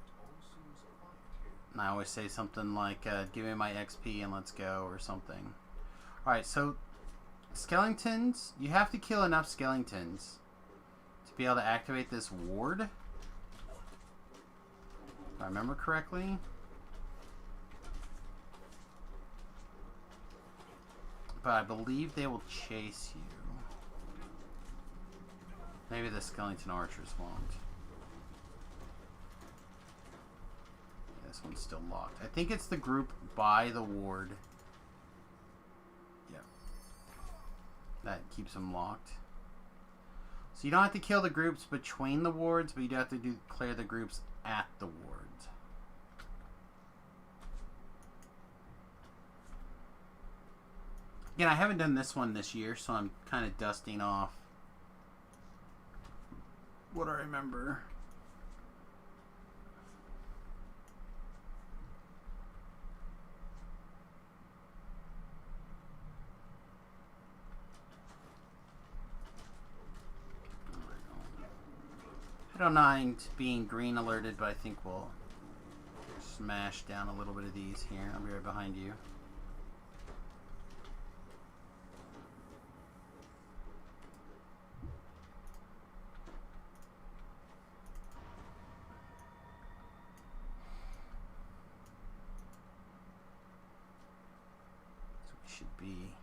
It all seems quiet here. And I always say something like, give me my XP and let's go, or something. Alright, so skeletons, you have to kill enough skeletons to be able to activate this ward. If I remember correctly. But I believe they will chase you. Maybe the skeleton archers won't. Yeah, this one's still locked. I think it's the group by the ward. Yep. That keeps them locked. So you don't have to kill the groups between the wards, but you do have to clear the groups at the wards. Again, I haven't done this one this year, so I'm kind of dusting off what I remember. I don't mind being green alerted, but I think we'll smash down a little bit of these here. I'll be right behind you. Should be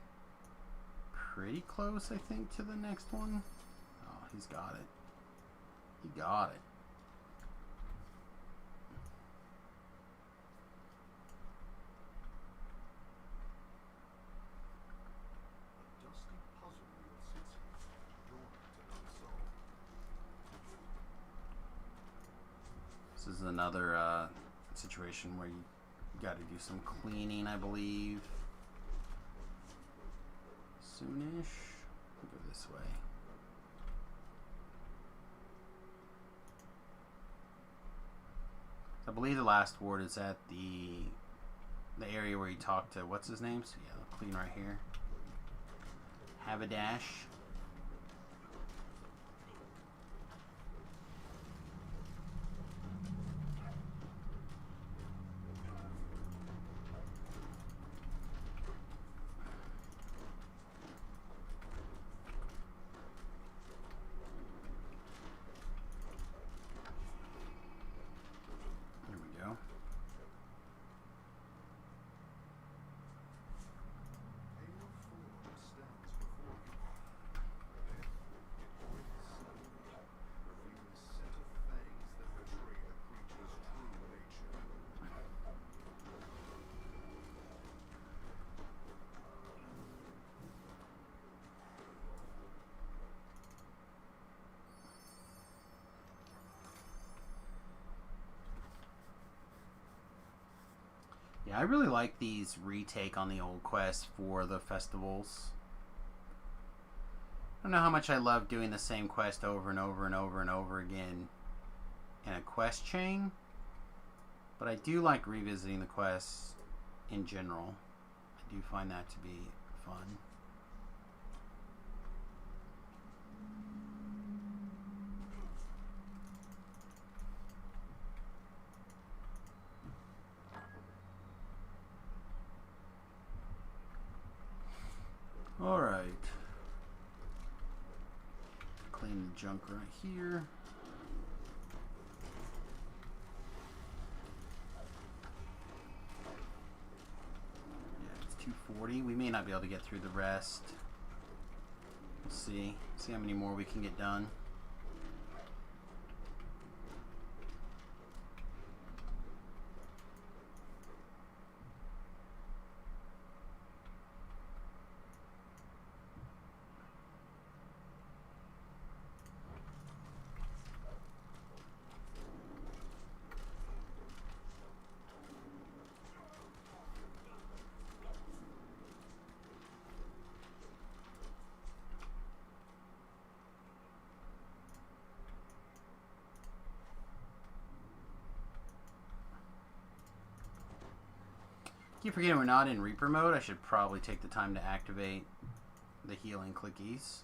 pretty close, I think, to the next one. Oh, he's got it. He got it. A dusty puzzle wheel sits here, dormant and unsolved. This is another situation where you got to do some cleaning, I believe. soonish. We'll go this way. I believe the last ward is at the area where you talk to what's his name. So yeah, I'll clean right here. Have a dash. There we go. Pale form stands before you. Then it breathes slowly, revealing a set of fangs that betray the creature's true nature. Yeah, I really like these retake on the old quests for the festivals. I don't know how much I love doing the same quest over and over and over and over again in a quest chain, but I do like revisiting the quests in general. I do find that to be fun. All right. Claim the junk right here. Yeah, it's 240. We may not be able to get through the rest. We'll see. See how many more we can get done. Keep forgetting we're not in Reaper mode. I should probably take the time to activate the healing clickies.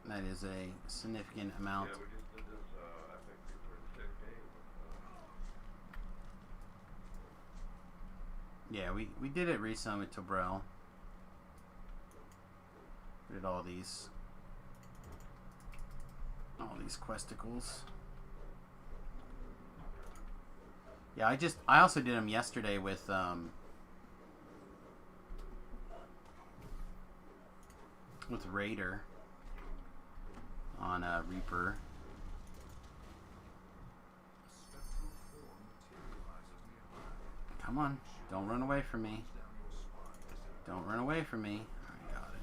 That is a significant amount. Yeah, we just did this, I think for 10K. Yeah, we did it recently with Tobrel. We did all these questicles. Yeah, I also did them yesterday with Raider on Reaper. A spectral form materializes nearby. Come on, don't run away from me. Down your spine as it Don't run away from me. I got it.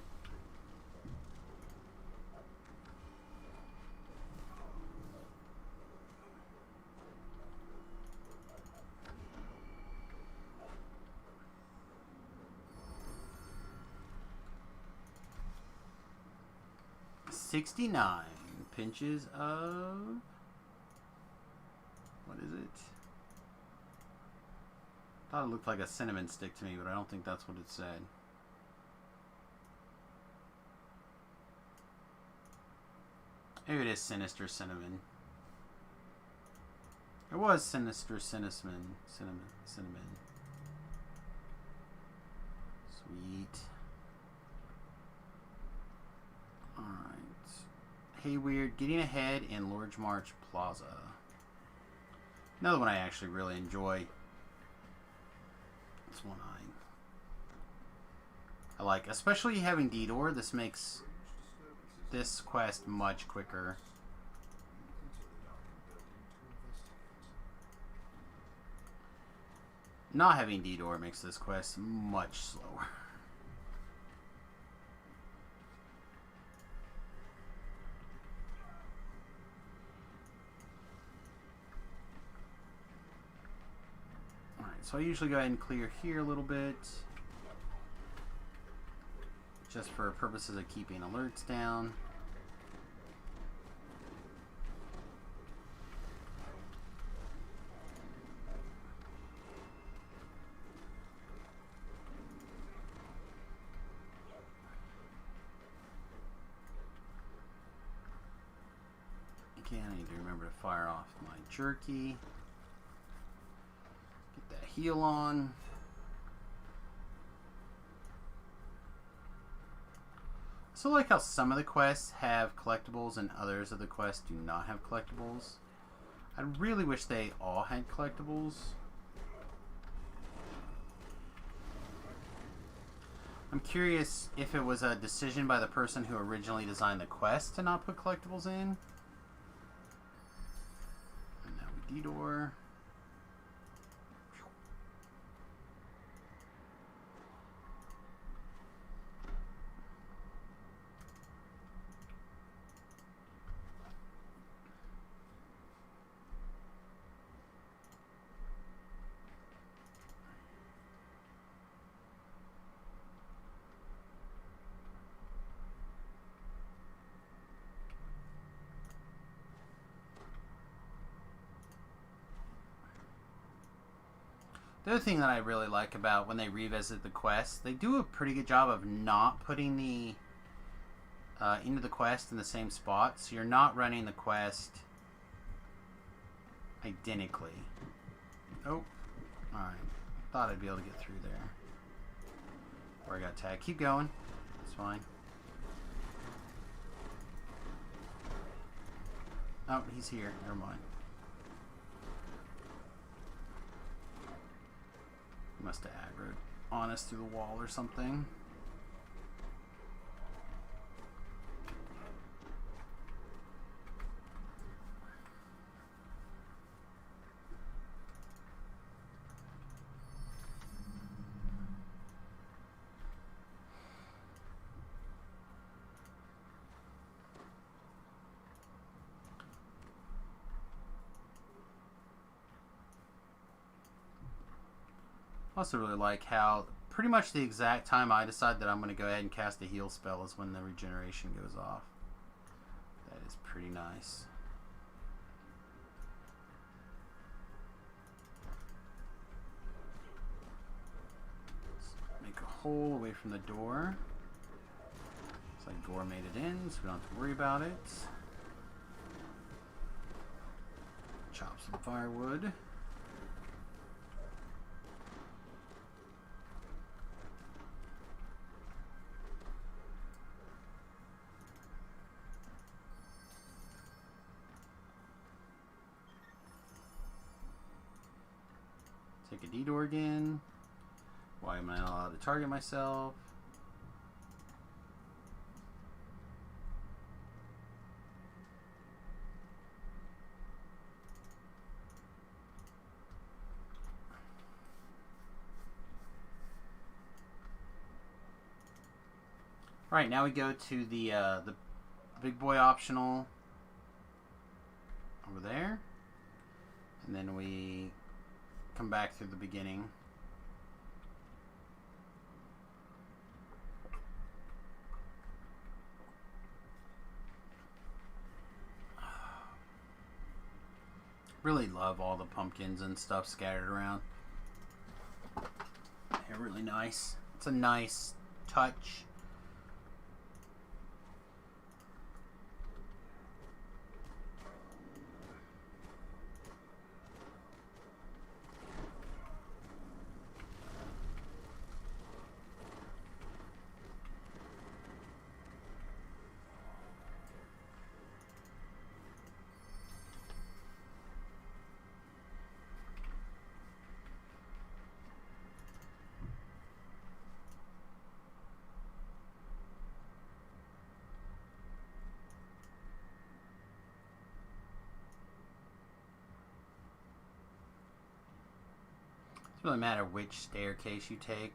$69 pinches of, what is it? Thought it looked like a cinnamon stick to me, but I don't think that's what it said. Maybe it is Sinister Cinnamon. It was Sinister Cinnamon. Cinnamon. Sweet. Alright. Hey Weird, getting ahead in Lord's March Plaza. Another one I actually really enjoy. This one I like. Especially having Detour, this makes this quest much quicker. Not having Detour makes this quest much slower. So I usually go ahead and clear here a little bit, just for purposes of keeping alerts down. Again, I need to remember to fire off my jerky. Get that heal on. So I like how some of the quests have collectibles and others of the quests do not have collectibles. I really wish they all had collectibles. I'm curious if it was a decision by the person who originally designed the quest to not put collectibles in. And now we detour. The other thing that I really like about when they revisit the quest, they do a pretty good job of not putting the into the quest in the same spot, so you're not running the quest identically. Oh, alright. Thought I'd be able to get through there. Where I got tagged. Keep going. It's fine. Oh, he's here. Never mind. Must have aggroed on us through the wall or something. I also really like how pretty much the exact time I decide that I'm going to go ahead and cast a heal spell is when the regeneration goes off. That is pretty nice. Let's make a hole away from the door. Looks like Gore made it in, so we don't have to worry about it. Chop some firewood. Take a detour again. Why am I not allowed to target myself? All right, now we go to the big boy optional over there, and then we come back through the beginning. Really love all the pumpkins and stuff scattered around. They're really nice. It's a nice touch. It doesn't really matter which staircase you take.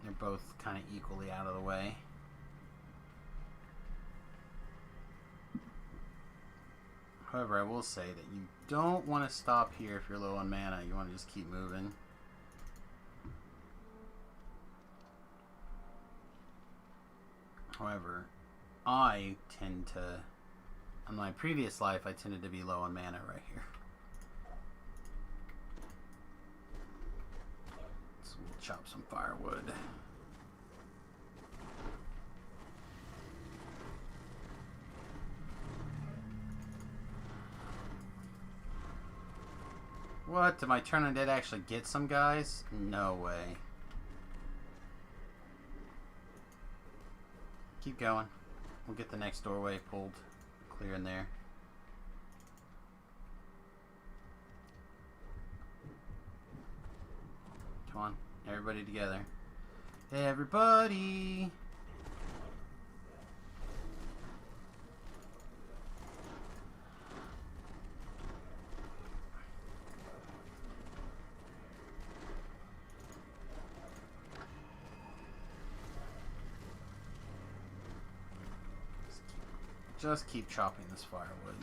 They're both kind of equally out of the way. However, I will say that you don't want to stop here if you're low on mana. You want to just keep moving. However, I tend to, in my previous life, I tended to be low on mana right here. So we'll chop some firewood. What? Did my turn on dead actually get some guys? No way. Keep going. We'll get the next doorway pulled clear in there. Come on. Everybody together. Everybody! Just keep chopping this firewood.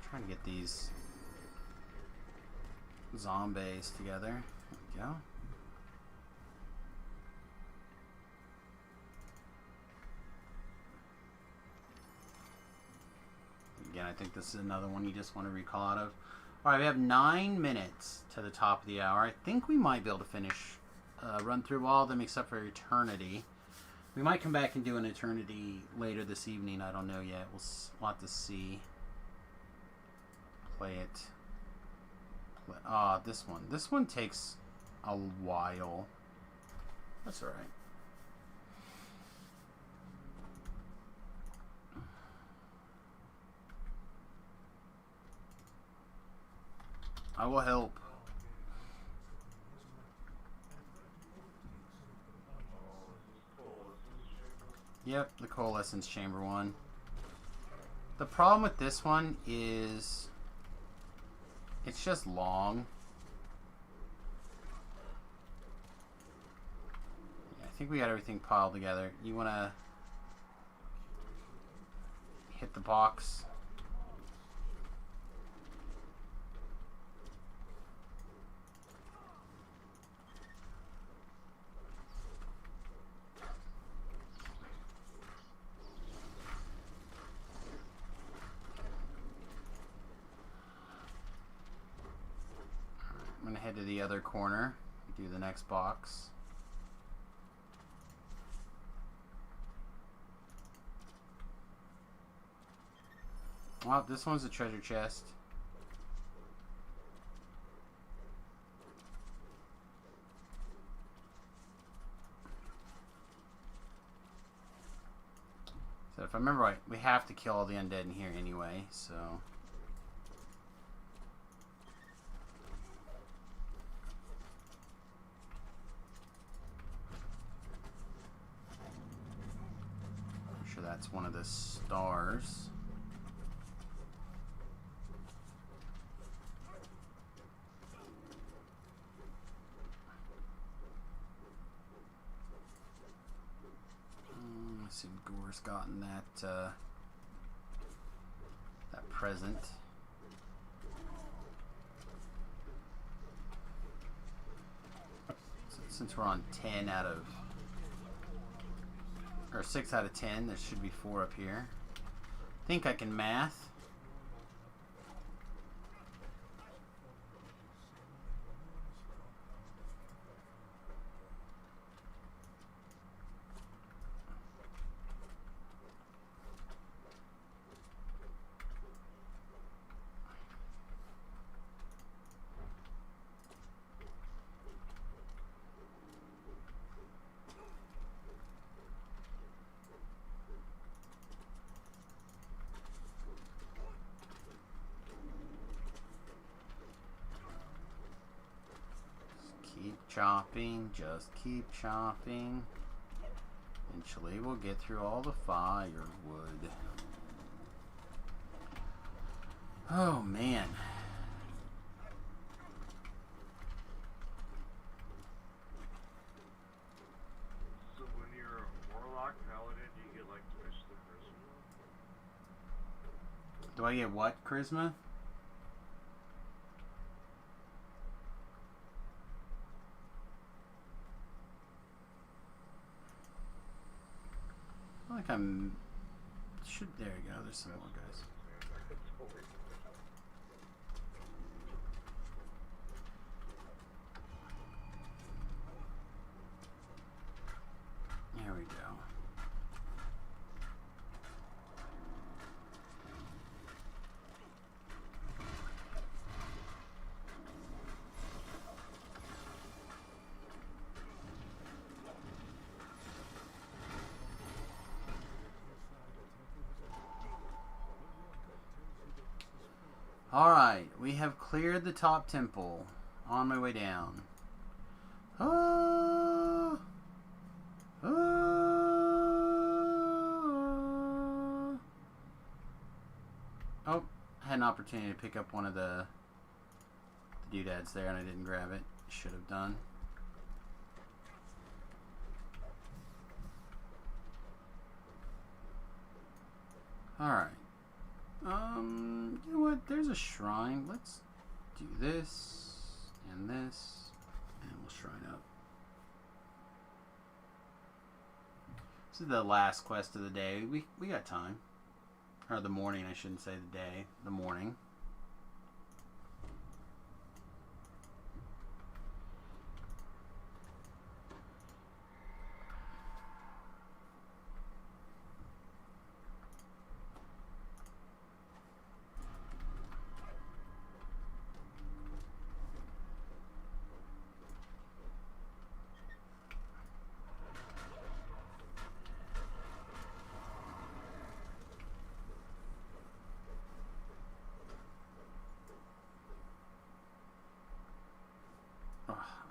Trying to get these zombies together. There we go. Again, I think this is another one you just want to recall out of. Alright, we have 9 minutes to the top of the hour. I think we might be able to finish run through all of them except for Eternity. We might come back and do an Eternity later this evening. I don't know yet. We'll have to see. Play it. This one. This one takes a while. That's alright. I will help. Yep, the Coalescence Chamber one. The problem with this one is it's just long. Yeah, I think we got everything piled together. You want to hit the box. I'm going to head to the other corner, do the next box. Well, this one's a treasure chest. So if I remember right, we have to kill all the undead in here anyway, so... That's one of the stars. Let's see if Gore's gotten that that present. So since we're on 10 out of or 6 out of 10, there should be 4 up here. I think I can math. Chopping, just keep chopping. Eventually we'll get through all the firewood. Oh man. So when you're Do I get what, Charisma? I feel like I'm... Should... There you go. There's some more guys. There we go. Alright, we have cleared the top temple. On my way down. Ah! Ah! Oh, I had an opportunity to pick up one of the doodads there and I didn't grab it. Should have done. Alright. You know what? There's a shrine. Let's do this and this, and we'll shrine up. This is the last quest of the day. We got time. Or the morning, I shouldn't say the day. The morning.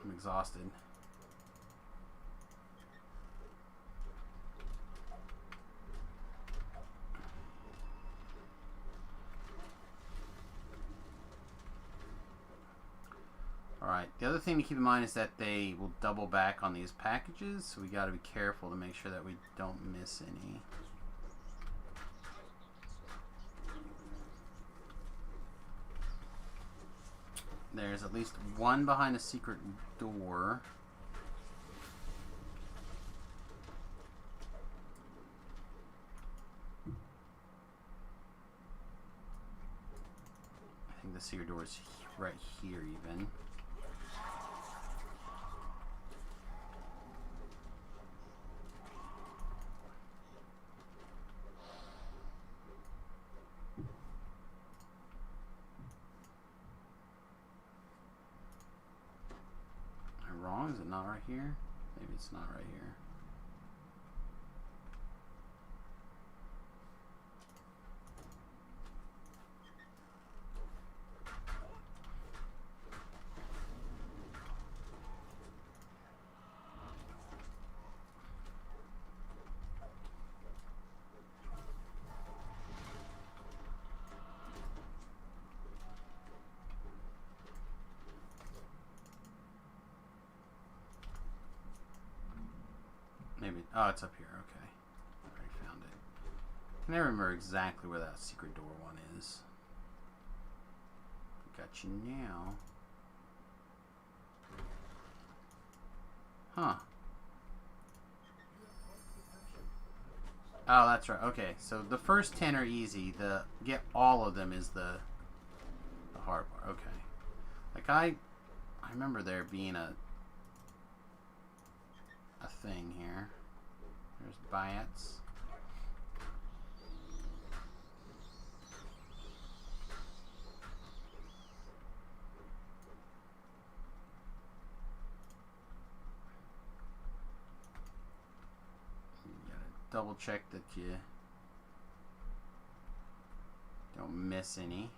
I'm exhausted. Alright, the other thing to keep in mind is that they will double back on these packages, so we gotta be careful to make sure that we don't miss any. There's at least one behind a secret door. I think the secret door is right here even. Wrong? Is it not right here? Maybe it's not right here. Maybe. Oh, it's up here. Okay. I already found it. I never remember exactly where that secret door one is. Got you now. Huh. Oh, that's right. Okay, so the first 10 are easy. The get all of them is the hard part. Okay. Like I remember there being a thing here. There's bats. You gotta double check that you don't miss any.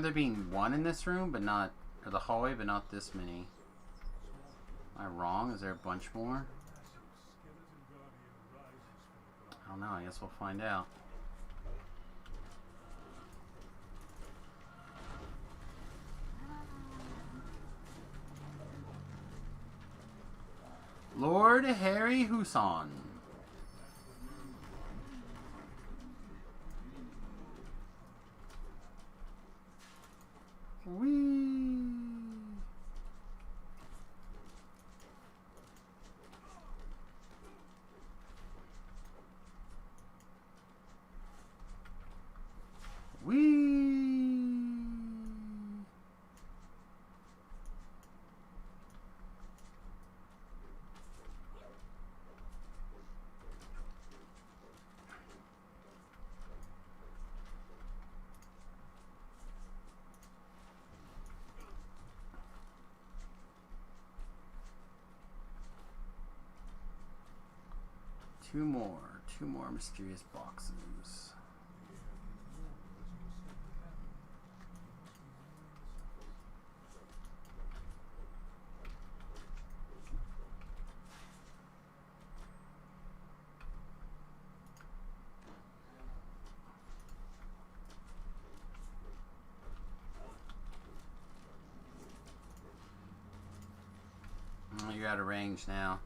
There being one in this room, but not, or the hallway, but not this many. Am I wrong? Is there a bunch more? I don't know. I guess we'll find out. Lord Harry Huson. Whee! Whee! 2 more mysterious boxes. Oh, you're out of range now.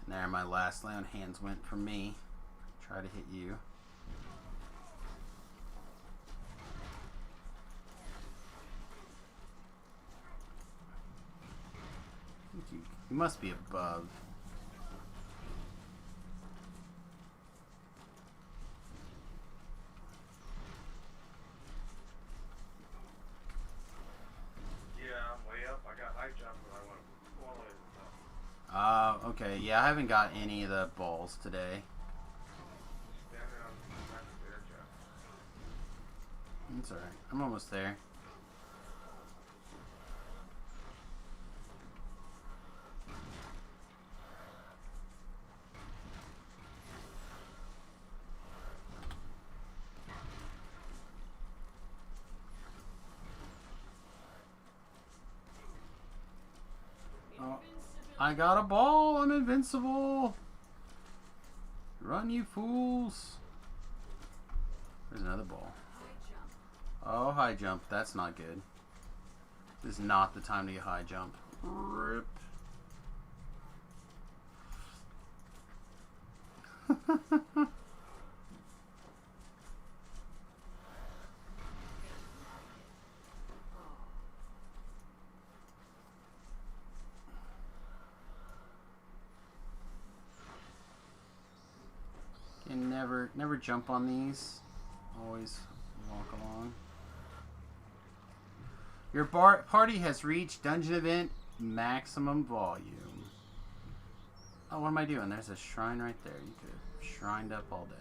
There, my last lay on hands went for me. Try to hit you. You must be above. Yeah, I'm way up. I got high jump and I went all the way to the top. Okay. Yeah, I haven't got any of the balls today. Standing on the back of the air jack. It's alright. I'm almost there. Oh, I got a ball. I'm invincible. Run, you fools. There's another ball. Oh, high jump. That's not good. This is not the time to get high jump. Rip. And never jump on these. Always walk along. Your party has reached dungeon event maximum volume. Oh, what am I doing? There's a shrine right there. You could have shrined up all day.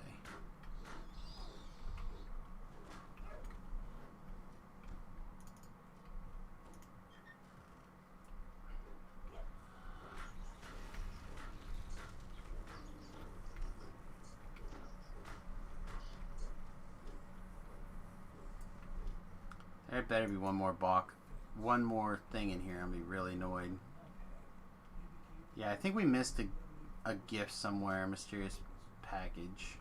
There better be one more thing in here. I'll be really annoyed. Yeah, I think we missed a gift somewhere, a mysterious package.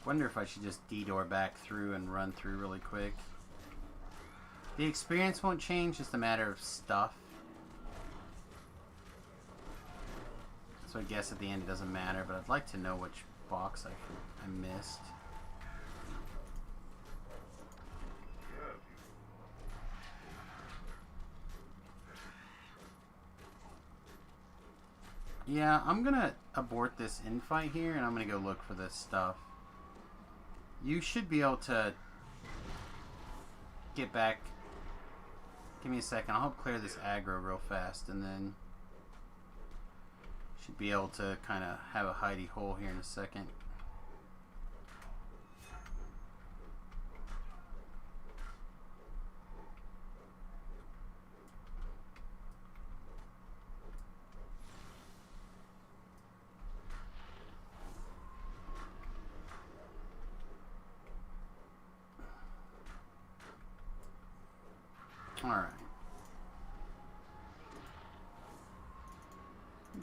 Wonder if I should just detour back through and run through really quick. The experience won't change, just a matter of stuff. So I guess at the end it doesn't matter, but I'd like to know which box I missed. Yeah, I'm gonna abort this infight here and I'm gonna go look for this stuff. You should be able to get back. Give me a second. I'll help clear this aggro real fast and then should be able to kind of have a hidey hole here in a second.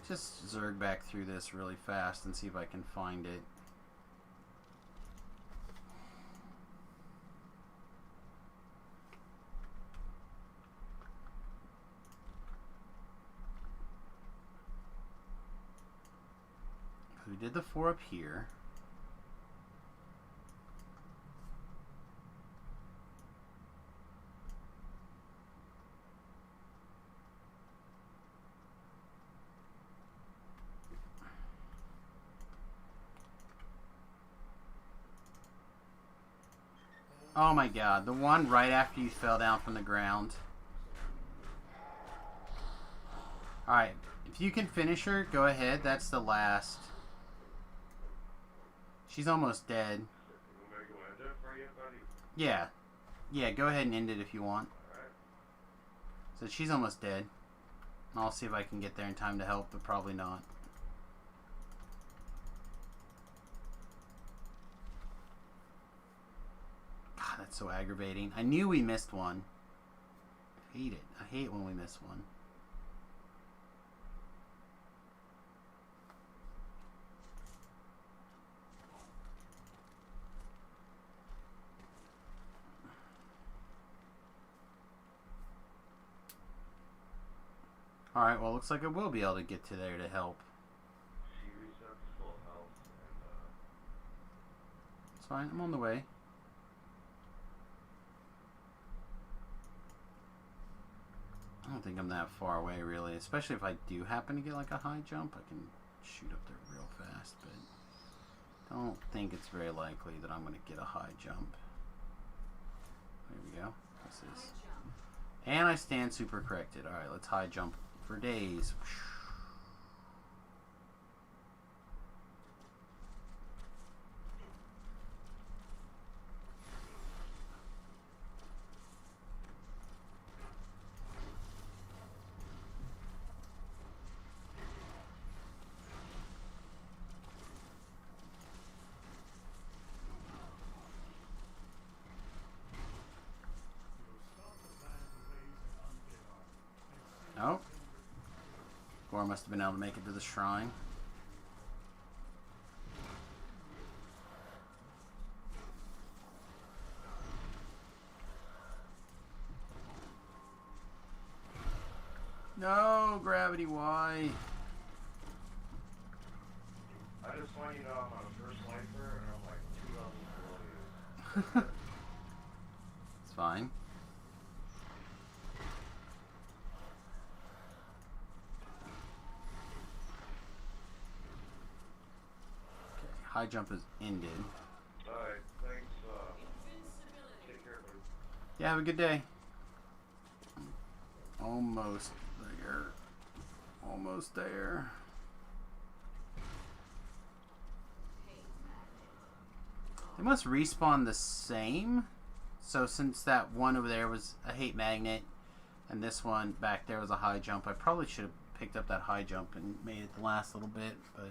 Just zerg back through this really fast and see if I can find it. We did the 4 up here. Oh my god, the one right after you fell down from the ground. Alright, if you can finish her, go ahead. That's the last. She's almost dead. You want me to go end it for you, buddy? Yeah. Yeah, go ahead and end it if you want. Alright. So she's almost dead. I'll see if I can get there in time to help, but probably not. God, that's so aggravating. I knew we missed one. I hate it. I hate when we miss one. Alright, well, looks like I will be able to get to there to help. She resets full health and It's fine, I'm on the way. I don't think I'm that far away, really. Especially if I do happen to get, like, a high jump. I can shoot up there real fast, but don't think it's very likely that I'm going to get a high jump. There we go. This is... And I stand super corrected. Alright, let's high jump for days. Oh. Gore must have been able to make it to the shrine. No, gravity, why? I just want you to know I'm on a first lifer and I'm like 2 levels below you. It's fine. High jump is ended. Alright, thanks, take care, buddy. Yeah, have a good day. Almost there. Almost there. They must respawn the same. So since that one over there was a hate magnet and this one back there was a high jump, I probably should have picked up that high jump and made it the last little bit, but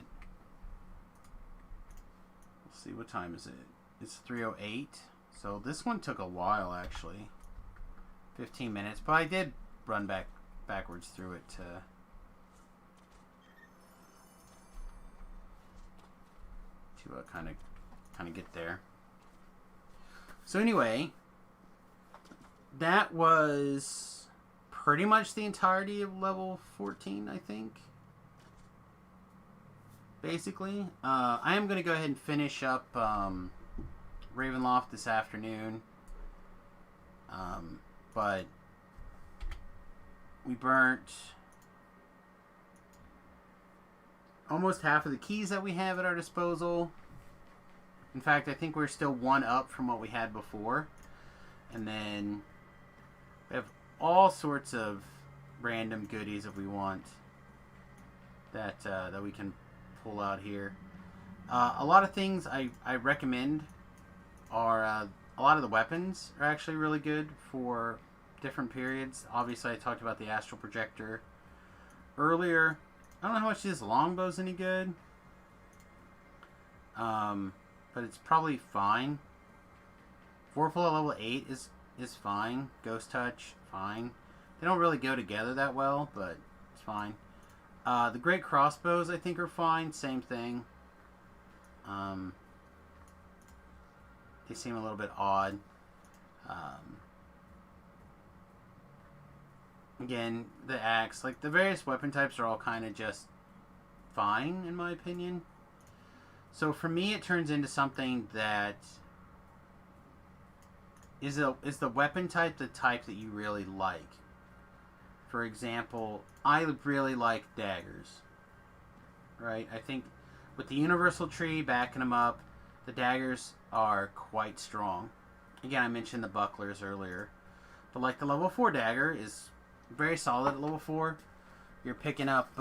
we'll see. What time is it? It's 3:08. So this one took a while, actually. 15 minutes, but I did run backwards through it to kind of get there. So anyway, that was pretty much the entirety of level 14, I think. Basically, I am going to go ahead and finish up Ravenloft this afternoon. But we burnt almost half of the keys that we have at our disposal. In fact, I think we're still one up from what we had before. And then we have all sorts of random goodies if we want that we can pull out here. A lot of things I recommend are a lot of the weapons are actually really good for different periods. Obviously, I talked about the astral projector earlier. I don't know how much this longbow's any good, but it's probably fine. Vorpal at level 8 is fine. Ghost touch, fine. They don't really go together that well, but it's fine. The great crossbows, I think, are fine. Same thing. They seem a little bit odd. Again, the axe, like the various weapon types are all kind of just fine, in my opinion. So for me, it turns into something that is the weapon type the type that you really like. For example, I really like daggers. Right? I think with the universal tree backing them up, the daggers are quite strong. Again, I mentioned the bucklers earlier. But like the level 4 dagger is very solid at level 4. You're picking up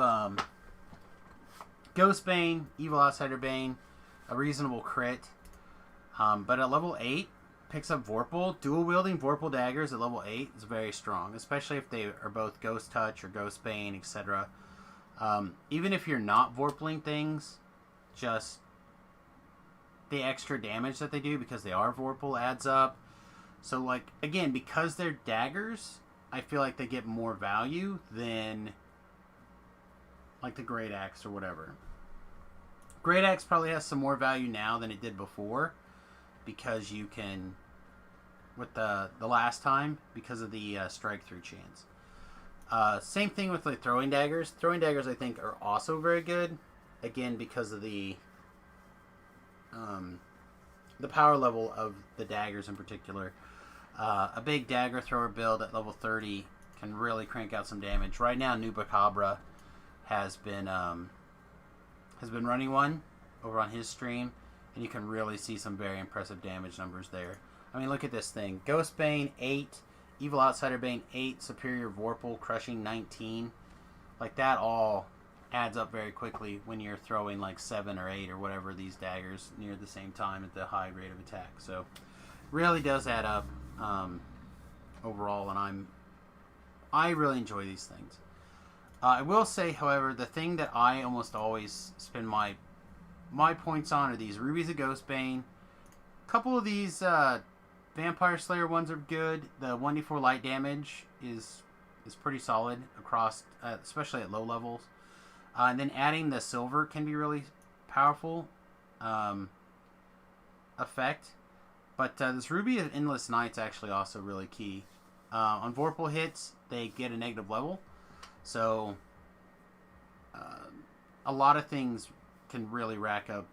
Ghost Bane, Evil Outsider Bane, a reasonable crit. But at level 8, picks up Vorpal. Dual wielding Vorpal daggers at level 8 is very strong, especially if they are both Ghost Touch or Ghost Bane, etc. Even if you're not Vorpaling things, just the extra damage that they do because they are Vorpal adds up. So, like, again, because they're daggers, I feel like they get more value than, like, the Great Axe or whatever. Great Axe probably has some more value now than it did before because you can, with the last time, because of the strike through chance. Same thing with like throwing daggers. Throwing daggers, I think, are also very good. Again, because of the power level of the daggers in particular. A big dagger thrower build at level 30 can really crank out some damage. Right now, Noob has been running one over on his stream, and you can really see some very impressive damage numbers there. I mean, look at this thing. Ghost Bane, 8. Evil Outsider Bane, 8. Superior Vorpal, Crushing, 19. Like, that all adds up very quickly when you're throwing, like, 7 or 8 or whatever these daggers near the same time at the high rate of attack. So, really does add up overall, and I really enjoy these things. I will say, however, the thing that I almost always spend my points on are these Rubies of Ghostbane. A couple of these Vampire Slayer ones are good. The 1d4 light damage is pretty solid across, especially at low levels. And then adding the silver can be really powerful effect. But this Ruby of Endless Night's actually also really key. On Vorpal hits, they get a negative level. So, a lot of things can really rack up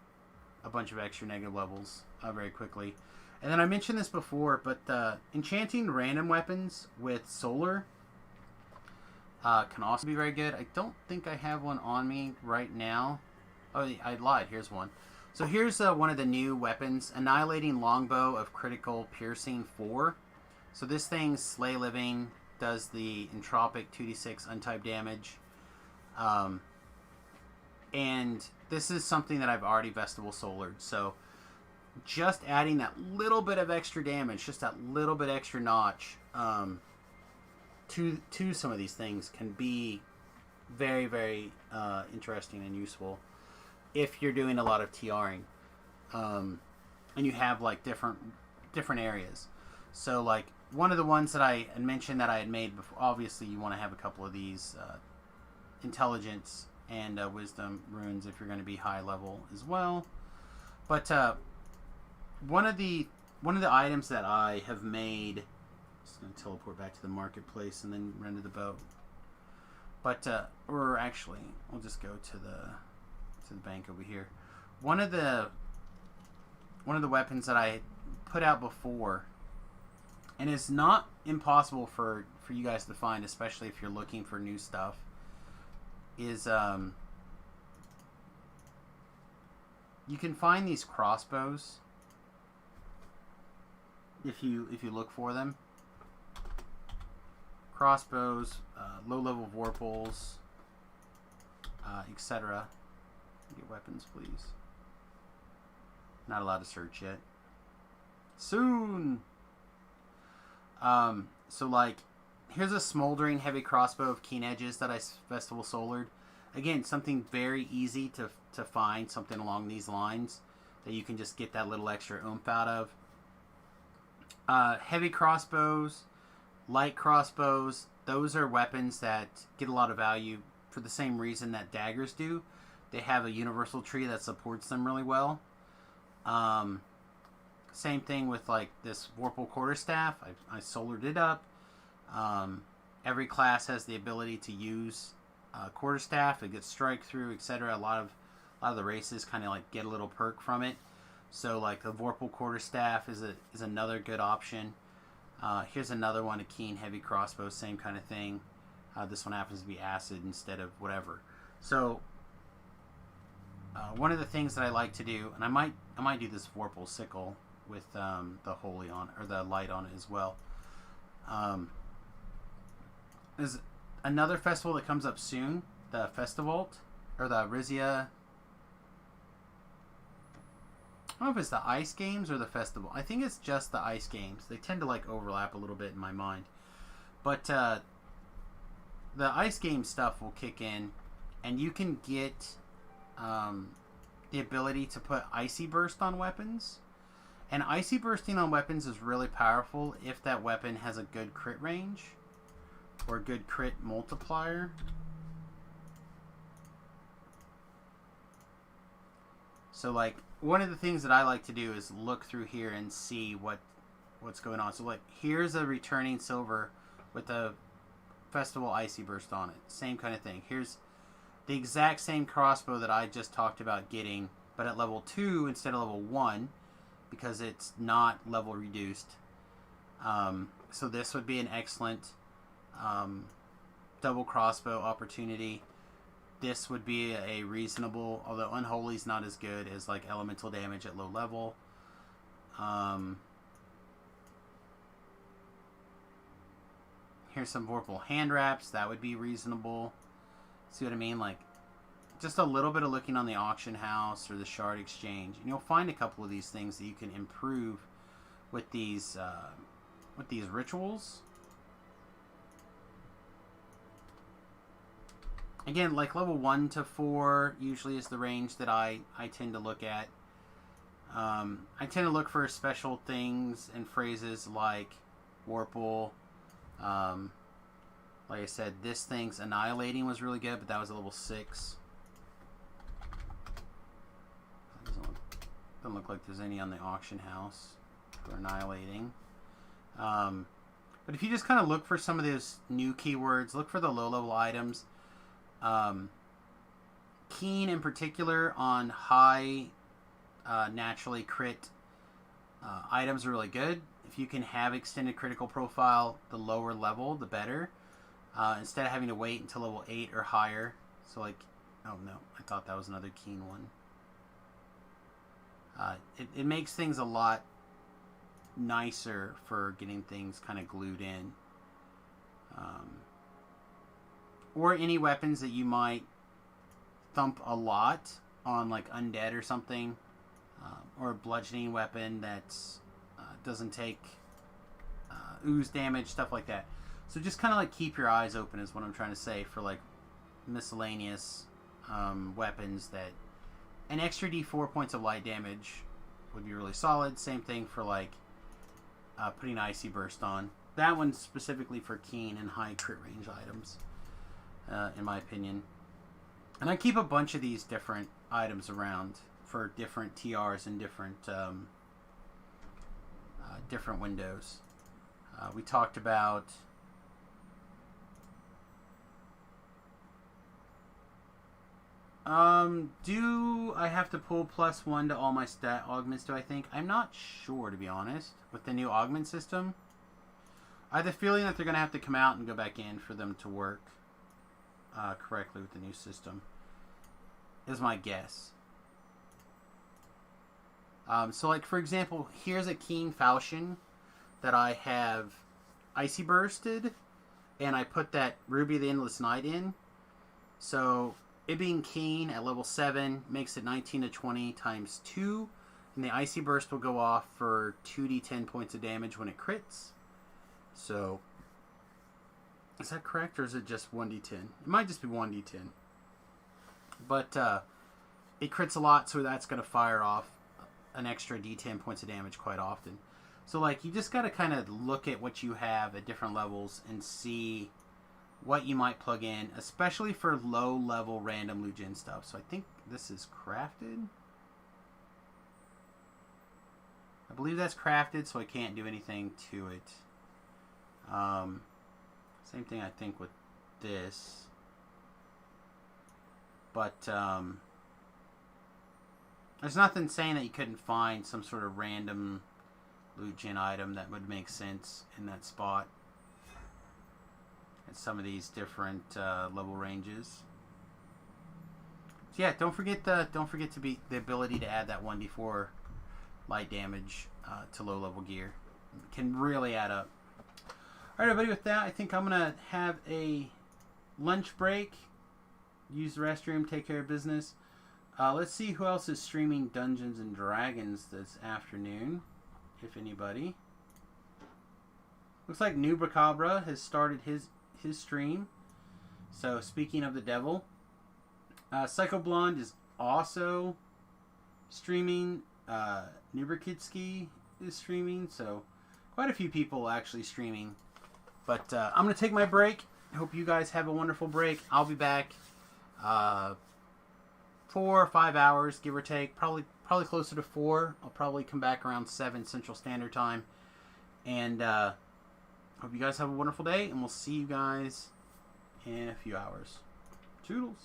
a bunch of extra negative levels very quickly. And then I mentioned this before, but enchanting random weapons with solar can also be very good. I don't think I have one on me right now. Oh, I lied. Here's one. So here's one of the new weapons, Annihilating Longbow of Critical Piercing 4. So this thing, Slay Living, does the entropic 2d6 untyped damage. And this is something that I've already Vestival Solared. So just adding that little bit of extra damage, just that little bit extra notch to some of these things can be very, very interesting and useful if you're doing a lot of TRing. And you have like different areas. So like one of the ones that I had mentioned that I had made before, obviously you want to have a couple of these intelligence and wisdom runes if you're going to be high level as well. But one of the items that I have made, just going to teleport back to the marketplace and then run to the boat. But or actually, we'll just go to the bank over here. One of the weapons that I put out before, and it's not impossible for you guys to find, especially if you're looking for new stuff, is you can find these crossbows if you look for them. Crossbows, low level Vorpals, etc. Get weapons, please. Not allowed to search yet. Soon. So like, here's a smoldering heavy crossbow of keen edges that I Vestival Solared. Again, something very easy to find, something along these lines that you can just get that little extra oomph out of. Heavy crossbows, light crossbows, those are weapons that get a lot of value for the same reason that daggers do. They have a universal tree that supports them really well. Same thing with like this WarPally quarterstaff. I solored it up. Every class has the ability to use quarterstaff. It gets strike through, etc. A lot of the races kind of like get a little perk from it. So like the WarPally quarterstaff is another good option. Here's another one, a keen heavy crossbow, same kind of thing. This one happens to be acid instead of whatever. So one of the things that I like to do, and I might do this WarPally sickle with the holy on or the light on it as well. There's another festival that comes up soon, the Festival or the Rizia. I don't know if it's the Ice Games or the Festival. I think it's just the Ice Games. They tend to like overlap a little bit in my mind. But the Ice Game stuff will kick in, and you can get the ability to put Icy Burst on weapons. And Icy Bursting on weapons is really powerful if that weapon has a good crit range or a good crit multiplier. So like one of the things that I like to do is look through here and see what's going on. So like here's a returning silver with the Festival Icy Burst on it. Same kind of thing. Here's the exact same crossbow that I just talked about getting, but at level 2 instead of level 1 because it's not level reduced. So this would be an excellent double crossbow opportunity. This would be a reasonable, although Unholy's not as good as like elemental damage at low level. Here's some WarPally hand wraps. That would be reasonable. See what I mean? Like just a little bit of looking on the auction house or the shard exchange, and you'll find a couple of these things that you can improve with these rituals. Again, like level 1 to 4 usually is the range that I tend to look at. I tend to look for special things and phrases like WarPally. Like I said, this thing's Annihilating was really good, but that was a level 6. Doesn't look like there's any on the auction house for Annihilating. But if you just kind of look for some of those new keywords, look for the low-level items. Keen in particular on high naturally crit items are really good. If you can have extended critical profile, the lower level, the better. Instead of having to wait until level 8 or higher. So like, oh no, I thought that was another keen one. It makes things a lot nicer for getting things kind of glued in. Or any weapons that you might thump a lot on, like undead or something, or a bludgeoning weapon that doesn't take ooze damage, stuff like that. So just kind of like keep your eyes open is what I'm trying to say for like miscellaneous weapons that an extra d4 points of light damage would be really solid. Same thing for like putting Icy Burst on. That one's specifically for keen and high crit range items, in my opinion. And I keep a bunch of these different items around for different TRs and different windows. We talked about do I have to pull +1 to all my stat augments, do I think? I'm not sure, to be honest, with the new augment system. I have the feeling that they're going to have to come out and go back in for them to work correctly with the new system, is my guess. So like, for example, here's a Keen Falchion that I have Icy Bursted, and I put that Ruby of the Endless Night in. So it being Keen at level 7 makes it 19 to 20 times 2, and the Icy Burst will go off for 2d10 points of damage when it crits. So, is that correct, or is it just 1d10? It might just be 1d10. But it crits a lot, so that's going to fire off an extra d10 points of damage quite often. So, like, you just got to kind of look at what you have at different levels and see what you might plug in, especially for low-level random loot gen stuff. So I think this is crafted. I believe that's crafted, so I can't do anything to it. Same thing I think with this. But there's nothing saying that you couldn't find some sort of random loot gen item that would make sense in that spot at some of these different level ranges. So yeah, don't forget to be the ability to add that 1d4 light damage to low level gear. It can really add up. All right, everybody. With that, I think I'm gonna have a lunch break. Use the restroom. Take care of business. Let's see who else is streaming Dungeons and Dragons this afternoon, if anybody. Looks like Noob has started his stream. So speaking of the devil, Psycho Blonde is also streaming. Nuberkidski is streaming. So quite a few people actually streaming. But I'm going to take my break. I hope you guys have a wonderful break. I'll be back 4 or 5 hours, give or take. Probably closer to 4. I'll probably come back around 7 Central Standard Time. And hope you guys have a wonderful day. And we'll see you guys in a few hours. Toodles.